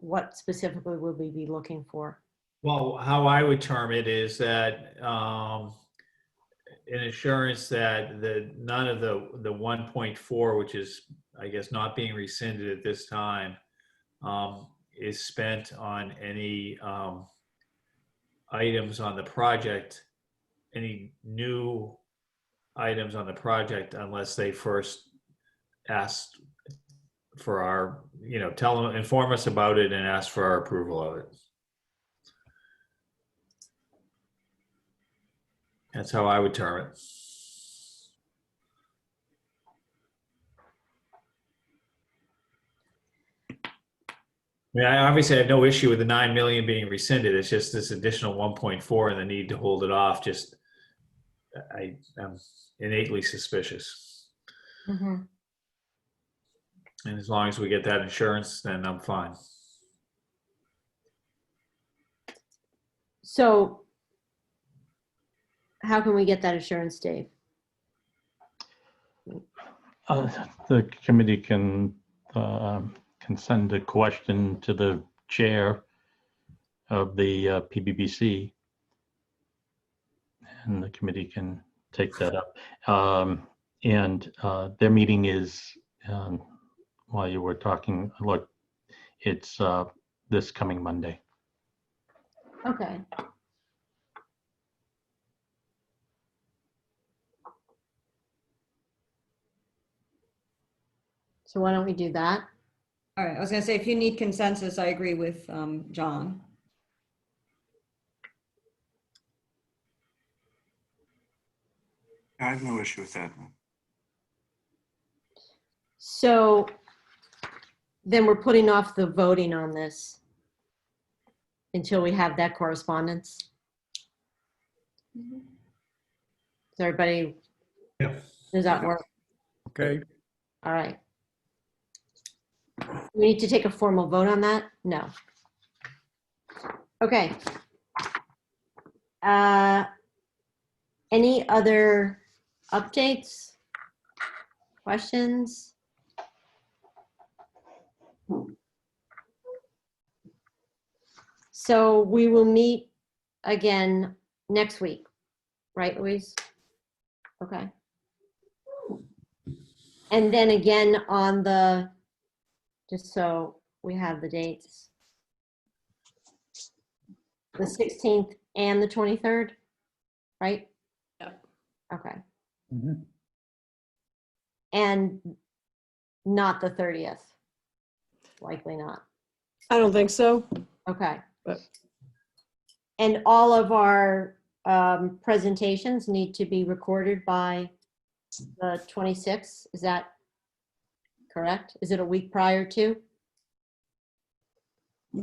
What specifically would we be looking for? Well, how I would term it is that an assurance that none of the 1.4, which is, I guess, not being rescinded at this time, is spent on any items on the project, any new items on the project, unless they first asked for our, inform us about it and ask for our approval of it. That's how I would term it. I mean, I obviously have no issue with the 9 million being rescinded. It's just this additional 1.4 and the need to hold it off. Just, I'm innately suspicious. Mm-hmm. And as long as we get that insurance, then I'm fine. So how can we get that assurance, Dave? The committee can send a question to the chair of the PBBC, and the committee can take that up. And their meeting is, while you were talking, look, it's this coming Monday. Okay. So why don't we do that? All right. I was going to say, if you need consensus, I agree with John. I have no issue with that. So then we're putting off the voting on this until we have that correspondence. Does everybody, Yeah. does that work? Okay. All right. We need to take a formal vote on that? No. Okay. Any other updates? Questions? So we will meet again next week, right, Louise? Okay. And then again on the, just so we have the dates, the 16th and the 23rd, right? Yep. Okay. Mhm. And not the 30th? Likely not. I don't think so. Okay. But And all of our presentations need to be recorded by the 26th. Is that correct? Is it a week prior to?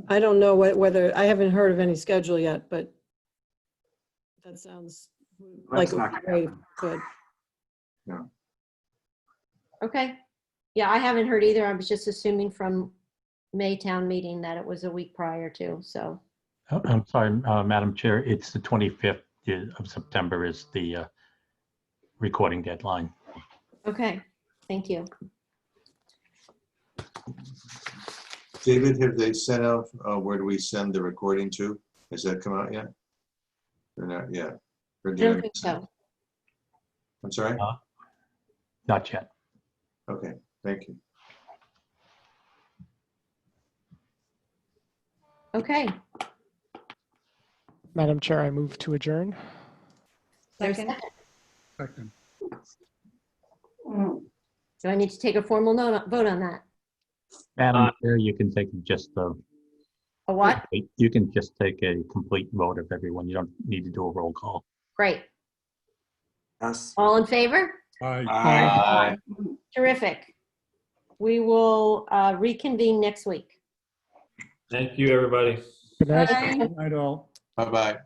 I don't know whether, I haven't heard of any schedule yet, but that sounds like That's not gonna very happen. good. No. Okay. Yeah, I haven't heard either. I was just assuming from Maytown meeting that it was a week prior to, so. I'm sorry, Madam Chair, it's the 25th of September is the recording deadline. Okay, thank you. David, have they sent out, where do we send the recording to? Has that come out yet? Or not yet? Or I did don't think so. I'm sorry? Not yet. Okay, thank you. Okay. Madam Chair, I move to adjourn. There's Second. Second. Do I need to take a formal vote on that? Madam Chair, you can take just A what? you can just take a complete vote of everyone. You don't need to do a roll call. Great. Yes. All in favor? Aye. Aye. Terrific. We will reconvene next week. Thank you, everybody. Good night. Bye. Good night all. Bye-bye.